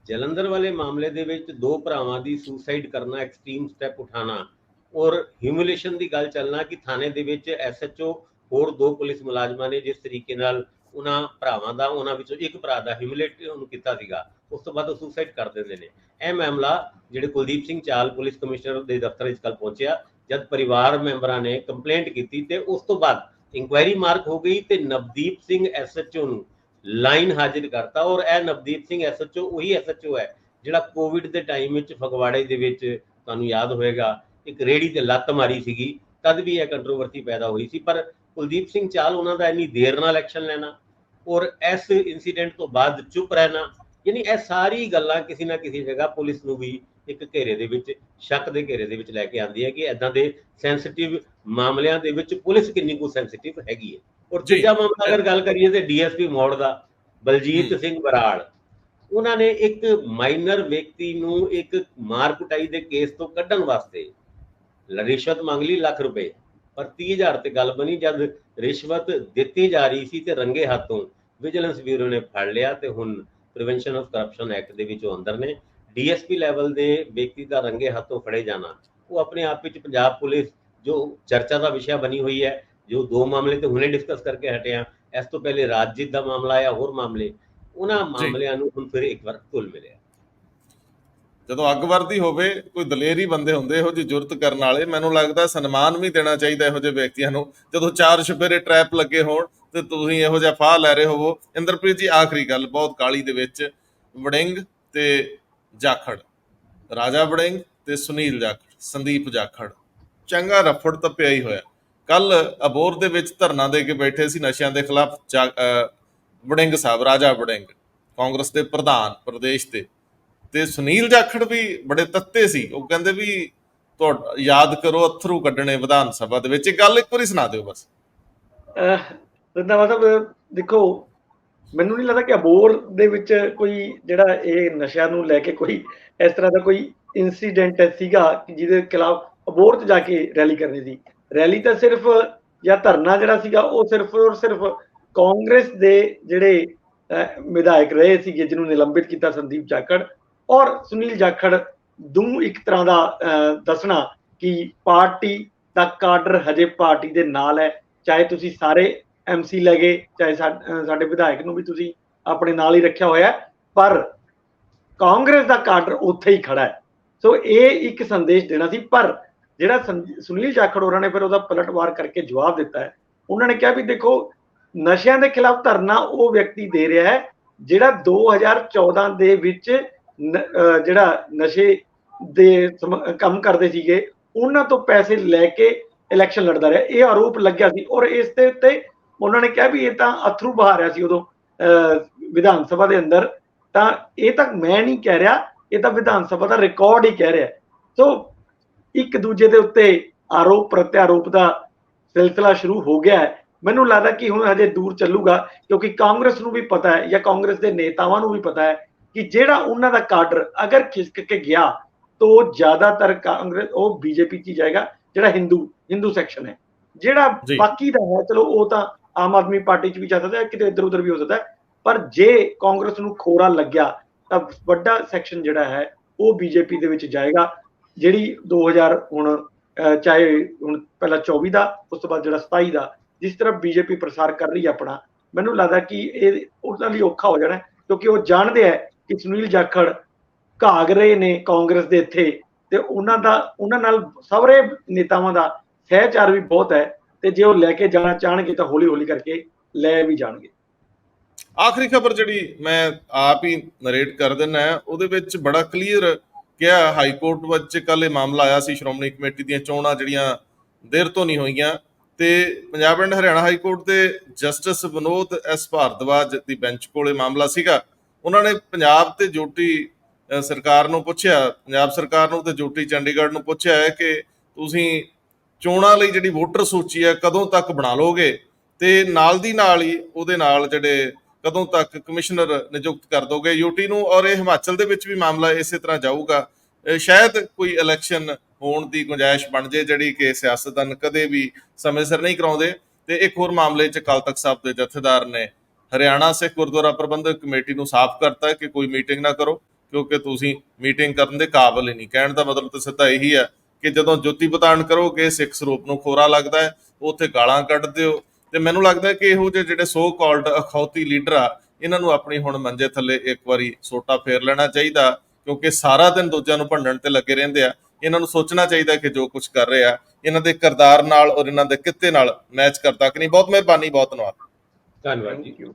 ਜਲੰਧਰ ਵਾਲੇ ਮਾਮਲੇ ਦੇ ਵਿੱਚ ਦੋ ਭਰਾਵਾਂ ਦੀ ਸੁਸਾਈਡ ਕਰਨਾ, ਐਕਸਟ੍ਰੀਮ ਸਟੈਪ ਉਠਾਣਾ ਔਰ ਹਿਊਮਿਲੇਸ਼ਨ ਦੀ ਗੱਲ ਚੱਲਣਾ ਕਿ ਥਾਣੇ ਦੇ ਵਿੱਚ ਐਸਐਚਓ ਹੋਰ ਦੋ ਪੁਲਿਸ ਮੁਲਾਜ਼ਮਾਂ ਨੇ ਜਿਸ ਤਰੀਕੇ ਨਾਲ ਉਹਨਾਂ ਭਰਾਵਾਂ ਦਾ, ਉਹਨਾਂ ਵਿੱਚੋਂ ਇੱਕ ਭਰਾ ਦਾ ਹਿਊਮਿਲੇਟ ਉਹਨੂੰ ਕੀਤਾ ਸੀਗਾ, ਉਸ ਤੋਂ ਬਾਅਦ ਉਹ ਸੁਸਾਈਡ ਕਰ ਦਿੰਦੇ ਨੇ। ਇਹ ਮਾਮਲਾ ਜਿਹੜੇ ਕੁਲਦੀਪ ਸਿੰਘ ਚਾਲ ਪੁਲਿਸ ਕਮਿਸ਼ਨਰ ਦੇ ਦਫ਼ਤਰ ਵਿੱਚ ਕੱਲ ਪਹੁੰਚਿਆ, ਜਦ ਪਰਿਵਾਰ ਮੈਂਬਰਾਂ ਨੇ ਕੰਪਲੇਂਟ ਕੀਤੀ ਤੇ ਉਸ ਤੋਂ ਬਾਅਦ ਇਨਕੁਆਇਰੀ ਮਾਰਕ ਹੋ ਗਈ ਤੇ ਨਵਦੀਪ ਸਿੰਘ ਐਸਐਚਓ ਨੂੰ ਲਾਈਨ ਹਾਜ਼ਰ ਕਰਤਾ। ਔਰ ਇਹ ਨਵਦੀਪ ਸਿੰਘ ਐਸਐਚਓ ਉਹੀ ਐਸਐਚਓ ਹੈ ਜਿਹੜਾ ਕੋਵਿਡ ਦੇ ਟਾਈਮ ਵਿੱਚ ਫਗਵਾੜੇ ਦੇ ਵਿੱਚ, ਤੁਹਾਨੂੰ ਯਾਦ ਹੋਏਗਾ, ਇੱਕ ਰੇੜੀ ਤੇ ਲੱਤ ਮਾਰੀ ਸੀਗੀ, ਤਦ ਵੀ ਇਹ ਕੰਟਰੋਵਰਸੀ ਪੈਦਾ ਹੋਈ ਸੀ। ਪਰ ਕੁਲਦੀਪ ਸਿੰਘ ਚਾਲ ਉਹਨਾਂ ਦਾ ਇੰਨੀ ਦੇਰ ਨਾਲ ਐਕਸ਼ਨ ਲੈਣਾ ਔਰ ਇਸ ਇਨਸੀਡੈਂਟ ਤੋਂ ਬਾਅਦ ਚੁੱਪ ਰਹਿਣਾ, ਯਾਨੀ ਇਹ ਸਾਰੀ ਗੱਲਾਂ ਕਿਸੇ ਨਾ ਕਿਸੇ ਜਗ੍ਹਾ ਪੁਲਿਸ ਨੂੰ ਵੀ ਇੱਕ ਘੇਰੇ ਦੇ ਵਿੱਚ, ਸ਼ੱਕ ਦੇ ਘੇਰੇ ਦੇ ਵਿੱਚ ਲੈ ਕੇ ਆਉਂਦੀ ਹੈ ਕਿ ਇਦਾਂ ਦੇ ਸੈਂਸਿਟਿਵ ਮਾਮਲਿਆਂ ਦੇ ਵਿੱਚ ਪੁਲਿਸ ਕਿੰਨੀ ਕੁ ਸੈਂਸਿਟਿਵ ਹੈਗੀ ਹੈ। ਔਰ ਤੀਜਾ ਮਾਮਲਾ ਅਗਰ ਗੱਲ ਕਰੀਏ ਤੇ ਡੀਐਸਪੀ ਮੌੜ ਦਾ, ਬਲਜੀਤ ਸਿੰਘ ਬਰਾੜ, ਉਹਨਾਂ ਨੇ ਇੱਕ ਮਾਈਨਰ ਵਿਅਕਤੀ ਨੂੰ ਇੱਕ ਮਾਰ ਕੁਟਾਈ ਦੇ ਕੇਸ ਤੋਂ ਕੱਢਣ ਵਾਸਤੇ ਰਿਸ਼ਵਤ ਮੰਗ ਲਈ ਲੱਖ ਰੁਪਏ, ਪਰ 30,000 ਤੇ ਗੱਲ ਬਣੀ। ਜਦ ਰਿਸ਼ਵਤ ਦਿੱਤੀ ਜਾ ਰਹੀ ਸੀ ਤੇ ਰੰਗੇ ਹੱਥੋਂ ਵਿਜੀਲੈਂਸ ਬਿਊਰੋ ਨੇ ਫੜ ਲਿਆ ਤੇ ਹੁਣ ਪ੍ਰੀਵੈਂਸ਼ਨ ਆਫ ਕਰਪਸ਼ਨ ਐਕਟ ਦੇ ਵਿੱਚ ਉਹ ਅੰਦਰ ਨੇ। ਡੀਐਸਪੀ ਲੈਵਲ ਦੇ ਵਿਅਕਤੀ ਦਾ ਰੰਗੇ ਹੱਥੋਂ ਫੜੇ ਜਾਣਾ ਉਹ ਆਪਣੇ ਆਪ ਵਿੱਚ ਪੰਜਾਬ ਪੁਲਿਸ ਜੋ ਚਰਚਾ ਦਾ ਵਿਸ਼ਾ ਬਣੀ ਹੋਈ ਹੈ। ਜੋ ਦੋ ਮਾਮਲੇ ਤੇ ਹੁਣੇ ਡਿਸਕਸ ਕਰਕੇ ਹਟੇ ਆ, ਇਸ ਤੋਂ ਪਹਿਲੇ ਰਾਜਜੀਤ ਦਾ ਮਾਮਲਾ ਆਇਆ, ਹੋਰ ਮਾਮਲੇ, ਉਹਨਾਂ ਮਾਮਲਿਆਂ ਨੂੰ ਹੁਣ ਫਿਰ ਇੱਕ ਵਾਰ ਧੁਲ ਮਿਲਿਆ। ਜਦੋਂ ਅੱਗ ਵਰਦੀ ਹੋਵੇ, ਕੋਈ ਦਲੇਰੀ ਬੰਦੇ ਹੁੰਦੇ ਇਹੋ ਜਿਹੀ ਜੁਰਤ ਕਰਨ ਵਾਲੇ, ਮੈਨੂੰ ਲੱਗਦਾ ਸਨਮਾਨ ਵੀ ਦੇਣਾ ਚਾਹੀਦਾ ਇਹੋ ਜਿਹੇ ਵਿਅਕਤੀਆਂ ਨੂੰ। ਜਦੋਂ ਚਾਰ ਛੁਪੇਰੇ ਟਰੈਪ ਲੱਗੇ ਹੋਣ ਤੇ ਤੁਸੀਂ ਇਹੋ ਜਿਹਾ ਫਾਹ ਲੈ ਰਹੇ ਹੋਵੋ। ਇੰਦਰਪ੍ਰੀਤ ਜੀ, ਆਖਰੀ ਗੱਲ ਬਹੁਤ ਕਾਲੀ ਦੇ ਵਿੱਚ, ਵੜਿੰਗ ਤੇ ਜਾਖੜ, ਰਾਜਾ ਵੜਿੰਗ ਤੇ ਸੁਨੀਲ ਜਾਖੜ, ਸੰਦੀਪ ਜਾਖੜ, ਚੰਗਾ ਰਫੜ ਤਾਂ ਪਿਆ ਹੀ ਹੋਇਆ। ਕੱਲ ਅਬੋਹਰ ਦੇ ਵਿੱਚ ਧਰਨਾ ਦੇ ਕੇ ਬੈਠੇ ਸੀ ਨਸ਼ਿਆਂ ਦੇ ਖਿਲਾਫ ਵੜਿੰਗ ਸਾਹਿਬ, ਰਾਜਾ ਵੜਿੰਗ, ਕਾਂਗਰਸ ਦੇ ਪ੍ਰਧਾਨ ਪ੍ਰਦੇਸ਼ ਦੇ, ਤੇ ਸੁਨੀਲ ਜਾਖੜ ਵੀ ਬੜੇ ਤੱਤੇ ਸੀ। ਉਹ ਕਹਿੰਦੇ ਵੀ ਤੁਹਾਡਾ ਯਾਦ ਕਰੋ ਅਥਰੂ ਕੱਢਣੇ ਵਿਧਾਨ ਸਭਾ ਦੇ ਵਿੱਚ। ਇਹ ਗੱਲ ਇੱਕ ਵਾਰੀ ਸੁਣਾ ਦਿਓ ਬਸ। ਮਤਲਬ ਦੇਖੋ, ਮੈਨੂੰ ਨਹੀਂ ਲੱਗਦਾ ਕਿ ਅਬੋਹਰ ਦੇ ਵਿੱਚ ਕੋਈ ਜਿਹੜਾ ਇਹ ਨਸ਼ਿਆਂ ਨੂੰ ਲੈ ਕੇ ਕੋਈ ਇਸ ਤਰ੍ਹਾਂ ਦਾ ਕੋਈ ਇਨਸੀਡੈਂਟ ਸੀਗਾ ਕਿ ਜਿਹਦੇ ਖਿਲਾਫ ਅਬੋਹਰ 'ਚ ਜਾ ਕੇ ਰੈਲੀ ਕਰਨੀ ਸੀ। ਰੈਲੀ ਤਾਂ ਸਿਰਫ, ਜਾਂ ਧਰਨਾ ਜਿਹੜਾ ਸੀਗਾ ਉਹ ਸਿਰਫ ਔਰ ਸਿਰਫ ਕਾਂਗਰਸ ਦੇ ਜਿਹੜੇ ਵਿਧਾਇਕ ਰਹੇ ਸੀਗੇ ਜਿਹਨੂੰ ਨਿਲੰਬਿਤ ਕੀਤਾ, ਸੰਦੀਪ ਜਾਖੜ ਔਰ ਸੁਨੀਲ ਜਾਖੜ, ਦੋ ਇੱਕ ਤਰ੍ਹਾਂ ਦਾ ਦੱਸਣਾ ਕਿ ਪਾਰਟੀ ਦਾ ਕਾਡਰ ਹਜੇ ਪਾਰਟੀ ਦੇ ਨਾਲ ਹੈ। ਚਾਹੇ ਤੁਸੀਂ ਸਾਰੇ ਐਮਸੀ ਲੈ ਗਏ, ਚਾਹੇ ਸਾਡੇ ਵਿਧਾਇਕ ਨੂੰ ਵੀ ਤੁਸੀਂ ਆਪਣੇ ਨਾਲ ਹੀ ਰੱਖਿਆ ਹੋਇਆ, ਪਰ ਕਾਂਗਰਸ ਦਾ ਕਾਡਰ ਉੱਥੇ ਹੀ ਖੜਾ ਹੈ। ਸੋ ਇਹ ਇੱਕ ਸੰਦੇਸ਼ ਦੇਣਾ ਸੀ। ਪਰ ਜਿਹੜਾ ਸੁਨੀਲ ਜਾਖੜ ਹੋਰਾਂ ਨੇ ਫਿਰ ਉਹਦਾ ਪਲਟਵਾਰ ਕਰਕੇ ਜਵਾਬ ਦਿੱਤਾ ਹੈ। ਉਹਨਾਂ ਨੇ ਕਿਹਾ ਵੀ ਦੇਖੋ, ਨਸ਼ਿਆਂ ਦੇ ਖਿਲਾਫ ਧਰਨਾ ਉਹ ਵਿਅਕਤੀ ਦੇ ਰਿਹਾ ਹੈ ਜਿਹੜਾ 2014 ਦੇ ਵਿੱਚ ਜਿਹੜਾ ਨਸ਼ੇ ਦੇ ਕੰਮ ਕਰਦੇ ਸੀਗੇ, ਉਹਨਾਂ ਤੋਂ ਪੈਸੇ ਲੈ ਕੇ ਇਲੈਕਸ਼ਨ ਲੜਦਾ ਰਿਹਾ। ਇਹ ਆਰੋਪ ਲੱਗਿਆ ਸੀ ਔਰ ਇਸ ਦੇ ਉੱਤੇ ਉਹਨਾਂ ਨੇ ਕਿਹਾ ਵੀ ਇਹ ਤਾਂ ਅਥਰੂ ਬਹਾ ਰਿਹਾ ਸੀ ਉਦੋਂ ਵਿਧਾਨ ਸਭਾ ਦੇ ਅੰਦਰ। ਤਾਂ ਇਹ ਤਾਂ ਮੈਂ ਨਹੀਂ ਕਹਿ ਰਿਹਾ, ਇਹ ਤਾਂ ਵਿਧਾਨ ਸਭਾ ਦਾ ਰਿਕਾਰਡ ਹੀ ਕਹਿ ਰਿਹਾ। ਸੋ ਇੱਕ ਦੂਜੇ ਦੇ ਉੱਤੇ ਆਰੋਪ ਪ੍ਰਤਿਆਰੋਪ ਦਾ ਸਿਲਸਿਲਾ ਸ਼ੁਰੂ ਹੋ ਗਿਆ ਹੈ। ਮੈਨੂੰ ਲੱਗਦਾ ਕਿ ਹੁਣ ਹਜੇ ਦੂਰ ਚੱਲੂਗਾ, ਕਿਉਂਕਿ ਕਾਂਗਰਸ ਨੂੰ ਵੀ ਪਤਾ ਹੈ ਜਾਂ ਕਾਂਗਰਸ ਦੇ ਨੇਤਾਵਾਂ ਨੂੰ ਵੀ ਪਤਾ ਹੈ ਕਿ ਜਿਹੜਾ ਉਹਨਾਂ ਦਾ ਕਾਡਰ ਅਗਰ ਖਿਸਕ ਕੇ ਗਿਆ ਤਾਂ ਜ਼ਿਆਦਾਤਰ ਕਾਂਗਰਸ ਉਹ ਬੀਜੇਪੀ 'ਚ ਜਾਏਗਾ, ਜਿਹੜਾ ਹਿੰਦੂ ਸੈਕਸ਼ਨ ਹੈ। ਜਿਹੜਾ ਬਾਕੀ ਦਾ ਹੈ, ਚਲੋ ਉਹ ਤਾਂ ਆਮ ਆਦਮੀ ਪਾਰਟੀ 'ਚ ਵੀ ਜਾ ਸਕਦਾ ਹੈ, ਕਿਤੇ ਇੱਧਰ ਉੱਧਰ ਵੀ ਹੋ ਸਕਦਾ ਹੈ। ਪਰ ਜੇ ਕਾਂਗਰਸ ਨੂੰ ਖੋਰਾ ਲੱਗਿਆ ਤਾਂ ਵੱਡਾ ਸੈਕਸ਼ਨ ਜਿਹੜਾ ਹੈ ਉਹ ਬੀਜੇਪੀ ਦੇ ਵਿੱਚ ਜਾਏਗਾ। ਜਿਹੜੀ 2000 ਹੁਣ ਚਾਹੇ ਹੁਣ ਪਹਿਲਾਂ 24 ਦਾ, ਉਸ ਤੋਂ ਬਾਅਦ ਜਿਹੜਾ 27 ਦਾ, ਜਿਸ ਤਰ੍ਹਾਂ ਬੀਜੇਪੀ ਪ੍ਰਸਾਰ ਕਰ ਰਹੀ ਹੈ ਆਪਣਾ, ਮੈਨੂੰ ਲੱਗਦਾ ਕਿ ਇਹ ਉਹਨਾਂ ਲਈ ਔਖਾ ਹੋ ਜਾਣਾ, ਕਿਉਂਕਿ ਉਹ ਜਾਣਦੇ ਹੈ ਕਿ ਸੁਨੀਲ ਜਾਖੜ ਘਾਗ ਰਹੇ ਨੇ ਕਾਂਗਰਸ ਦੇ ਇੱਥੇ, ਤੇ ਉਹਨਾਂ ਨਾਲ ਸਾਰੇ ਨੇਤਾਵਾਂ ਦਾ ਸਹਿਚਾਰ ਵੀ ਬਹੁਤ ਹੈ, ਤੇ ਜੇ ਉਹ ਲੈ ਕੇ ਜਾਣਾ ਚਾਹਣਗੇ ਤਾਂ ਹੌਲੀ ਹੌਲੀ ਕਰਕੇ ਲੈ ਵੀ ਜਾਣਗੇ। ਆਖਰੀ ਖਬਰ ਜਿਹੜੀ ਮੈਂ ਆਪ ਹੀ ਨਰੇਟ ਕਰ ਦਿੰਦਾ, ਉਹਦੇ ਵਿੱਚ ਬੜਾ ਕਲੀਅਰ ਕਿਹਾ, ਹਾਈ ਕੋਰਟ ਵਿੱਚ ਕੱਲ ਇਹ ਮਾਮਲਾ ਆਇਆ ਸੀ, ਸ਼੍ਰੋਮਣੀ ਕਮੇਟੀ ਦੀਆਂ ਚੋਣਾਂ ਜਿਹੜੀਆਂ ਦੇਰ ਤੋਂ ਨਹੀਂ ਹੋਈਆਂ, ਤੇ Punjab and Haryana high court ਦੇ ਜਸਟਿਸ ਵਿਨੋਦ ਐਸ ਭਾਰਦਵਾਜ ਦੀ ਬੈਂਚ ਕੋਲ ਇਹ ਮਾਮਲਾ ਸੀਗਾ। ਉਹਨਾਂ ਨੇ ਪੰਜਾਬ ਤੇ ਜੋਟੀ ਸਰਕਾਰ ਨੂੰ ਪੁੱਛਿਆ, ਪੰਜਾਬ ਸਰਕਾਰ ਨੂੰ ਤੇ ਜੋਟੀ ਚੰਡੀਗੜ੍ਹ ਨੂੰ ਪੁੱਛਿਆ ਹੈ ਕਿ ਤੁਸੀਂ ਚੋਣਾਂ ਲਈ ਜਿਹੜੀ ਵੋਟਰ ਸੂਚੀ ਹੈ ਕਦੋਂ ਤੱਕ ਬਣਾ ਲਓਗੇ, ਤੇ ਨਾਲ ਦੀ ਨਾਲ ਹੀ ਉਹਦੇ ਨਾਲ ਜਿਹੜੇ ਕਦੋਂ ਤੱਕ ਕਮਿਸ਼ਨਰ ਨਿਯੁਕਤ ਕਰ ਦੋਗੇ ਯੂਟੀ ਨੂੰ? ਔਰ ਇਹ ਹਿਮਾਚਲ ਦੇ ਵਿੱਚ ਵੀ ਮਾਮਲਾ ਇਸੇ ਤਰ੍ਹਾਂ ਜਾਊਗਾ। ਸ਼ਾਇਦ ਕੋਈ ਇਲੈਕਸ਼ਨ ਹੋਣ ਦੀ ਗੁੰਜਾਇਸ਼ ਬਣ ਜੇ ਜਿਹੜੀ ਕਿ ਸਿਆਸਤਦਾਨ ਕਦੇ ਵੀ ਸਮੇਂ ਸਿਰ ਨਹੀਂ ਕਰਾਉਂਦੇ। ਤੇ ਇੱਕ ਹੋਰ ਮਾਮਲੇ 'ਚ ਅਕਾਲ ਤਖਤ ਸਾਹਿਬ ਦੇ ਜਥੇਦਾਰ ਨੇ ਹਰਿਆਣਾ ਸਿੱਖ ਗੁਰਦੁਆਰਾ ਪ੍ਰਬੰਧਕ ਕਮੇਟੀ ਨੂੰ ਸਾਫ਼ ਕਰਤਾ ਕਿ ਕੋਈ ਮੀਟਿੰਗ ਨਾ ਕਰੋ, ਕਿਉਂਕਿ ਤੁਸੀਂ ਮੀਟਿੰਗ ਕਰਨ ਦੇ ਕਾਬਿਲ ਹੀ ਨਹੀਂ। ਕਹਿਣ ਦਾ ਮਤਲਬ ਤਾਂ ਸਿੱਧਾ ਇਹੀ ਹੈ ਕਿ ਜਦੋਂ ਜੋਤੀ ਬਤਾਣ ਕਰੋਗੇ ਸਿੱਖ ਸਰੂਪ ਨੂੰ ਖੋਰਾ ਲੱਗਦਾ ਹੈ, ਉੱਥੇ ਗਾਲਾਂ ਕੱਢਦੇ ਹੋ। ਤੇ ਮੈਨੂੰ ਲੱਗਦਾ ਕਿ ਇਹੋ ਜਿਹੇ ਜਿਹੜੇ ਸੋ ਕਾਲਡ ਅਖੌਤੀ ਲੀਡਰ ਆ, ਇਹਨਾਂ ਨੂੰ ਆਪਣੀ ਹੁਣ ਮੰਜੇ ਥੱਲੇ ਇੱਕ ਵਾਰੀ ਸੋਟਾ ਫੇਰ ਲੈਣਾ ਚਾਹੀਦਾ, ਕਿਉਂਕਿ ਸਾਰਾ ਦਿਨ ਦੂਜਿਆਂ ਨੂੰ ਭੰਡਣ ਤੇ ਲੱਗੇ ਰਹਿੰਦੇ ਆ। ਇਹਨਾਂ ਨੂੰ ਸੋਚਣਾ ਚਾਹੀਦਾ ਕਿ ਜੋ ਕੁਝ ਕਰ ਰਹੇ ਆ ਇਹਨਾਂ ਦੇ ਕਿਰਦਾਰ ਨਾਲ ਔਰ ਇਹਨਾਂ ਦੇ ਕਿੱਤੇ ਨਾਲ ਮੈਚ ਕਰਦਾ ਕਿ ਨਹੀਂ। ਬਹੁਤ ਮਿਹਰਬਾਨੀ, ਬਹੁਤ ਧੰਨਵਾਦ। ਧੰਨਵਾਦ ਜੀ। Thank you.